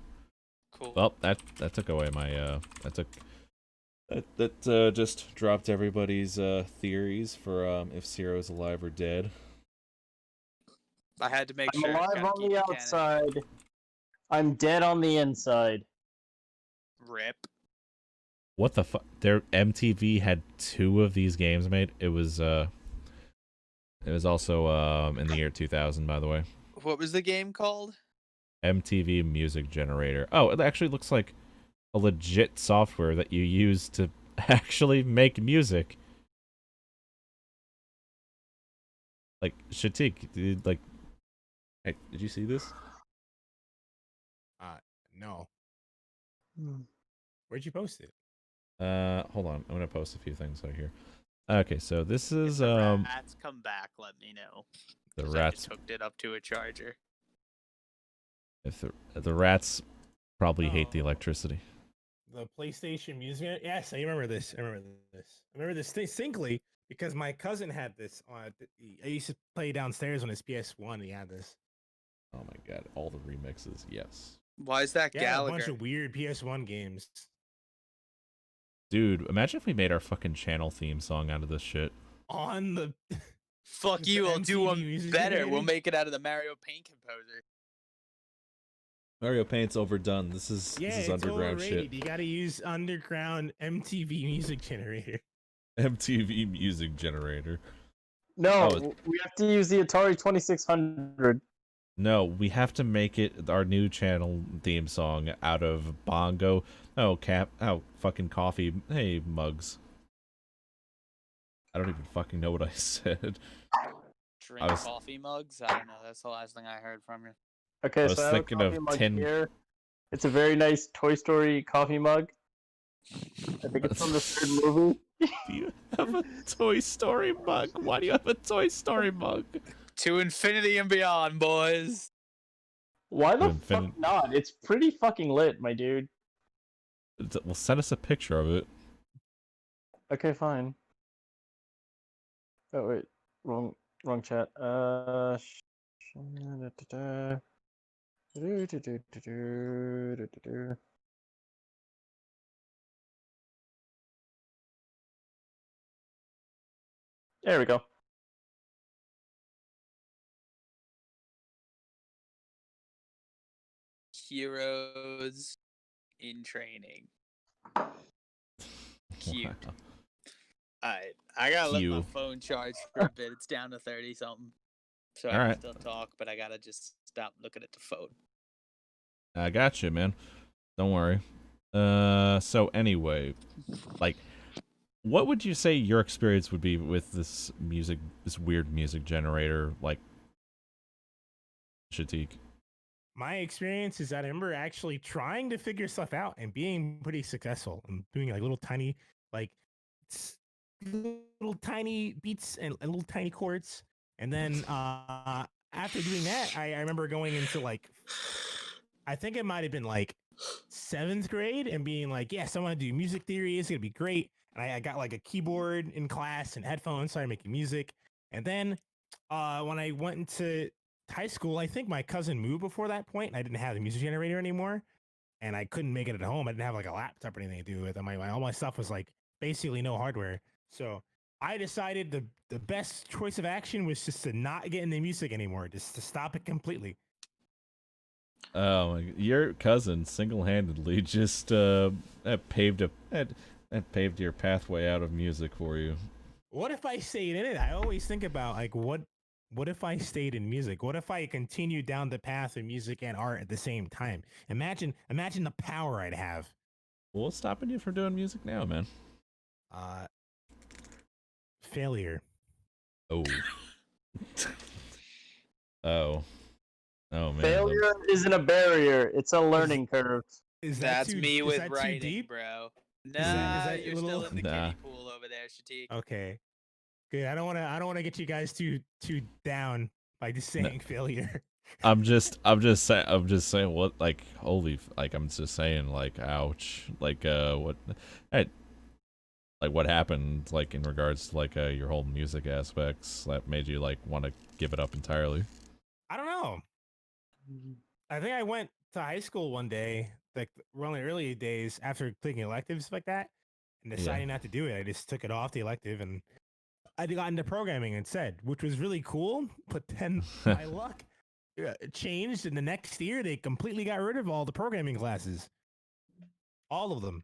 Cool. Well, that took away my that just dropped everybody's theories for if Zero's alive or dead. I had to make I'm sure. alive gotta on keep the it canon. outside. I'm dead on the inside. Rip. What the fuck? Their MTV had 2 of these games made. It was also in the year 2000, by the way. What was the game called? MTV Music Generator. Oh, it actually looks like a legit software that you use to actually make music. Like, Shatik, did you see this? No. Where'd you post it? Hold on. I'm gonna post a few things out here. Okay, so this If is the rats come back, let me know. the 'Cause I rats. just hooked it up to a charger. If the rats probably hate the Oh. electricity. The PlayStation Music. Yes, I remember this. I remember this distinctly because my cousin had this. I used to play downstairs on his PS1. He had this. Oh my god, all the remixes, yes. Why is that Yeah, Gallagher? a bunch of weird PS1 games. Dude, imagine if we made our fucking channel theme song out of this shit. On the Fuck the you, we'll do MTV one music better. We'll generator? make it out of the Mario Paint composer. Mario Paint's overdone. This is it's underground overrated. shit. You got to use underground MTV Music Generator. MTV Music Generator. No, Oh. we have to use the Atari 2600. No, we have to make it our new channel theme song out of bongo. Fucking coffee. Hey, mugs. I don't even fucking know what I said. Drink coffee mugs? I don't know. That's the last thing I heard from you. Okay, I was so I have a thinking coffee of mug 10 here. It's a very nice Toy Story coffee mug. I think it's from the third movie. Do you have a Toy Story mug? Why do you have a Toy Story mug? To infinity and beyond, boys. Why the Infinite- fuck not? It's pretty fucking lit, my dude. Well, send us a picture of it. Okay, fine. Oh wait, wrong chat. There we go. Heroes in training. Cute. Wow. Alright, I gotta let my Cute. phone charge for a bit. It's down to 30 something. So I can Alright. still talk, but I gotta just stop looking at the phone. I got you, man. Don't worry. So anyway, like, what would you say your experience would be with this weird music generator, like, Shatik? My experience is that I remember actually trying to figure stuff out and being pretty successful and doing like little tiny, little tiny beats and little tiny chords. And then after doing that, I remember going into like, I think it might have been like 7th grade and being like, yes, I want to do music theory. It's gonna be great. And I got like a keyboard in class and headphones, started making music. And then when I went into high school, I think my cousin moved before that point, and I didn't have the music generator anymore. And I couldn't make it at home. I didn't have like a laptop or anything to do with it. All my stuff was like basically no hardware. So I decided the best choice of action was just to not get into music anymore, just to stop it completely. Oh, your cousin single-handedly just paved your pathway out of music for you. What if I stayed in it? I always think about like what if I stayed in music? What if I continued down the path of music and art at the same time? Imagine the power I'd have. Well, what's stopping you from doing music now, man? Failure. Oh. Oh. Oh man. Failure isn't a barrier; it's a learning curve. Is that That's too, me is with that too writing, deep? bro. is Nah, that you're a little- still in the Nah. kiddie pool over there, Shatik. Okay. Good. I don't want to get you guys too down by just saying failure. I'm just saying what, like, holy, like, I'm just saying, like, ouch, like, what, like, what happened, like, in regards to, like, your whole music aspects that made you, like, want to give it up entirely? I don't know. I think I went to high school one day, like one of the early days after taking electives like that, and deciding not to do it. I just took it off the elective and I got into programming instead, which was really cool. But then my luck changed, and the next year they completely got rid of all the programming classes, all of them.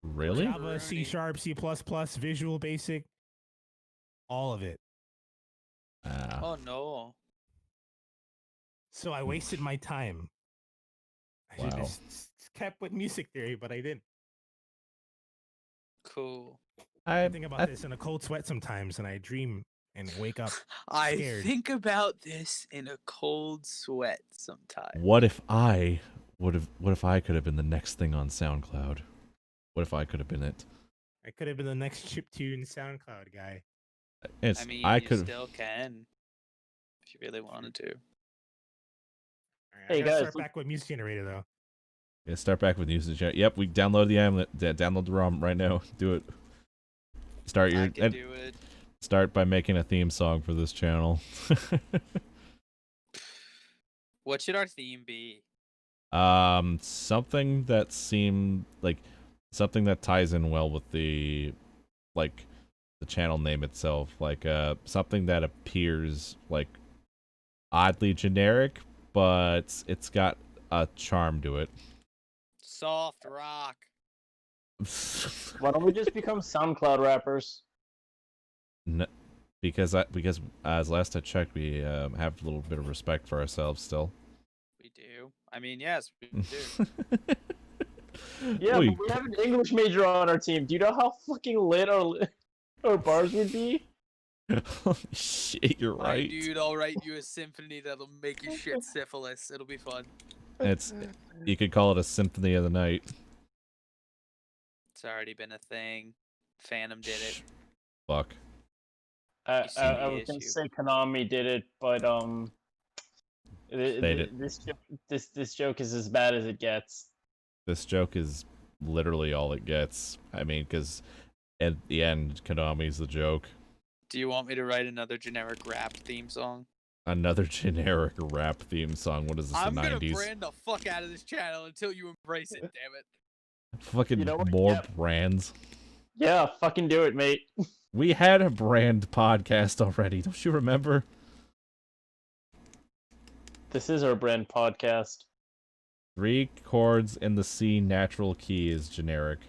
Really? Java, C#, C++, Visual Basic, all of it. Oh no. So I wasted my time. I should Wow. just kept with music theory, but I didn't. Cool. I think about this in a cold sweat sometimes, and I dream and wake up. I Scared. think about this in a cold sweat sometimes. What if I what if I could have been the next thing on SoundCloud? What if I could have been it? I could have been the next chiptune SoundCloud guy. It's, I mean, I you could still can if you really wanted to. All right, Hey, I gotta guys, start back with music generator though. yeah, start back with usage. Yep, we download the download the ROM right now. Do it. Start I your can do it. start by making a theme song for this channel. What should our theme be? Something that seemed like something that ties in well with the like the channel name itself, like something that appears like oddly generic, but it's got a charm to it. Soft rock. Why don't we just become SoundCloud rappers? Because as last I checked, we have a little bit of respect for ourselves still. We do. I mean, yes, we do. Yeah, but we have an English major on our team. Do you know how fucking lit our bars would be? Holy shit, you're My right. dude, I'll write you a symphony that'll make you shit syphilis. It'll be fun. You could call it a symphony of the night. It's already been a thing. Phantom did it. Fuck. I see the was gonna issue. say Konami did it, but They did. this joke is as bad as it gets. This joke is literally all it gets. I mean, because at the end, Konami's the joke. Do you want me to write another generic rap theme song? Another generic rap theme song. What is this, I'm the gonna 90s? brand the fuck out of this channel until you embrace it, damn it. Fucking You know what? more Yeah. brands. Yeah, fucking do it, mate. We had a brand podcast already. Don't you remember? This is our brand podcast. 3 chords in the C natural key is generic.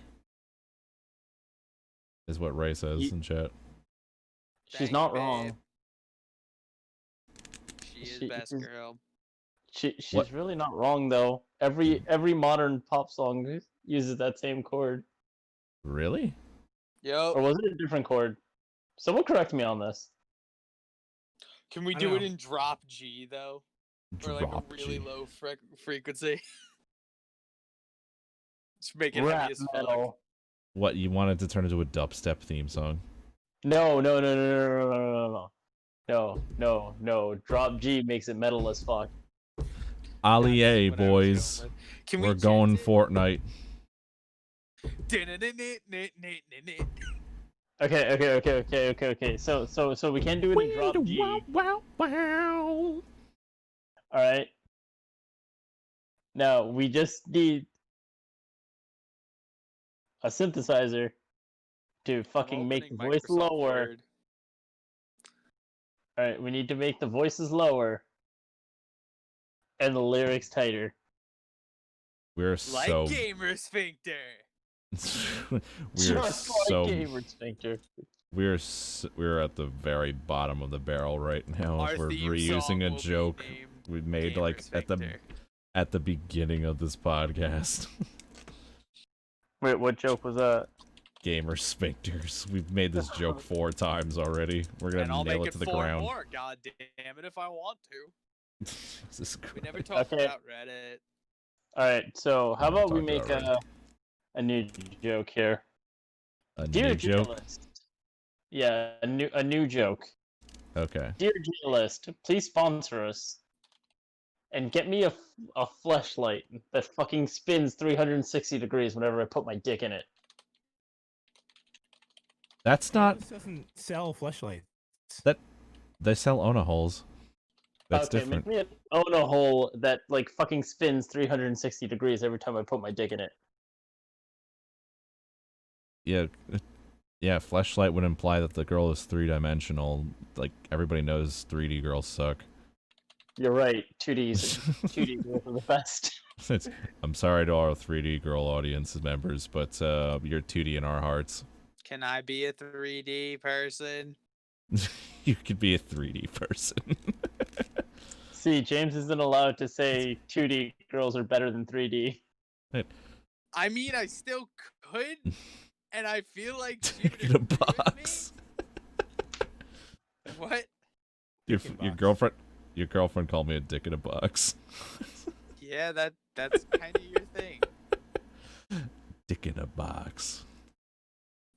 Is what Ray says in chat. She's Thank not you, babe. wrong. She is She best is- girl. She's What? really not wrong though. Every modern pop song uses that same chord. Really? Yo, Or was it a different chord? Someone correct me on this. can we I do don't it know. in drop G though? Or like Drop a really G. low frequency? Just make it Rap heavy as fuck. metal. What, you wanted to turn into a dubstep theme song? No. No. Drop G makes it metal as fuck. Ali A, That's what I was boys. going with. Can We're we going chant Fortnite. it? Okay. So we can't do it in drop G. Wow. All right. Now we just need a synthesizer to I'm fucking make the opening voice Microsoft lower. Word. All right, we need to make the voices lower and the lyrics tighter. We're Like so gamer sphincter. we're Just so like Gamer Sphincter. we're at the very bottom of the barrel right now. Our If we're theme reusing song a will be joke named we made Gamer like Sphincter. at the beginning of this podcast. Wait, what joke was that? Gamer sphincters. We've made this joke 4 times already. We're gonna And I'll nail make it to the 4 ground. more. God damn it, if I want to. Jesus We never Christ. talked Okay. about Reddit. All right, so how Yeah, we about we talked make about Reddit. a new joke here? A Dear new joke? journalist. Yeah, a new joke. Okay. Dear journalist, please sponsor us and get me a fleshlight that fucking spins 360 degrees whenever I put my dick in it. That's not This doesn't sell fleshlights. they sell Ona holes. That's okay, different. make me a hole that like fucking spins 360 degrees every time I put my dick in it. Yeah, fleshlight would imply that the girl is 3-dimensional. Like everybody knows 3D girls suck. You're right. 2D girls are the best. I'm sorry to our 3D girl audience members, but you're 2D in our hearts. Can I be a 3D person? You could be a 3D person. See, James isn't allowed to say 2D girls are better than 3D. I mean, I still could, and I feel like Dick in a box. What? Your box. girlfriend called me a dick in a box. Yeah, that's kind of your thing. Dick in a box.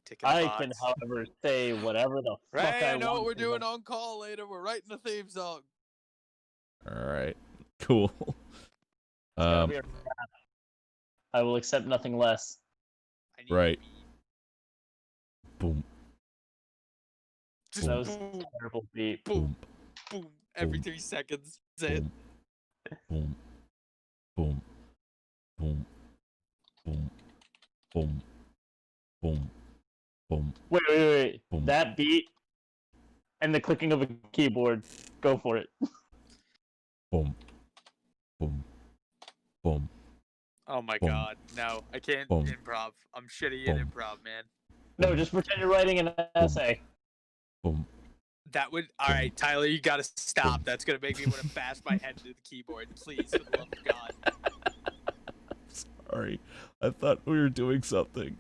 Tick in the I box. can, however, say whatever the fuck Right, I I know want what we're to doing them. on call later. We're writing the theme song. All right. Cool. It's gotta Um. be a rap. I will accept nothing less. I need Right. a beat. Boom. Just That was boom, a terrible beat. boom, boom, every Boom. 3 seconds. Say it. Boom. Boom. Boom. Boom. Boom. Boom. Boom. Wait. Boom. That beat and the clicking of a keyboard. Go for it. Boom. Boom. Boom. Oh my Boom. god, no, I can't Boom. improv. I'm shitty at Boom. improv, man. No, just pretend you're writing an essay. Boom. That would. Alright, Tyler, you gotta stop. Boom. That's gonna make me want to bash my head into the keyboard. Please, for the love of God. Sorry. I thought we were doing something.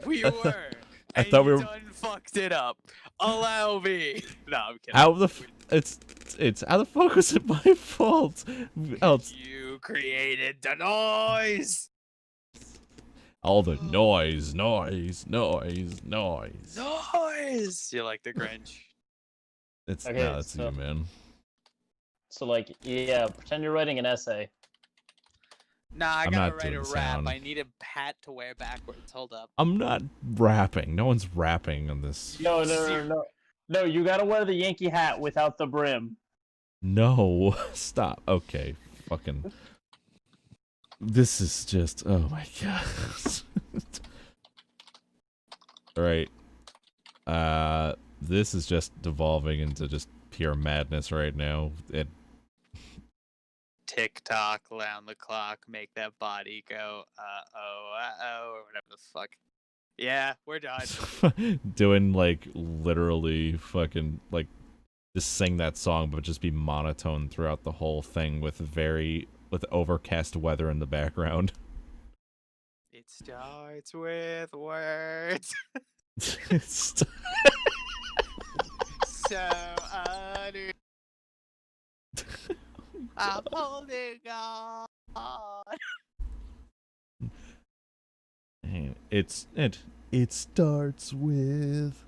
We were. I and thought we you were- done fucked it up. Allow me. No, I'm kidding. How the it's how the fuck was it my fault? Else You created the noise. all the noise. Noise. You like the Grinch? It's Okay, no, it's so- you, man. So, like, yeah, pretend you're writing an essay. Nah, I I'm gotta not write a doing rap. sound. I need a hat to wear backwards. Hold up. I'm not rapping. No one's rapping on this. No, you gotta wear the Yankee hat without the brim. No, stop. Okay, fucking. This is just. Oh my god. All right. This is just devolving into just pure madness right now. Tick tock, round the clock, make that body go. Or whatever the fuck. Yeah, we're done. Doing like literally fucking like just sing that song, but just be monotone throughout the whole thing with overcast weather in the background. It starts with words. It's- So utter. I'm holding on. Man, it starts with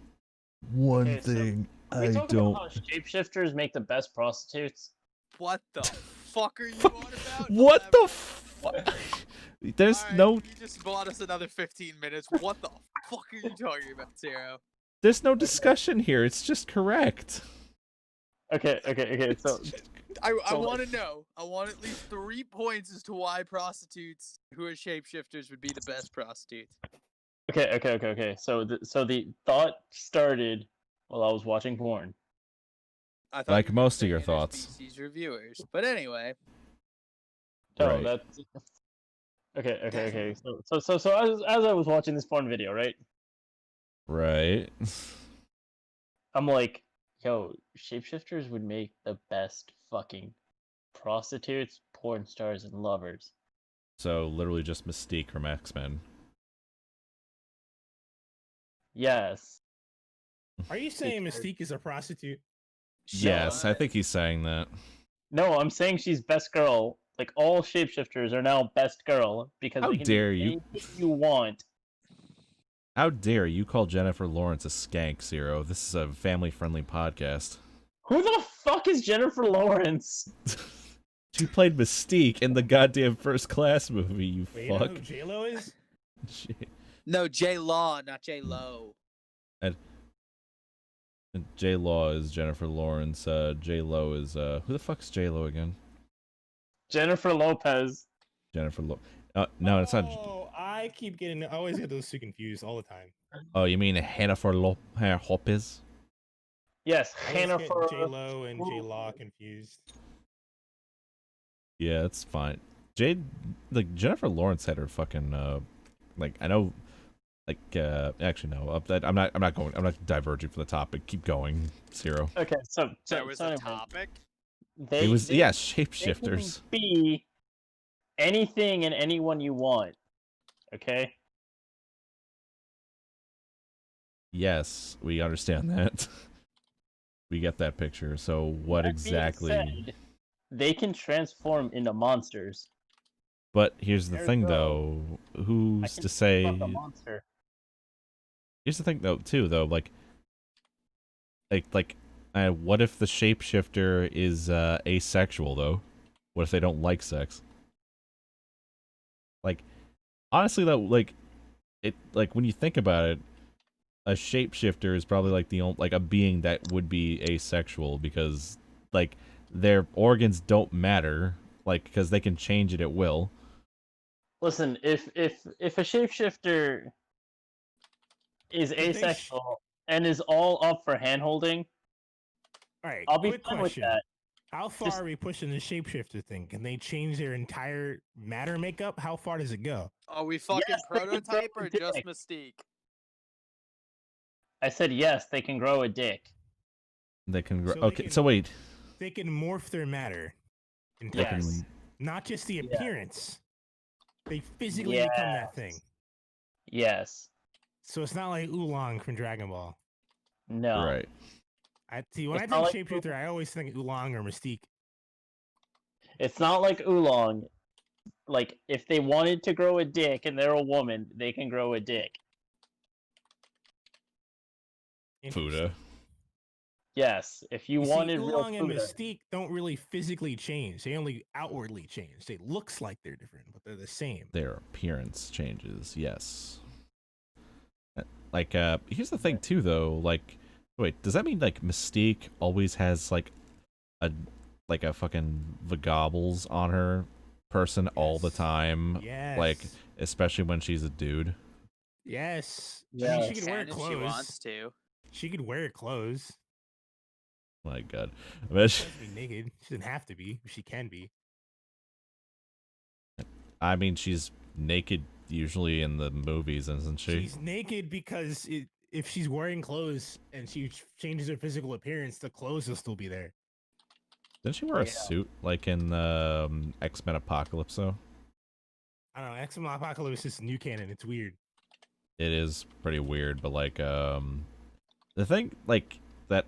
one Okay, so thing Are we I talking don't. about how shapeshifters make the best prostitutes? What the fuck are you on about? What the fuck? There's Alright, no You just bought us another 15 minutes. What the fuck are you talking about, Zero? there's no discussion here. It's just correct. Okay. So I So, want to know. I want at least 3 points as to why prostitutes who are shapeshifters would be the best prostitutes. okay. So the thought started while I was watching porn. I thought Like you were gonna most of say your thoughts. interspecies reviewers, but anyway. No, Right. that's okay. So as I was watching this porn video, right? Right. I'm like, yo, shapeshifters would make the best fucking prostitutes, porn stars, and lovers. So literally just Mystique from X-Men. Yes. Are you saying Mystique is a prostitute? Yes, I think he's saying that. No, I'm saying she's best girl. Like all shapeshifters are now best girl because How they can dare do you. anything you want. How dare you call Jennifer Lawrence a skank, Zero? This is a family-friendly podcast. Who the fuck is Jennifer Lawrence? She played Mystique in the goddamn First Class movie, you Wait, you know fuck. who J-Lo is? No, J Law, not J Lo. And J-Law is Jennifer Lawrence. J-Lo is, who the fuck's J-Lo again? Jennifer Lopez. Jennifer Lo... no, it's not... Oh, I keep getting. I always get those two confused all the time. Oh, you mean Jennifer Lopez? Yes, I always Hannah get for J-Lo and J-Law confused. Yeah, it's fine. Jennifer Lawrence had her fucking, like, I know... Like, actually, no. I'm not diverging from the topic. Keep going, Zero. Okay, so That was a anyway, topic. They, It was, they, yes, they shapeshifters. can be anything and anyone you want. Okay. Yes, we understand that. We get that picture. So what That being exactly? said, they can transform into monsters. But here's the There thing, you go. though. I Who's can to say? fuck a monster. Here's the thing, though. Too, though. Like, what if the shapeshifter is asexual, though? What if they don't like sex? Like, honestly, though, like when you think about it, a shapeshifter is probably like the only, like a being that would be asexual because like their organs don't matter, like because they can change it at will. Listen, if a shapeshifter is they asexual and is all up for handholding, All right, I'll be quick fine question. with that. How far Just- are we pushing the shapeshifter thing? Can they change their entire matter makeup? How far does it go? Are we fucking Yes, they can prototype grow a or just dick. Mystique? I said yes, they can grow a dick. They can grow. So they Okay, can- so wait. They can morph their matter They entirely, Yes. not just the Yes. appearance. They physically become that thing. Yes. So it's not like Oolong from Dragon Ball. No. Right. I see when It's I not think like shapeshifter, I always think Oolong or Mystique. It's not like Oolong. Like, if they wanted to grow a dick and they're a woman, they can grow a dick. Fuda. Yes. If you You wanted see, real Oolong and Fuda. Mystique don't really physically change. They only outwardly change. They looks like they're different, but they're the same. Their appearance changes. Yes. Like, here's the thing too, though. Like, wait, does that mean like Mystique always has like a fucking Vagobbles on her person all the Yes. time? Yes. Like, especially when she's a dude. Yes. I Yeah. mean, she could wear Can if she clothes. wants to. She could wear clothes. My God. She Imagine- doesn't have to be naked. She doesn't have to be. But she can be. I mean, she's naked usually in the movies, isn't she? She's naked because if she's wearing clothes and she changes her physical appearance, the clothes will still be there. Didn't she wear a Yeah. suit like in X-Men Apocalypse? Though I don't know. X-Men Apocalypse is new canon. It's weird. it is pretty weird, but like the thing like that,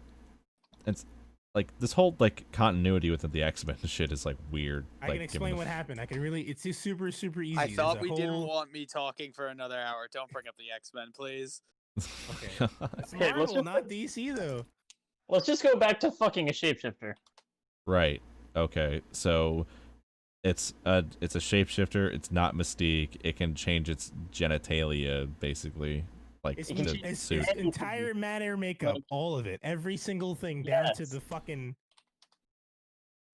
it's like this whole like continuity within the X-Men shit is like weird. I like, can given explain the what happened. I can really. It's just super easy. I There's thought a we didn't whole- want me talking for another hour. Don't bring up the X-Men, please. Okay. It's Okay, let's Marvel, just- not DC though. Let's just go back to fucking a shapeshifter. Right. Okay. So It's a shapeshifter. It's not Mystique. It can change its genitalia, basically, like It's, can the change it's, suit. it's entire matter makeup, Like- all of it, every single thing down to Yes. the fucking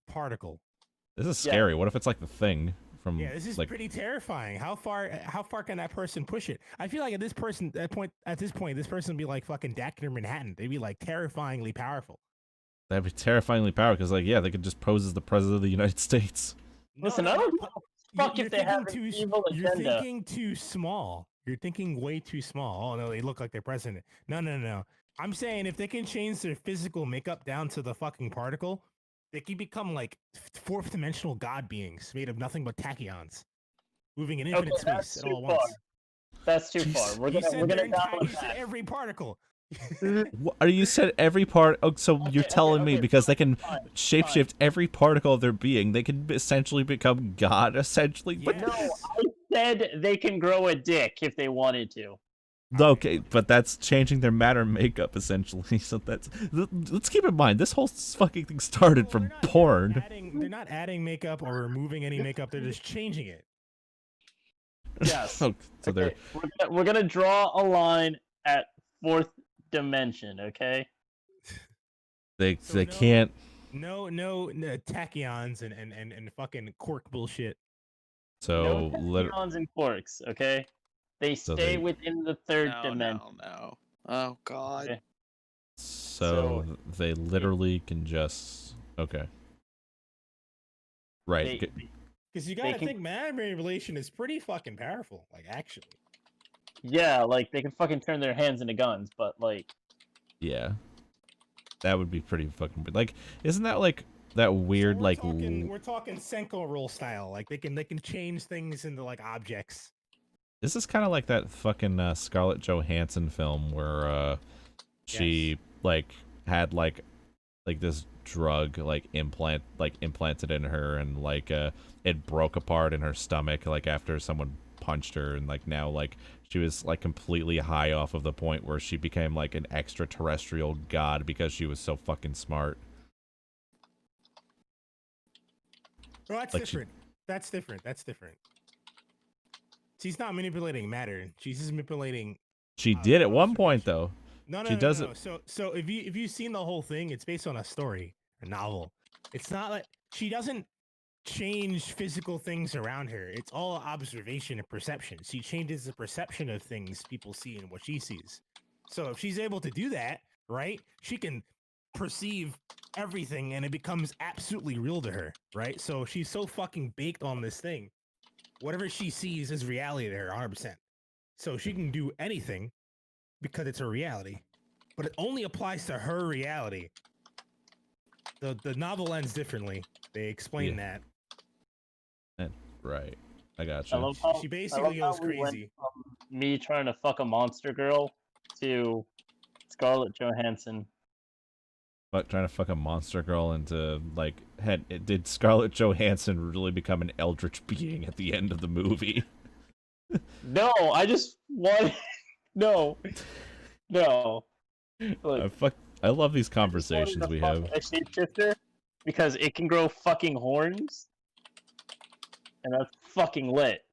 particle. This is Yeah. scary. What if it's like the Thing from Yeah, this is like pretty terrifying. How far can that person push it? I feel like at this point, this person would be like fucking Dr. Manhattan. They'd be like terrifyingly powerful. that'd be terrifyingly powerful because like yeah, they could just pose as the president of the United States. Listen, no, I no, don't no, give a fuck if they have an evil You're agenda. thinking too small. You're thinking way too small. Oh no, they look like their president. No. I'm saying if they can change their physical makeup down to the fucking particle, they can become like fourth dimensional god beings made of nothing but tachyons, moving in infinite that's space at too all far. once. That's too Jeez. far. We're You gonna said they're dial you it said back. every particle. What, are you said every part? Oh, so you're telling me because they can fine, shapeshift every particle of their being, they can essentially become God, essentially. But Yes. No, I said they can grow a dick if they wanted to. okay, but that's changing their matter makeup essentially. So that's let's keep in mind this whole fucking thing started Well, from they're not porn. They're not adding makeup or removing any makeup. They're just changing it. Yes. Oh, so they're Okay, we're gonna draw a line at fourth dimension, okay? they So they no- can't. No tachyons and fucking cork bullshit. So No lit- tachyons and quarks, okay? They So stay they- within the third No, dimension. no. Oh God. Okay. so they literally can just okay. Right. They- Good. Because you They gotta can- think matter manipulation is pretty fucking powerful. Like actually. Yeah, like they can fucking turn their hands into guns, but like Yeah. That would be pretty fucking like. Isn't that like that weird So like? we're talking Senko roll style. Like they can change things into like objects. This is kind of like that fucking Scarlett Johansson film where she like had like this drug like implanted in her and like it broke apart in her stomach like after someone punched her and like now like she was like completely high off of the point where she became like an extraterrestrial god because she was so fucking smart. Well, that's Like she- different. That's different. That's different. She's not manipulating matter. She's just manipulating. She did at one point observation. though. No, She does no. it- So if you've seen the whole thing, it's based on a story, a novel. It's not like she doesn't change physical things around her. It's all observation and perception. She changes the perception of things people see and what she sees. So if she's able to do that, right, she can perceive everything and it becomes absolutely real to her, right? So she's so fucking baked on this thing. Whatever she sees is reality to her, 100%. So she can do anything because it's her reality, but it only applies to her reality. The novel ends differently. They explain that. Right. I got I you. love how She I basically love goes how we went crazy. from me trying to fuck a monster girl to Scarlett Johansson. But trying to fuck a monster girl into like did Scarlett Johansson really become an eldritch being at the end of the movie? No, I just want no. Look, I love these I just wanted conversations to we fuck have. a shapeshifter because it can grow fucking horns, and that's fucking lit.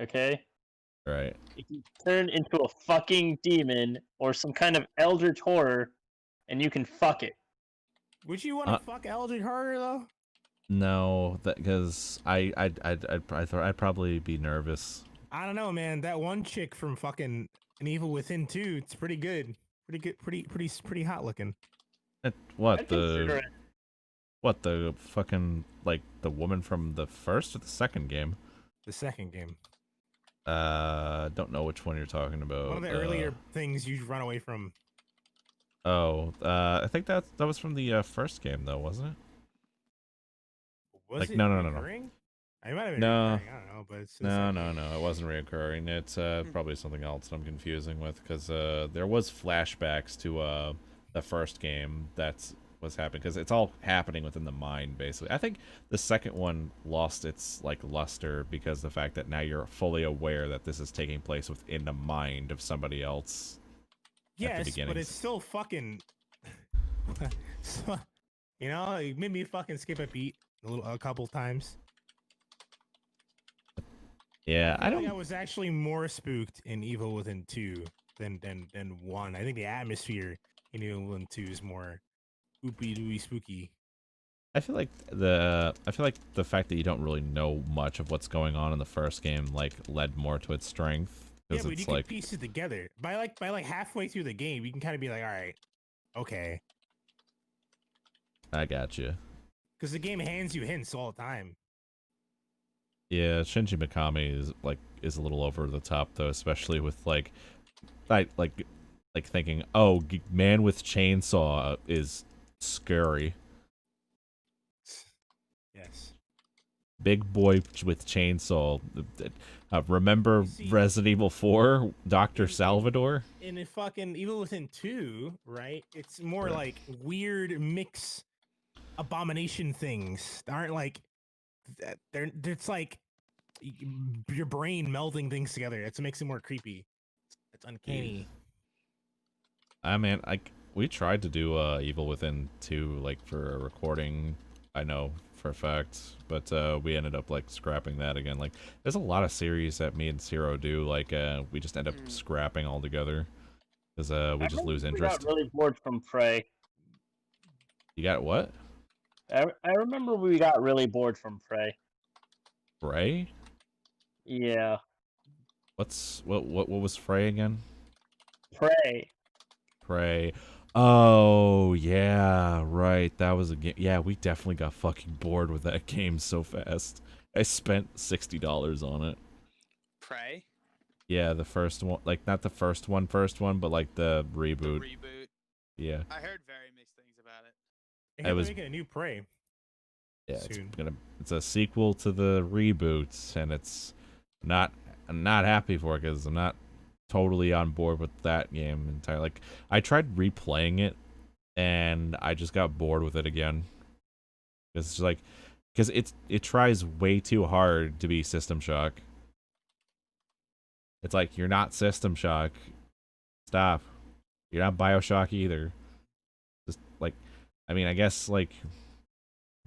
Okay, Right. it can turn into a fucking demon or some kind of eldritch horror, and you can fuck it. Would you want to fuck Eldritch Horror though? No, that because I'd probably be nervous. I don't know, man. That one chick from fucking An Evil Within 2, it's pretty good. Pretty hot looking. What I'd consider the it. what the fucking like the woman from the first or the second game? The second game. Don't know which one you're talking about. One of the earlier things you run away from. I think that was from the first game though, wasn't it? Was Like, it no. recurring? I might have been No. recurring, I don't know, but it's No, it wasn't reoccurring. It's probably something else that I'm confusing with because there was flashbacks to the first game that's what's happening because it's all happening within the mind basically. I think the second one lost its like luster because the fact that now you're fully aware that this is taking place within the mind of somebody else. Yes, but beginnings. it's still fucking. So, you know, it made me fucking skip a beat. a couple times. Yeah, I feel like I don't. was actually more spooked in Evil Within 2 than 1. I think the atmosphere in Evil Within 2 is more oopy dooey spooky. I feel like the fact that you don't really know much of what's going on in the first game like led more to its strength Yeah, because but you it's can like piece it together. By like halfway through the game, you can kind of be like, all right, okay, I got you. because the game hands you hints all the time. Yeah, Shinji Mikami is a little over the top though, especially with I like thinking, oh, man with chainsaw is scary. Yes. Big boy with chainsaw. Remember See, Resident Evil 4, Dr. in- Salvador? In a fucking Evil Within 2, right? It's more Yeah. like weird mix abomination things. They aren't like it's like your brain melding things together. It makes it more creepy. It's uncanny. I mean, we tried to do Evil Within 2 like for a recording, I know for a fact, but we ended up like scrapping that again. Like there's a lot of series that me and Zero do, like we just end up scrapping altogether because we just lose We interest. got really bored from Prey. You got what? I remember we got really bored from Prey. Frey? Yeah, What was Frey again? Prey. Prey. Oh yeah, right. That was a game. Yeah, we definitely got fucking bored with that game so fast. I spent $60 on it. Prey. Yeah, the first one, like not the first one, but like the The reboot. reboot. Yeah, I heard very mixed things about it. They're was- making a new Prey. yeah. Soon. It's a sequel to the reboots, and I'm not happy for it because I'm not totally on board with that game entirely. Like I tried replaying it, and I just got bored with it again. It's like because it tries way too hard to be System Shock. It's like you're not System Shock. Stop. You're not BioShock either. Just like, I mean, I guess like,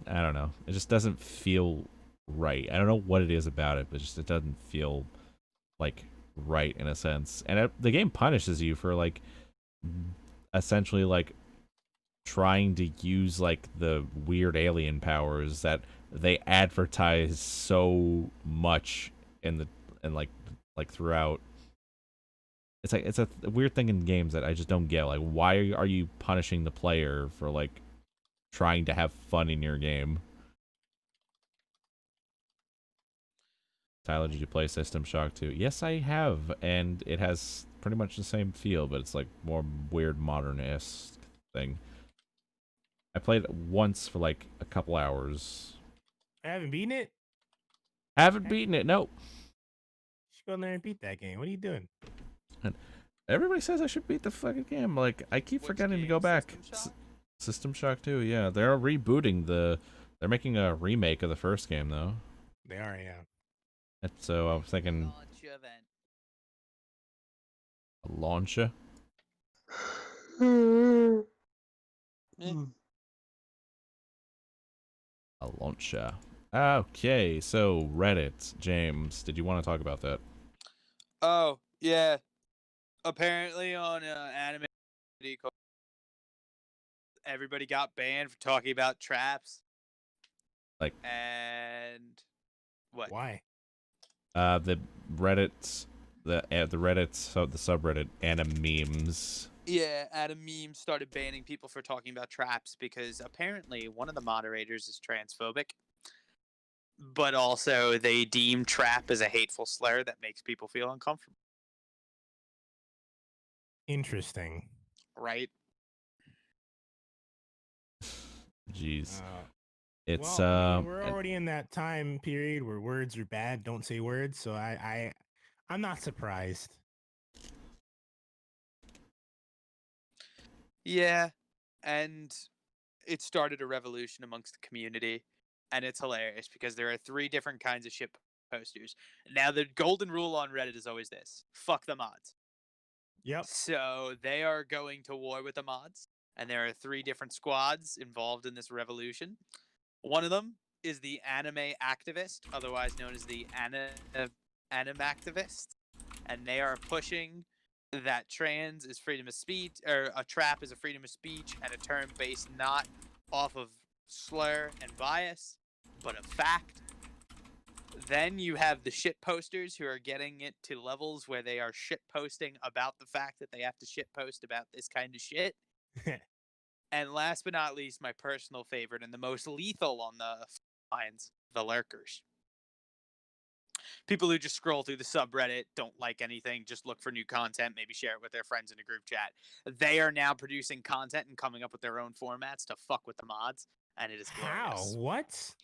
I don't know. It just doesn't feel right. I don't know what it is about it, but it doesn't feel like right in a sense. And the game punishes you for like, essentially like trying to use like the weird alien powers that they advertise so much in like throughout. It's a weird thing in games that I just don't get. Like, why are you punishing the player for like trying to have fun in your game? Tyler, did you play System Shock 2? Yes, I have, and it has pretty much the same feel, but it's like more weird modern-esque thing. I played it once for like a couple hours. I haven't beaten it. Haven't beaten it, no. You should go in there and beat that game. What are you doing? Everybody says I should beat the fucking game. Like, I keep Which forgetting to game? go back. System Shock? System Shock 2, yeah. They're rebooting they're making a remake of the first game, though. They are, yeah. And so I was thinking, Launch event. a launcher? A launcher. Okay, so Reddit. James, did you want to talk about that? Oh yeah. Apparently on anime, everybody got banned for talking about traps. Like- and what? Why? The Reddit, the Reddit, so the subreddit, anime memes. Yeah, Adam Meme started banning people for talking about traps because apparently one of the moderators is transphobic. But also they deem trap as a hateful slur that makes people feel uncomfortable. Interesting. Right? Jeez, Uh, it's well, I mean, we're already in that time period where words are bad. Don't say words. So I'm not surprised. Yeah, and it started a revolution amongst the community, and it's hilarious because there are 3 different kinds of ship posters. Now, the golden rule on Reddit is always this: fuck the mods. Yep. So they are going to war with the mods, and there are 3 different squads involved in this revolution. One of them is the anime activist, otherwise known as the anime activist, and they are pushing that trans is freedom of speech, or a trap is a freedom of speech, and a term based not off of slur and bias, but a fact. Then you have the shit posters who are getting it to levels where they are shit posting about the fact that they have to shit post about this kind of shit. And last but not least, my personal favorite and the most lethal on the lines, the lurkers. People who just scroll through the subreddit, don't like anything, just look for new content, maybe share it with their friends in a group chat. They are now producing content and coming up with their own formats to fuck with the mods, and it is How? glorious. What?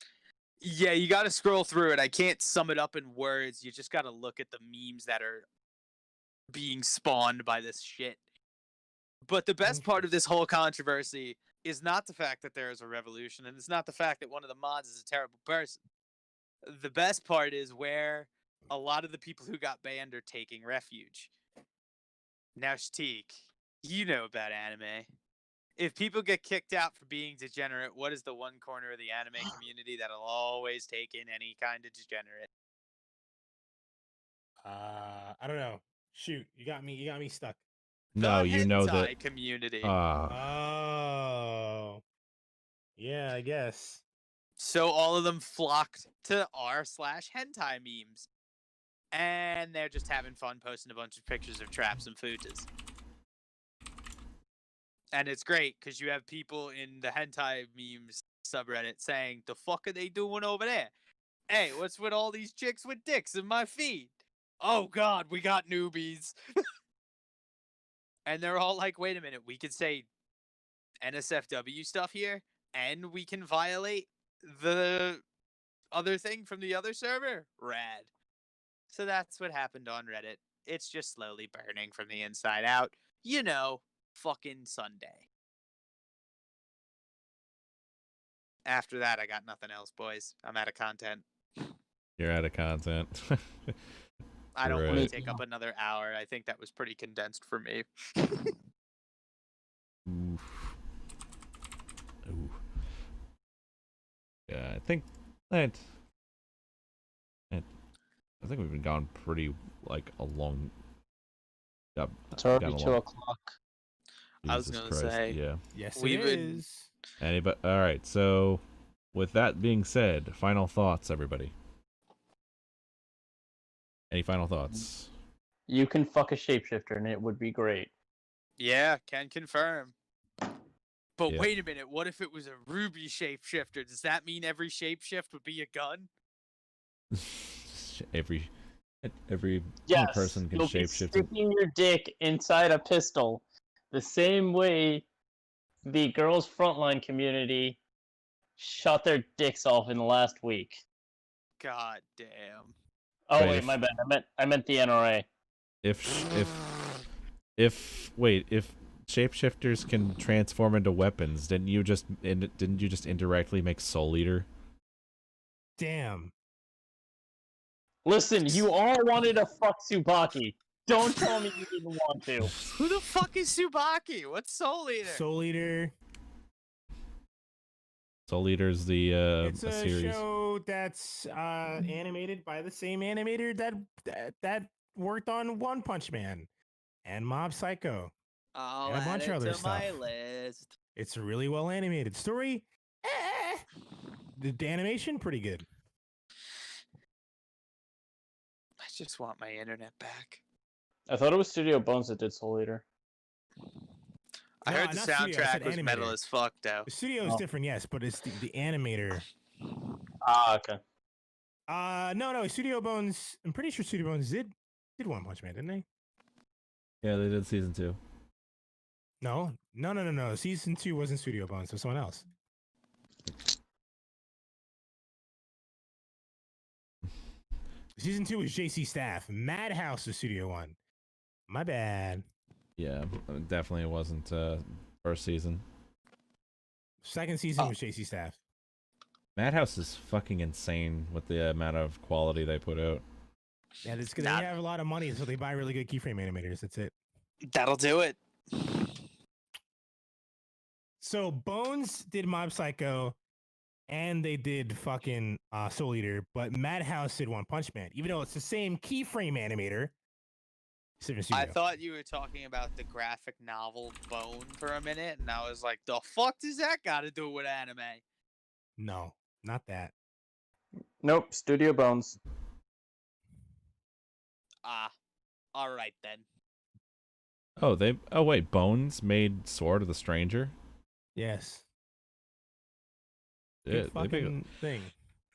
Yeah, you got to scroll through it. I can't sum it up in words. You just got to look at the memes that are being spawned by this shit. But the best part of this whole controversy is not the fact that there is a revolution, and it's not the fact that one of the mods is a terrible person. The best part is where a lot of the people who got banned are taking refuge. Now, Shtick, you know about anime. If people get kicked out for being degenerate, what is the one corner of the anime community that'll always take in any kind of degenerate? I don't know. Shoot, you got me stuck. No, The you know hentai that. community. Oh. Yeah, I guess. So all of them flocked to r/hentai memes. And they're just having fun posting a bunch of pictures of traps and futas. And it's great because you have people in the hentai memes subreddit saying, the fuck are they doing over there? Hey, what's with all these chicks with dicks in my feed? Oh god, we got newbies. And they're all like, wait a minute, we could say NSFW stuff here, and we can violate the other thing from the other server? Rad. So that's what happened on Reddit. It's just slowly burning from the inside out. You know, fucking Sunday. After that, I got nothing else, boys. I'm out of content. You're out of content. I don't want Right. to take up another hour. I think that was pretty condensed for me. Oof. Ooh. Yeah, I think we've been gone pretty like a long. Got, It's already got a 2 long- o'clock. I was Jesus gonna Christ, say, yeah. Yes, We've it been- is. Anybody? All right. So, with that being said, final thoughts, everybody. Any final thoughts? You can fuck a shapeshifter and it would be great. Yeah, can confirm. But Yeah. wait a minute, what if it was a ruby shapeshifter? Does that mean every shapeshift would be a gun? every Yes, person can you'll be shapeshift. sticking your dick inside a pistol, the same way the girls' frontline community shot their dicks off in the last week. God damn. Oh Right, wait, if- my bad. I meant the NRA. If shapeshifters can transform into weapons, didn't you just indirectly make Soul Eater? Damn. Listen, you all wanted to fuck Tsubaki. Don't tell me you didn't want to. Who the fuck is Tsubaki? What's Soul Eater? Soul Eater. Soul Eater's the It's a series. show that's animated by the same animator that worked on One Punch Man and Mob Psycho. I'll and a add bunch it of other to my stuff. list. It's a really well animated story. The animation pretty good. I just want my internet back. I thought it was Studio Bones that did Soul Eater. I No, heard the not studio, I soundtrack said was metal animator. as fuck, though. The studio is Oh. different, yes, but it's the animator. Ah, okay. No, Studio Bones. I'm pretty sure Studio Bones did One Punch Man, didn't they? Yeah, they did season 2. No. Season 2 wasn't Studio Bones, it was someone else. Season 2 was JC Staff. Madhouse was Studio 1. My bad. Yeah, it definitely wasn't first season. Second season was JC Staff. Madhouse is fucking insane with the amount of quality they put out. Yeah, it's because Not- they have a lot of money, so they buy really good keyframe animators. That's it. That'll do it. So Bones did Mob Psycho. and they did fucking Soul Eater, but Madhouse did One Punch Man, even though it's the same keyframe animator. Symphony I Studio. thought you were talking about the graphic novel Bone for a minute, and I was like, the fuck does that got to do with anime? No, not that. Nope, Studio Bones. Ah, all right then. Oh wait, Bones made Sword of the Stranger. Yes. Yeah, Good they make, fucking thing.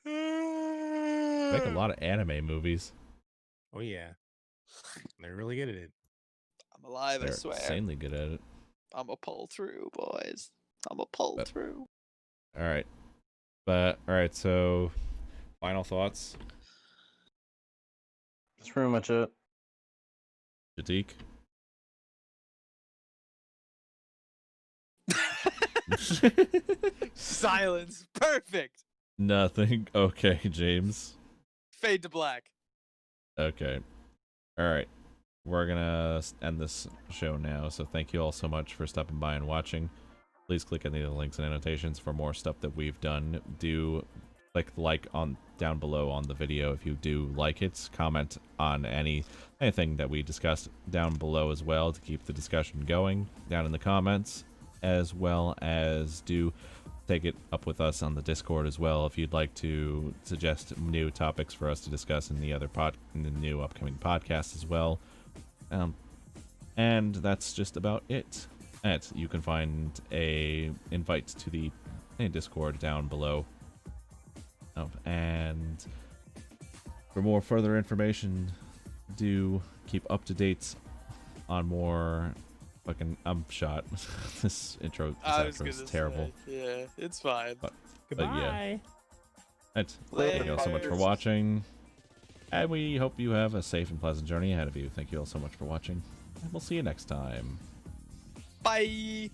make a lot of anime movies. Oh yeah, they're really good at it. I'm alive, I They're swear. insanely good at it. I'm a pull through, boys. I'm a pull But- through. All right, but all right. So, final thoughts, That's pretty much it. Jadik. Silence. Perfect. Nothing. Okay, James. Fade to black. Okay. All right. We're gonna end this show now. So thank you all so much for stopping by and watching. Please click any of the links and annotations for more stuff that we've done. Do click the like on down below on the video if you do like it. Comment on anything that we discussed down below as well to keep the discussion going down in the comments, as well as do take it up with us on the Discord as well if you'd like to suggest new topics for us to discuss in the new upcoming podcast as well. And that's just about it. You can find a invite to the Discord down below. And for more further information, do keep up to date on more fucking shot. This intro is terrible. Yeah, it's fine. But Goodbye. yeah. Right. Thank you all so much for watching. And we hope you have a safe and pleasant journey ahead of you. Thank you all so much for watching. And we'll see you next time. Bye.